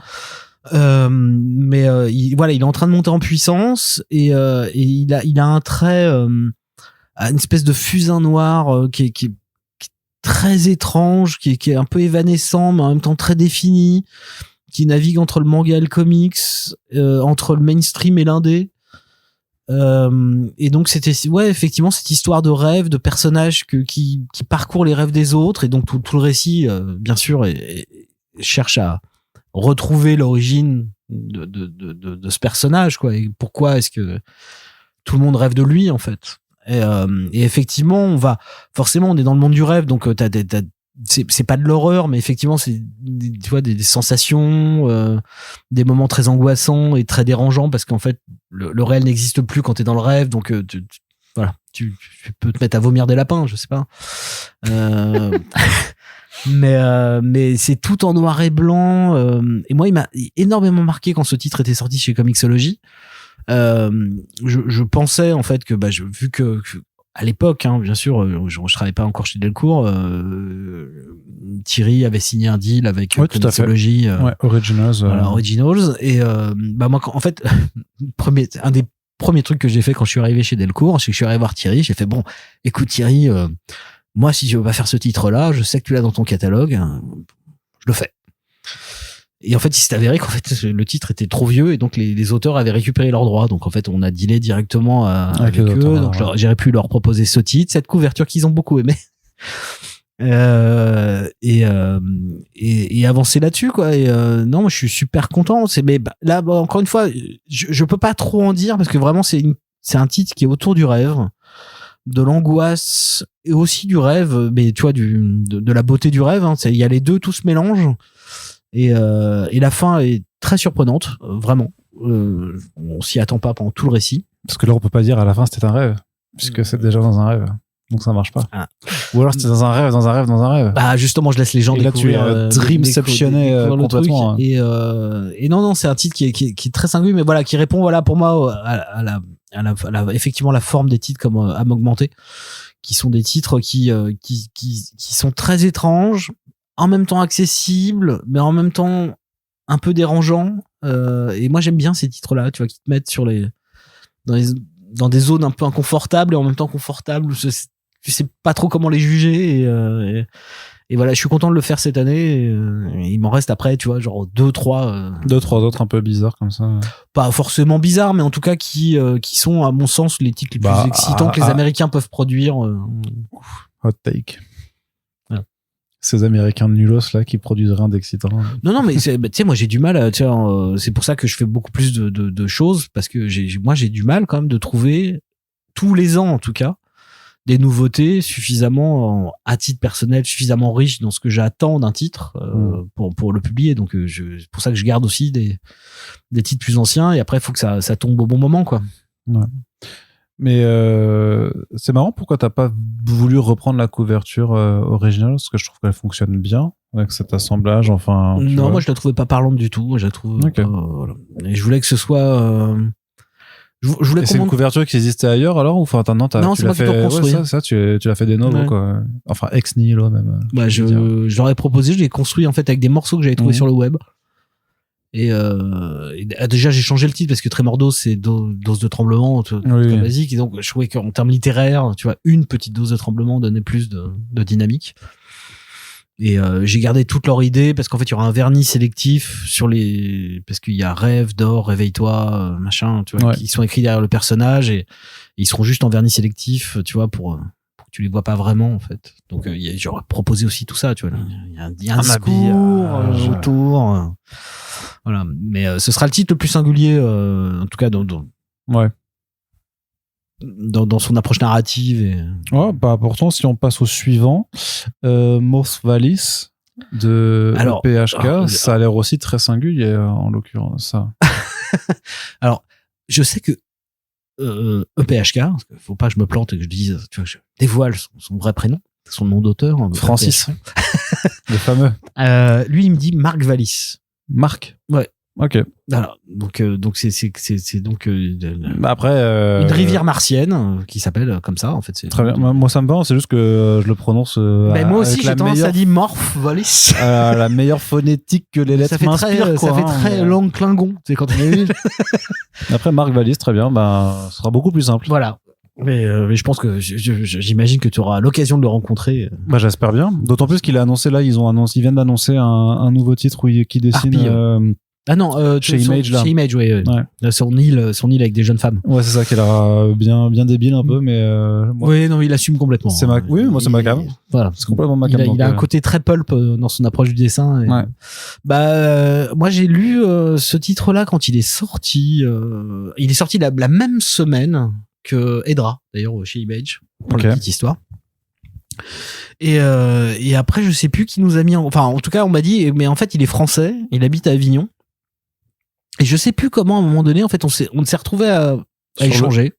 Il est en train de monter en puissance, et il a un trait, une espèce de fusain noir qui est très étrange, qui est un peu évanescent mais en même temps très défini, qui navigue entre le manga et le comics, entre le mainstream et l'indé. Et donc c'était effectivement cette histoire de rêve, de personnages qui parcourent les rêves des autres, et donc tout le récit bien sûr cherche à retrouver l'origine de ce personnage, quoi, et pourquoi est-ce que tout le monde rêve de lui en fait. Et effectivement on est dans le monde du rêve, donc c'est pas de l'horreur, mais effectivement c'est tu vois des sensations, des moments très angoissants et très dérangeants, parce qu'en fait le réel n'existe plus quand t'es dans le rêve, donc tu peux te mettre à vomir des lapins, je sais pas. Mais c'est tout en noir et blanc, et moi il m'a énormément marqué quand ce titre était sorti chez Comixology. Je pensais en fait que vu que à l'époque, hein, bien sûr, je travaillais pas encore chez Delcourt. Thierry avait signé un deal avec Comixology, Originals. Originals. Et moi, en fait, un des premiers trucs que j'ai fait quand je suis arrivé chez Delcourt, c'est que je suis arrivé voir Thierry. J'ai fait bon, écoute Thierry, moi si je veux pas faire ce titre-là, je sais que tu l'as dans ton catalogue, je le fais. Et en fait, il s'est avéré qu'en fait le titre était trop vieux, et donc les auteurs avaient récupéré leurs droits. Donc en fait, on a dealé directement avec eux. Donc j'aurais pu leur proposer ce titre, cette couverture qu'ils ont beaucoup aimé, et avancer là-dessus, quoi. Et non, moi je suis super content. Là, encore une fois, je peux pas trop en dire parce que vraiment c'est un titre qui est autour du rêve, de l'angoisse et aussi du rêve, mais tu vois de la beauté du rêve. Hein. Il y a les deux, tout se mélange. Et la fin est très surprenante, vraiment. On s'y attend pas pendant tout le récit. Parce que là, on peut pas dire à la fin c'était un rêve, puisque c'est déjà dans un rêve. Donc ça marche pas. Ah. Ou alors c'était dans un rêve, dans un rêve, dans un rêve. Bah justement, je laisse les gens Et là, tu découvrir. es dreamceptionné découvrir le complètement. truc. Et non, c'est un titre qui est très singulier, mais voilà, qui répond pour moi effectivement la forme des titres comme âme augmentée, qui sont des titres qui sont très étranges, en même temps accessibles, mais en même temps un peu dérangeants. Et moi j'aime bien ces titres-là, tu vois, qui te mettent dans des zones un peu inconfortables et en même temps confortables. Tu sais pas trop comment les juger et voilà, je suis content de le faire cette année. Il m'en reste après, tu vois, genre deux, trois autres un peu bizarres comme ça. Pas forcément bizarres, mais en tout cas qui sont à mon sens les titres les plus excitants que les Américains peuvent produire. Hot take. Ouais. Ces Américains de nulos là qui produisent rien d'excitant. Non, mais tu sais, moi j'ai du mal. C'est pour ça que je fais beaucoup plus de choses, parce que moi j'ai du mal quand même de trouver tous les ans en tout cas des nouveautés suffisamment à titre personnel, suffisamment riches dans ce que j'attends d'un titre pour le publier. Donc c'est pour ça que je garde aussi des titres plus anciens, et après il faut que ça tombe au bon moment, quoi. Ouais. Mais c'est marrant, pourquoi t'as pas voulu reprendre la couverture originale, parce que je trouve qu'elle fonctionne bien avec cet assemblage. Enfin, non, moi je la trouvais pas parlante du tout. Moi je la trouve voilà. Et je voulais que ce soit je voulais. C'est une couverture qui existait ailleurs alors, ou enfin non, non, c'est moi qui t'ai construit. Ouais, ça tu l'as fait des novo, quoi. Enfin ex nihilo même. Bah je leur ai proposé, je l'ai construit en fait avec des morceaux que j'avais trouvés sur le web. Et déjà j'ai changé le titre parce que Tremordos c'est dose de tremblement très basique, et donc je trouvais qu'en termes littéraires, tu vois, une petite dose de tremblement donnait plus de dynamique. Et j'ai gardé toutes leurs idées parce qu'en fait il y aura un vernis sélectif parce qu'il y a rêve, dors, réveille-toi, machin, tu vois, qui sont écrits derrière le personnage, et ils seront juste en vernis sélectif, tu vois, pour que tu les vois pas vraiment en fait. Donc j'aurais proposé aussi tout ça, tu vois, il y a un discours autour. Voilà, mais ce sera le titre le plus singulier, en tout cas dans son approche narrative. Bah pourtant, si on passe au suivant, Morth Valis de EPHK, ça a l'air aussi très singulier en l'occurrence, ça. Alors, je sais que EPHK, parce qu'il faut pas que je me plante et que je dise, tu vois, je dévoile son vrai prénom, son nom d'auteur. Francis. Le fameux. Lui, il me dit Marc Valis. Marc. Ouais. Ok. Alors, donc c'est donc après une rivière martienne qui s'appelle comme ça en fait. C'est très bien. Moi ça me va, c'est juste que je le prononce. Moi aussi j'ai tendance à dire Morph Valis. La meilleure phonétique que les lettres m'inspirent. Ça fait très langue Klingon. C'est quand on est. Après Marc Valis, très bien. Ce sera beaucoup plus simple. Voilà. Mais je pense que j'imagine que tu auras l'occasion de le rencontrer. Bah j'espère bien. D'autant plus qu'il a annoncé là, ils viennent d'annoncer un nouveau titre qui dessine. Ah non, chez Image là. Chez Image, ouais. Son île avec des jeunes femmes. Ouais, c'est ça qui a l'air bien débile un peu, mais. Oui, non, il assume complètement. Oui, moi c'est macabre. Voilà, c'est complètement macabre. Il a un côté très pulp dans son approche du dessin. Moi j'ai lu ce titre-là quand il est sorti. Il est sorti la même semaine que Edra, d'ailleurs chez Image, pour la petite histoire. Et après je sais plus qui nous a mis enfin en tout cas on m'a dit, mais en fait il est français, il habite à Avignon. Et je sais plus comment, à un moment donné, en fait, on s'est retrouvé à échanger.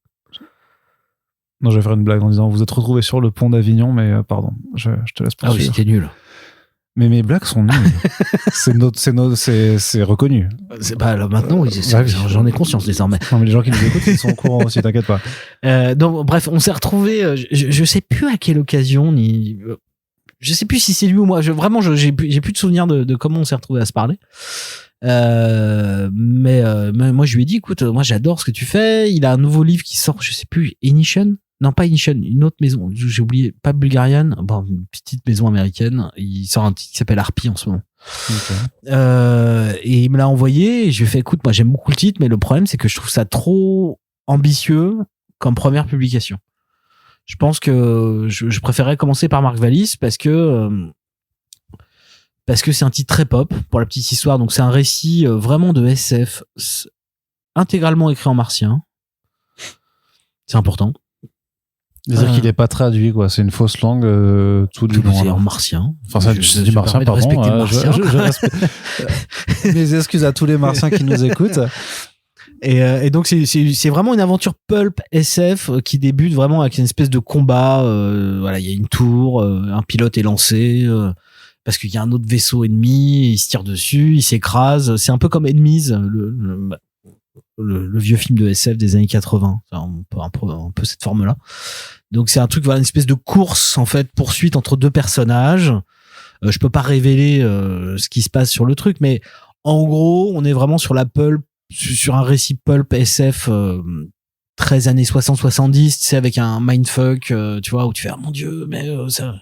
Non, je vais faire une blague en disant, vous êtes retrouvés sur le pont d'Avignon, mais pardon, je te laisse poursuivre. Ah oui, c'était nul. Mais mes blagues sont nulles. c'est reconnu. C'est pas là maintenant, j'en ai conscience désormais. Non, mais les gens qui nous écoutent, ils sont au courant aussi, t'inquiète pas. Donc, bref, on s'est retrouvés, je sais plus à quelle occasion, je sais plus si c'est lui ou moi. Vraiment, j'ai plus de souvenir de comment on s'est retrouvés à se parler. Mais moi je lui ai dit, écoute, moi j'adore ce que tu fais. Il a un nouveau livre qui sort, je sais plus, Ignition, non pas Ignition, une autre maison, j'ai oublié, pas Bulgarian, une petite maison américaine. Il sort un titre qui s'appelle Harpy en ce moment. Et il me l'a envoyé et je lui ai fait, écoute, moi j'aime beaucoup le titre, mais le problème c'est que je trouve ça trop ambitieux comme première publication. Je pense que je préférerais commencer par Marc Valis parce que c'est un titre très pop, pour la petite histoire. Donc c'est un récit vraiment de SF, intégralement écrit en martien. C'est important. C'est-à-dire qu'il n'est pas traduit, quoi. C'est une fausse langue tout du long. C'est en martien. Enfin, ça, c'est du martien, pardon. Je respecte. Mes excuses à tous les martiens qui nous écoutent. Et donc c'est vraiment une aventure pulp SF qui débute vraiment avec une espèce de combat. Voilà, il y a une tour, un pilote est lancé parce qu'il y a un autre vaisseau ennemi, il se tire dessus, il s'écrase. C'est un peu comme Enemies, le vieux film de SF des années 80. Enfin, un peu cette forme-là. Donc c'est un truc, voilà, une espèce de course en fait, poursuite entre deux personnages. Je peux pas révéler ce qui se passe sur le truc, mais en gros, on est vraiment sur la pulp, sur un récit pulp SF 13 années 60-70, tu sais, avec un mindfuck, tu vois, où tu fais ah mon dieu, mais ça,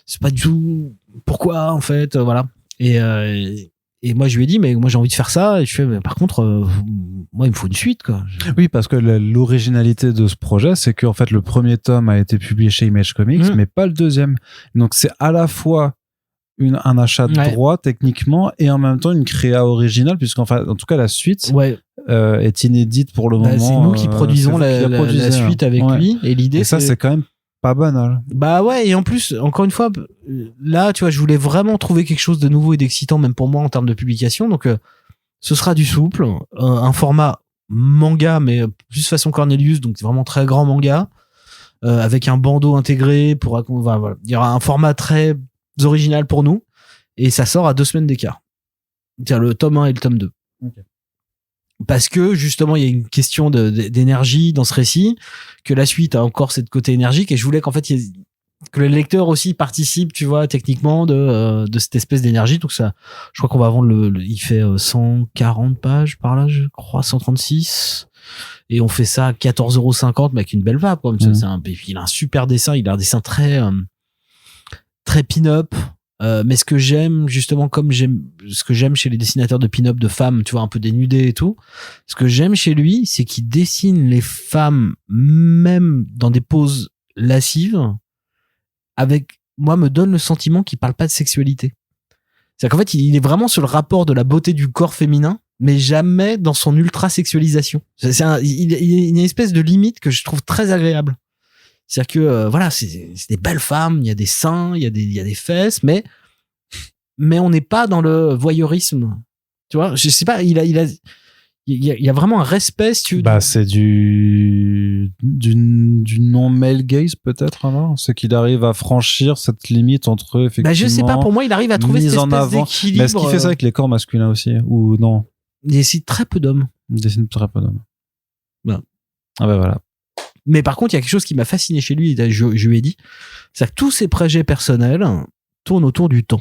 c'est pas du tout pourquoi en fait, voilà. Et moi je lui ai dit mais moi j'ai envie de faire ça, et je fais mais par contre moi il me faut une suite quoi. Oui, parce que l'originalité de ce projet, c'est qu'en fait le premier tome a été publié chez Image Comics, mais pas le deuxième. Donc c'est à la fois un achat de droit techniquement et en même temps une créa originale, puisqu'en fait en tout cas la suite est inédite pour le moment. C'est nous qui produisons la suite avec lui, et l'idée ça c'est quand même pas banal. Bah ouais, et en plus encore une fois là tu vois, je voulais vraiment trouver quelque chose de nouveau et d'excitant même pour moi en termes de publication, donc ce sera du souple, un format manga mais plus façon Cornelius, donc vraiment très grand manga avec un bandeau intégré pour voilà. Il y aura un format très original pour nous, et ça sort à 2 semaines d'écart. C'est-à-dire le tome 1 et le tome 2. Okay. Parce que justement il y a une question d'énergie dans ce récit, que la suite a encore cette côté énergique, et je voulais qu'en fait que le lecteur aussi participe, tu vois, techniquement de cette espèce d'énergie. Donc ça, je crois qu'on va vendre il fait 140 pages par là, je crois 136, et on fait ça à 14,50 € mais avec une belle vape quoi. Il a un super dessin, il a un dessin très pin-up, mais ce que j'aime justement, ce que j'aime chez les dessinateurs de pin-up de femmes, tu vois, un peu dénudées et tout, ce que j'aime chez lui, c'est qu'il dessine les femmes même dans des poses lascives, me donne le sentiment qu'il parle pas de sexualité. C'est-à-dire qu'en fait, il est vraiment sur le rapport de la beauté du corps féminin, mais jamais dans son ultra sexualisation. Il y a une espèce de limite que je trouve très agréable. C'est-à-dire que voilà, c'est des belles femmes, il y a des seins, il y a des fesses, mais on n'est pas dans le voyeurisme. Tu vois, je sais pas, il y a vraiment un respect, si tu veux. Bah c'est du non male gaze peut-être, alors c'est qu'il arrive à franchir cette limite entre effectivement. Bah je sais pas, pour moi il arrive à trouver cette espèce d'équilibre. Mais est-ce qu'il fait ça avec les corps masculins aussi ou non? Il dessine très peu d'hommes. Bah. Ah bah voilà. Mais par contre, il y a quelque chose qui m'a fasciné chez lui, je lui ai dit, c'est que tous ses projets personnels tournent autour du temps.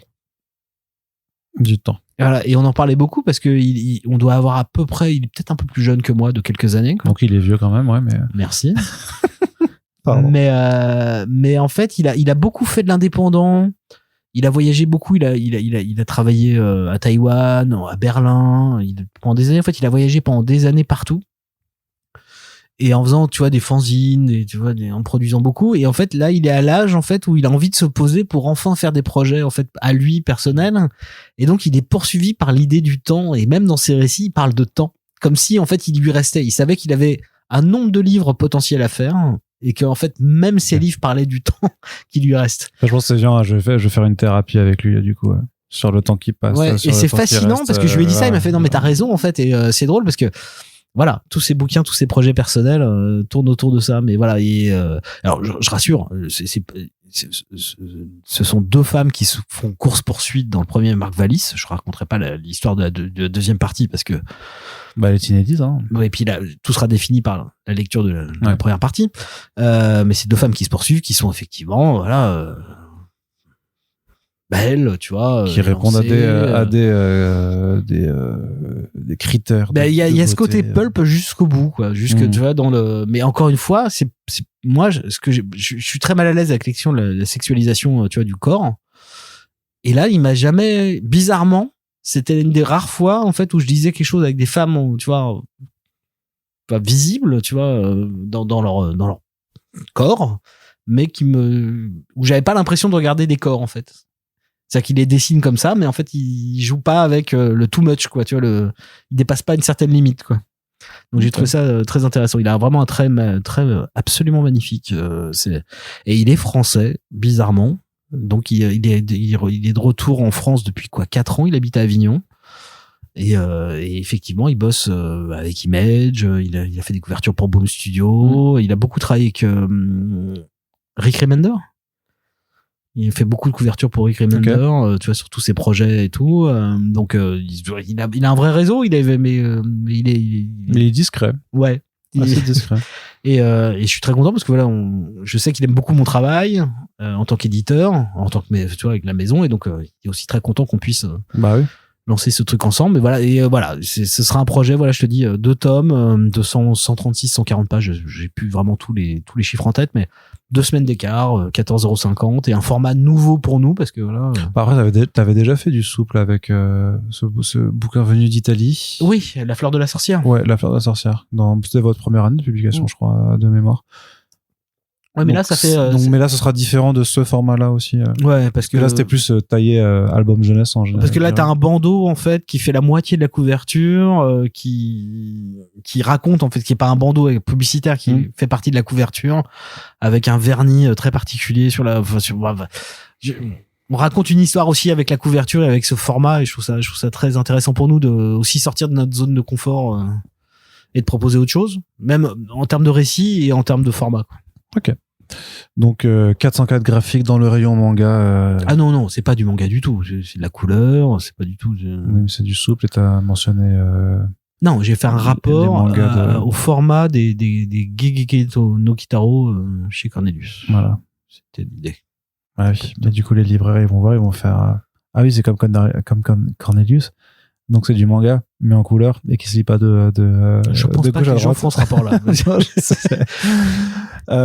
Du temps. Voilà, et on en parlait beaucoup parce que on doit avoir à peu près, il est peut-être un peu plus jeune que moi, de quelques années. Quoi. Donc il est vieux quand même, ouais, mais. Merci. mais en fait, il a beaucoup fait de l'indépendant. Il a voyagé beaucoup. Il a travaillé à Taïwan, à Berlin. Pendant des années, en fait, il a voyagé pendant des années partout. Et en faisant, tu vois, des fanzines, et tu vois, en produisant beaucoup. Et en fait, là, il est à l'âge, en fait, où il a envie de se poser pour enfin faire des projets, en fait, à lui, personnels. Et donc, il est poursuivi par l'idée du temps. Et même dans ses récits, il parle de temps. Comme si, en fait, il lui restait. Il savait qu'il avait un nombre de livres potentiels à faire. Et que, en fait, même ses livres parlaient du temps qui lui reste. Je pense que c'est bien, je vais faire une thérapie avec lui, là, du coup, ouais. Sur le temps qui passe. Ouais, et c'est fascinant parce que je lui ai dit ça, il m'a fait, non, mais t'as raison, en fait. Et c'est drôle parce que, voilà, tous ces bouquins, tous ces projets personnels tournent autour de ça. Mais voilà, alors je rassure, ce sont 2 femmes qui se font course-poursuite dans le premier Marc Vallis. Je raconterai pas l'histoire de la deuxième partie parce que elle est inédite. Hein. Et puis là, tout sera défini par la lecture de la première partie. Mais c'est 2 femmes qui se poursuivent, qui sont effectivement, voilà. Belles, tu vois, qui répondent à des critères. Il y a ce côté pulp jusqu'au bout, quoi. Tu vois, mais encore une fois, c'est moi, je suis très mal à l'aise avec la sexualisation, tu vois, du corps. Et là, il m'a jamais, bizarrement, c'était une des rares fois, en fait, où je disais quelque chose avec des femmes, tu vois, pas visibles, tu vois, dans leur corps, mais où j'avais pas l'impression de regarder des corps, en fait. C'est-à-dire qu'il les dessine comme ça, mais en fait, il joue pas avec le too much, quoi. Tu vois, il dépasse pas une certaine limite, quoi. Donc j'ai trouvé ça très intéressant. Il a vraiment un trait absolument magnifique. Et il est français, bizarrement. Donc il est de retour en France depuis 4 ans. Il habite à Avignon. Et effectivement, il bosse avec Image, il a fait des couvertures pour Boom Studio, il a beaucoup travaillé avec Rick Remender. Il fait beaucoup de couvertures pour Rick Remender, tu vois, sur tous ses projets et tout. Donc, il a un vrai réseau, mais il est discret. Ouais. Assez discret. Et je suis très content parce que voilà, je sais qu'il aime beaucoup mon travail en tant qu'éditeur, en tant que, tu vois, avec la maison, et donc il est aussi très content qu'on puisse bah oui. lancer ce truc ensemble. Et voilà, ce sera un projet, voilà, je te dis, 2 tomes, de 136, 140 pages, j'ai plus vraiment tous les chiffres en tête, mais 2 semaines d'écart, 14,50 €, et un format nouveau pour nous, parce que voilà. Bah après, t'avais déjà fait du souple avec ce bouquin venu d'Italie. Oui, La Fleur de la Sorcière. Ouais, La Fleur de la Sorcière. C'était votre première année de publication, je crois, de mémoire. Ouais, mais donc, là, ça fait. Mais là, ce sera différent de ce format-là aussi. Ouais, parce que là, c'était plus taillé album jeunesse en général. Parce que là, t'as un bandeau en fait qui fait la moitié de la couverture, qui raconte en fait, qui est pas un bandeau publicitaire, qui fait partie de la couverture, avec un vernis très particulier sur la. On raconte une histoire aussi avec la couverture et avec ce format, et je trouve ça très intéressant pour nous de aussi sortir de notre zone de confort et de proposer autre chose, même en termes de récit et en termes de format, quoi. Ok. Donc 404 graphiques dans le rayon manga. Ah non, c'est pas du manga du tout. C'est de la couleur, c'est pas du tout. Oui, mais c'est du souple, et t'as mentionné. Non, j'ai fait un rapport au format des Gegeketo no Kitaro chez Cornelius. Voilà. C'était l'idée. Ah oui. Et du coup, les libraires, ils vont voir, ils vont faire. Ah oui, c'est comme Cornelius. Donc c'est du manga, mais en couleur, et qui se lit pas de je pense de pas gauche que à les gens droite. font ce rapport-là.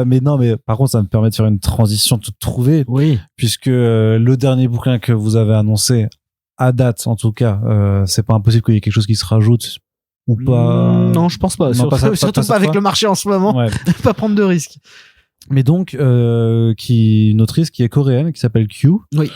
Mais non, mais par contre, ça me permet de faire une transition toute trouvée. Oui. Puisque le dernier bouquin que vous avez annoncé, à date en tout cas, c'est pas impossible qu'il y ait quelque chose qui se rajoute ou pas. Non, je pense pas. Surtout pas avec le marché en ce moment. Ouais. Pas prendre de risques. Mais donc, une autrice qui est coréenne, qui s'appelle Q. Oui.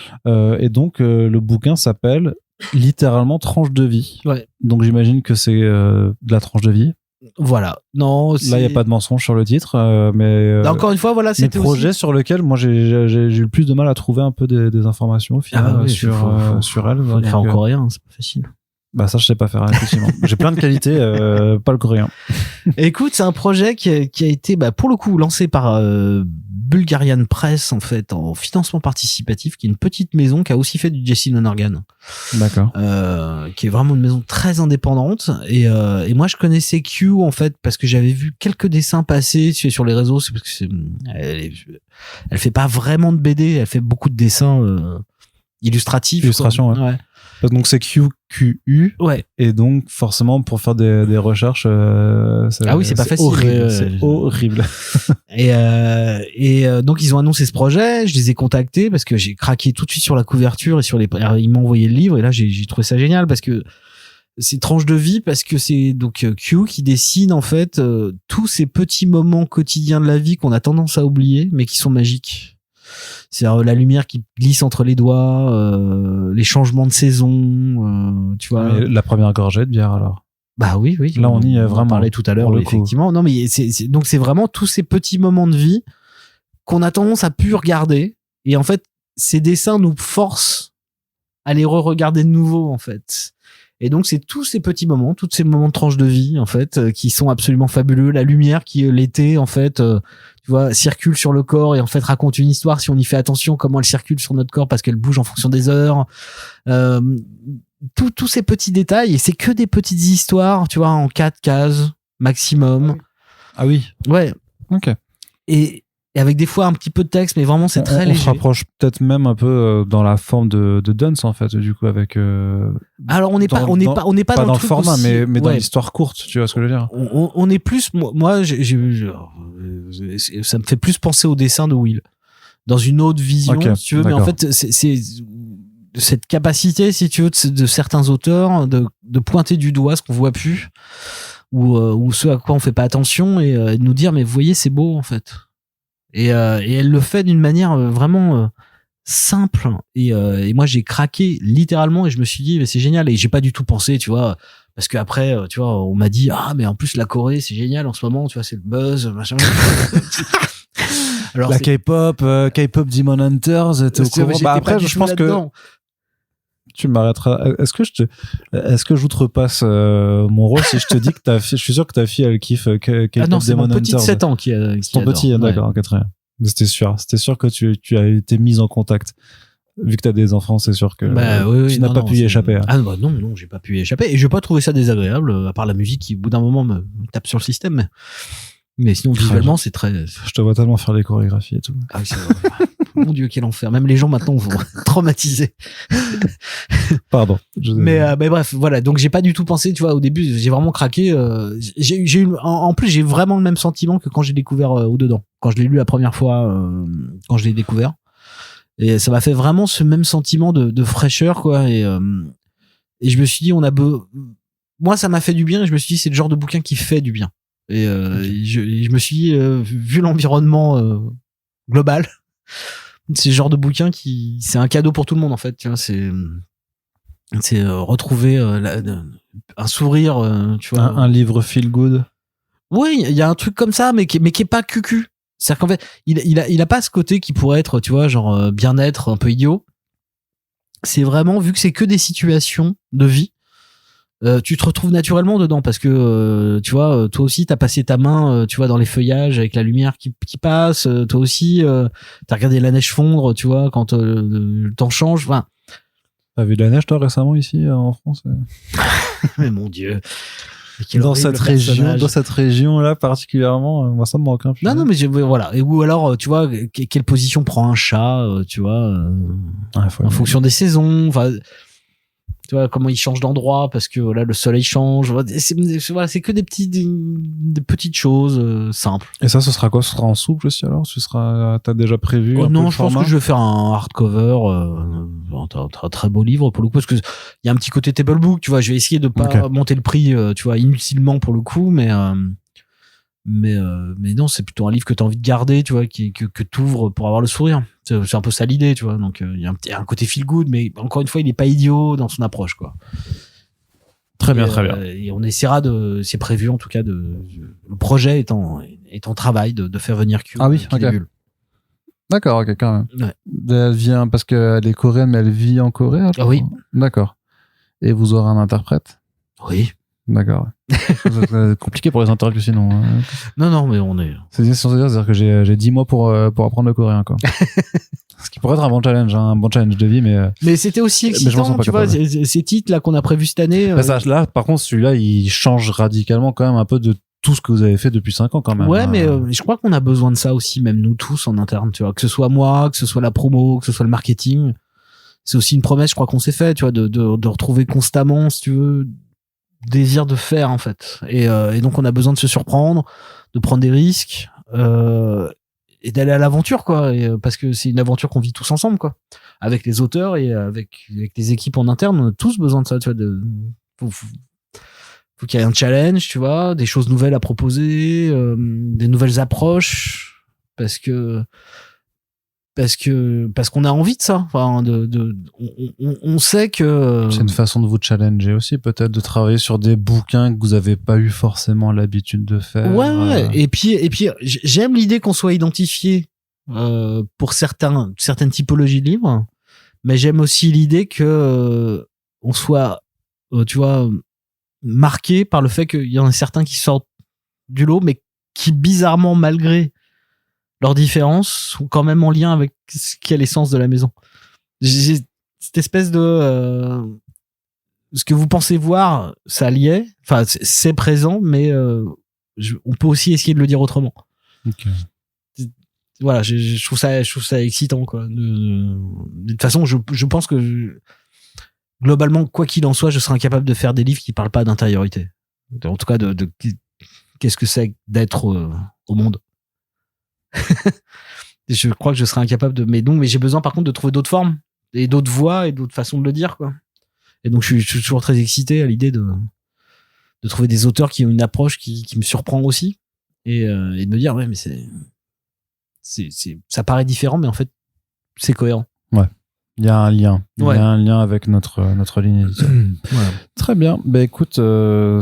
Et donc, le bouquin s'appelle littéralement Tranche de vie. Ouais. Donc, j'imagine que c'est de la tranche de vie. Voilà. Non, là, il n'y a pas de mensonge sur le titre, mais. Encore une fois, voilà, c'était un projet aussi... sur lequel moi j'ai eu le plus de mal à trouver un peu des informations au final sur elle. Faut le faire en coréen, c'est pas facile. Bah ça je sais pas faire, effectivement. J'ai plein de qualités, pas le coréen. Écoute, c'est un projet qui a été pour le coup lancé par Bulgarian Press en fait en financement participatif, qui est une petite maison qui a aussi fait du Jesse Lonergan. D'accord. Qui est vraiment une maison très indépendante, et moi je connaissais Q en fait parce que j'avais vu quelques dessins passer sur les réseaux. C'est parce que elle fait pas vraiment de BD, elle fait beaucoup de dessins illustratifs. Illustration, ouais. Donc c'est QQU. Ouais. Et donc forcément pour faire des recherches, c'est pas facile. Horrible, c'est horrible. Et donc ils ont annoncé ce projet, je les ai contactés parce que j'ai craqué tout de suite sur la couverture et sur ils m'ont envoyé le livre, et là j'ai trouvé ça génial parce que c'est tranche de vie, parce que c'est donc Q qui dessine en fait tous ces petits moments quotidiens de la vie qu'on a tendance à oublier mais qui sont magiques. C'est la lumière qui glisse entre les doigts, les changements de saison, tu vois. La première gorgée de bière alors. Bah oui. Là on y est vraiment. On parlait tout à l'heure, effectivement. Non mais donc c'est vraiment tous ces petits moments de vie qu'on a tendance à plus regarder, et en fait ces dessins nous forcent à les re-regarder de nouveau en fait. Et donc c'est tous ces petits moments, tous ces moments de tranche de vie en fait, qui sont absolument fabuleux. La lumière qui l'été en fait, tu vois, circule sur le corps et en fait raconte une histoire si on y fait attention, comment elle circule sur notre corps parce qu'elle bouge en fonction des heures. Tous ces petits détails, et c'est que des petites histoires, tu vois, en 4 cases maximum. Ah oui. Ouais. Ok. Et avec des fois un petit peu de texte, mais vraiment c'est très léger. On se rapproche peut-être même un peu dans la forme de Duns en fait, du coup, avec. Alors on n'est pas dans le le format, aussi, mais dans l'histoire courte, tu vois ce que je veux dire. On est plus, moi, ça me fait plus penser au dessin de Will, dans une autre vision, si tu veux. D'accord. Mais en fait, c'est cette capacité, si tu veux, de certains auteurs de pointer du doigt ce qu'on voit plus, ou ce à quoi on fait pas attention, et de nous dire mais vous voyez, c'est beau en fait. Et elle le fait d'une manière vraiment simple, et moi j'ai craqué littéralement, et je me suis dit mais c'est génial, et j'ai pas du tout pensé, tu vois, parce que après tu vois, on m'a dit mais en plus la Corée c'est génial en ce moment, tu vois, c'est le buzz machin. Alors la K-pop Demon Hunters, t'es au courant. Après je pense que Tu m'arrêteras. Est-ce que j'outrepasse mon rôle si je te dis que je suis sûr que ta fille elle kiffe Ah non, c'est mon petit de 7 ans qui c'est ton petit, adore. d'accord, ok, très bien. Mais c'était sûr que tu as été mise en contact. Vu que t'as des enfants, c'est sûr que tu n'as pas pu y échapper. Hein. Ah bah non, j'ai pas pu y échapper. Et je n'ai pas trouvé ça désagréable, à part la musique qui, au bout d'un moment, me tape sur le système. Mais sinon, visuellement, c'est très... Je te vois tellement faire des chorégraphies et tout. Ah oui, c'est vrai. Mon Dieu, quel enfer. Même les gens maintenant vont traumatiser. Pardon. Mais bref, voilà. Donc j'ai pas du tout pensé, tu vois, au début, j'ai vraiment craqué. J'ai eu, en plus, j'ai vraiment le même sentiment que quand j'ai découvert Au-dedans. Quand je l'ai lu la première fois, quand je l'ai découvert. Et ça m'a fait vraiment ce même sentiment de fraîcheur, quoi. Et je me suis dit, moi, ça m'a fait du bien. Et je me suis dit, c'est le genre de bouquin qui fait du bien. Et je me suis dit, vu l'environnement global, c'est le genre de bouquin c'est un cadeau pour tout le monde, en fait. Tu vois, c'est retrouver un sourire, tu vois. Un livre feel good. Oui, il y a un truc comme ça, mais qui est pas cucu. C'est-à-dire qu'en fait, il a pas ce côté qui pourrait être, tu vois, genre bien-être un peu idiot. C'est vraiment, vu que c'est que des situations de vie, tu te retrouves naturellement dedans parce que tu vois, toi aussi t'as passé ta main, tu vois, dans les feuillages avec la lumière qui passe. Toi aussi, t'as regardé la neige fondre, tu vois, quand le temps change. Enfin, t'as vu de la neige toi récemment ici en France? Mais mon Dieu. Dans cette région là particulièrement, moi ça me manque un peu. Non mais voilà. Et ou alors tu vois quelle position prend un chat, tu vois, en fonction des saisons. Enfin, tu vois comment il change d'endroit parce que là le soleil change. C'est que des petites choses simples. Et ça, ce sera quoi? Ce sera en souple aussi alors? T'as déjà prévu? Non, je pense que je vais faire un hardcover, un très beau livre pour le coup, parce que il y a un petit côté table book, tu vois. Je vais essayer de pas monter le prix, tu vois, inutilement pour le coup, mais non, c'est plutôt un livre que t'as envie de garder, tu vois, que t'ouvres pour avoir le sourire. C'est un peu ça l'idée, tu vois. Donc il y a un côté feel good, mais encore une fois, il est pas idiot dans son approche, quoi. Très bien. Et on essaiera c'est prévu en tout cas le projet est en travail de faire venir Q. Ah oui, ok. D'accord, ok, quand même. Ouais. Elle vient parce qu'elle est coréenne, mais elle vit en Corée. Alors? Ah oui. D'accord. Et vous aurez un interprète? Oui. D'accord. C'est compliqué pour les interprètes sinon. Hein. Non, mais on est. C'est-à-dire que j'ai 10 mois pour apprendre le coréen, quoi. Ce qui pourrait être un bon challenge de vie, mais. Mais c'était aussi excitant, tu vois, ces titres là qu'on a prévus cette année. Là, par contre, celui-là, il change radicalement quand même un peu de tout ce que vous avez fait depuis 5 ans quand même. Ouais, mais je crois qu'on a besoin de ça aussi, même nous tous en interne, tu vois, que ce soit moi, que ce soit la promo, que ce soit le marketing. C'est aussi une promesse, je crois qu'on s'est fait, tu vois, de retrouver constamment, si tu veux, désir de faire en fait. Et donc on a besoin de se surprendre, de prendre des risques. Et d'aller à l'aventure, quoi, parce que c'est une aventure qu'on vit tous ensemble, quoi, avec les auteurs et avec les équipes en interne. On a tous besoin de ça, tu vois. Faut qu'il y ait un challenge, tu vois, des choses nouvelles à proposer, des nouvelles approches, parce qu'on a envie de ça. Enfin, on sait que c'est une façon de vous challenger aussi, peut-être de travailler sur des bouquins que vous avez pas eu forcément l'habitude de faire. Ouais. Et puis j'aime l'idée qu'on soit identifié pour certaines typologies de livres, mais j'aime aussi l'idée que on soit, tu vois, marqué par le fait qu'il y en a certains qui sortent du lot, mais qui bizarrement, malgré leurs différences, sont quand même en lien avec ce qui est l'essence de la maison. J'ai cette espèce de ce que vous pensez voir, ça y est, enfin c'est présent, mais on peut aussi essayer de le dire autrement. Okay. Voilà, je trouve ça excitant, quoi. De toute façon, je pense que globalement, quoi qu'il en soit, je serai incapable de faire des livres qui parlent pas d'intériorité. En tout cas, de qu'est-ce que c'est d'être au monde. Je crois que je serais incapable mais j'ai besoin par contre de trouver d'autres formes et d'autres voies et d'autres façons de le dire, quoi. Et donc je suis toujours très excité à l'idée de trouver des auteurs qui ont une approche qui me surprend aussi et de me dire ouais, mais c'est ça paraît différent, mais en fait c'est cohérent. Ouais. Il y a un lien. Il y a un lien avec notre ligne éditoriale. Voilà. Très bien. Écoute,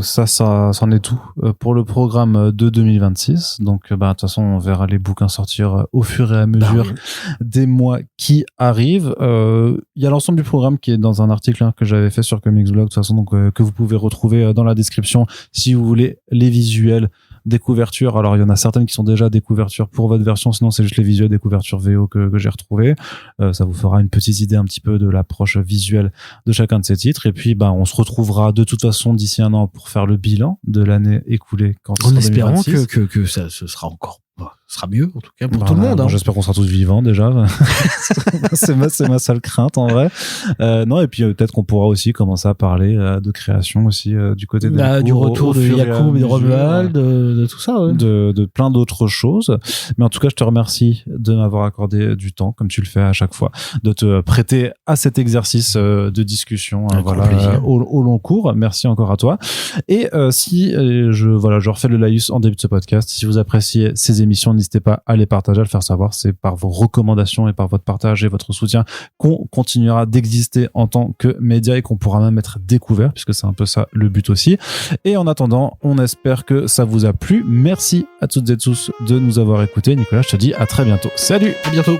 ça c'en est tout pour le programme de 2026. Donc, de toute façon, on verra les bouquins sortir au fur et à mesure des mois qui arrivent. Il y a l'ensemble du programme qui est dans un article que j'avais fait sur Comics Blog, de toute façon, donc que vous pouvez retrouver dans la description si vous voulez les visuels des couvertures. Alors, il y en a certaines qui sont déjà des couvertures pour votre version, sinon c'est juste les visuels des couvertures VO que j'ai retrouvées. Ça vous fera une petite idée un petit peu de l'approche visuelle de chacun de ces titres. Et puis, on se retrouvera de toute façon d'ici un an pour faire le bilan de l'année écoulée. En espérant que ça ce sera encore, ce sera mieux, en tout cas, pour tout le monde. Hein. J'espère qu'on sera tous vivants, déjà. c'est ma seule crainte, en vrai. Non, et puis peut-être qu'on pourra aussi commencer à parler de création aussi du côté de du retour de Yacoub et de Romuald, de tout ça, ouais. de plein d'autres choses. Mais en tout cas, je te remercie de m'avoir accordé du temps, comme tu le fais à chaque fois, de te prêter à cet exercice de discussion au long cours. Merci encore à toi. Et si je refais le laïus en début de ce podcast, si vous appréciez ces émissions, n'hésitez pas à les partager, à le faire savoir. C'est par vos recommandations et par votre partage et votre soutien qu'on continuera d'exister en tant que média et qu'on pourra même être découvert, puisque c'est un peu ça le but aussi. Et en attendant, on espère que ça vous a plu. Merci à toutes et tous de nous avoir écoutés. Nicolas, je te dis à très bientôt. Salut! À bientôt!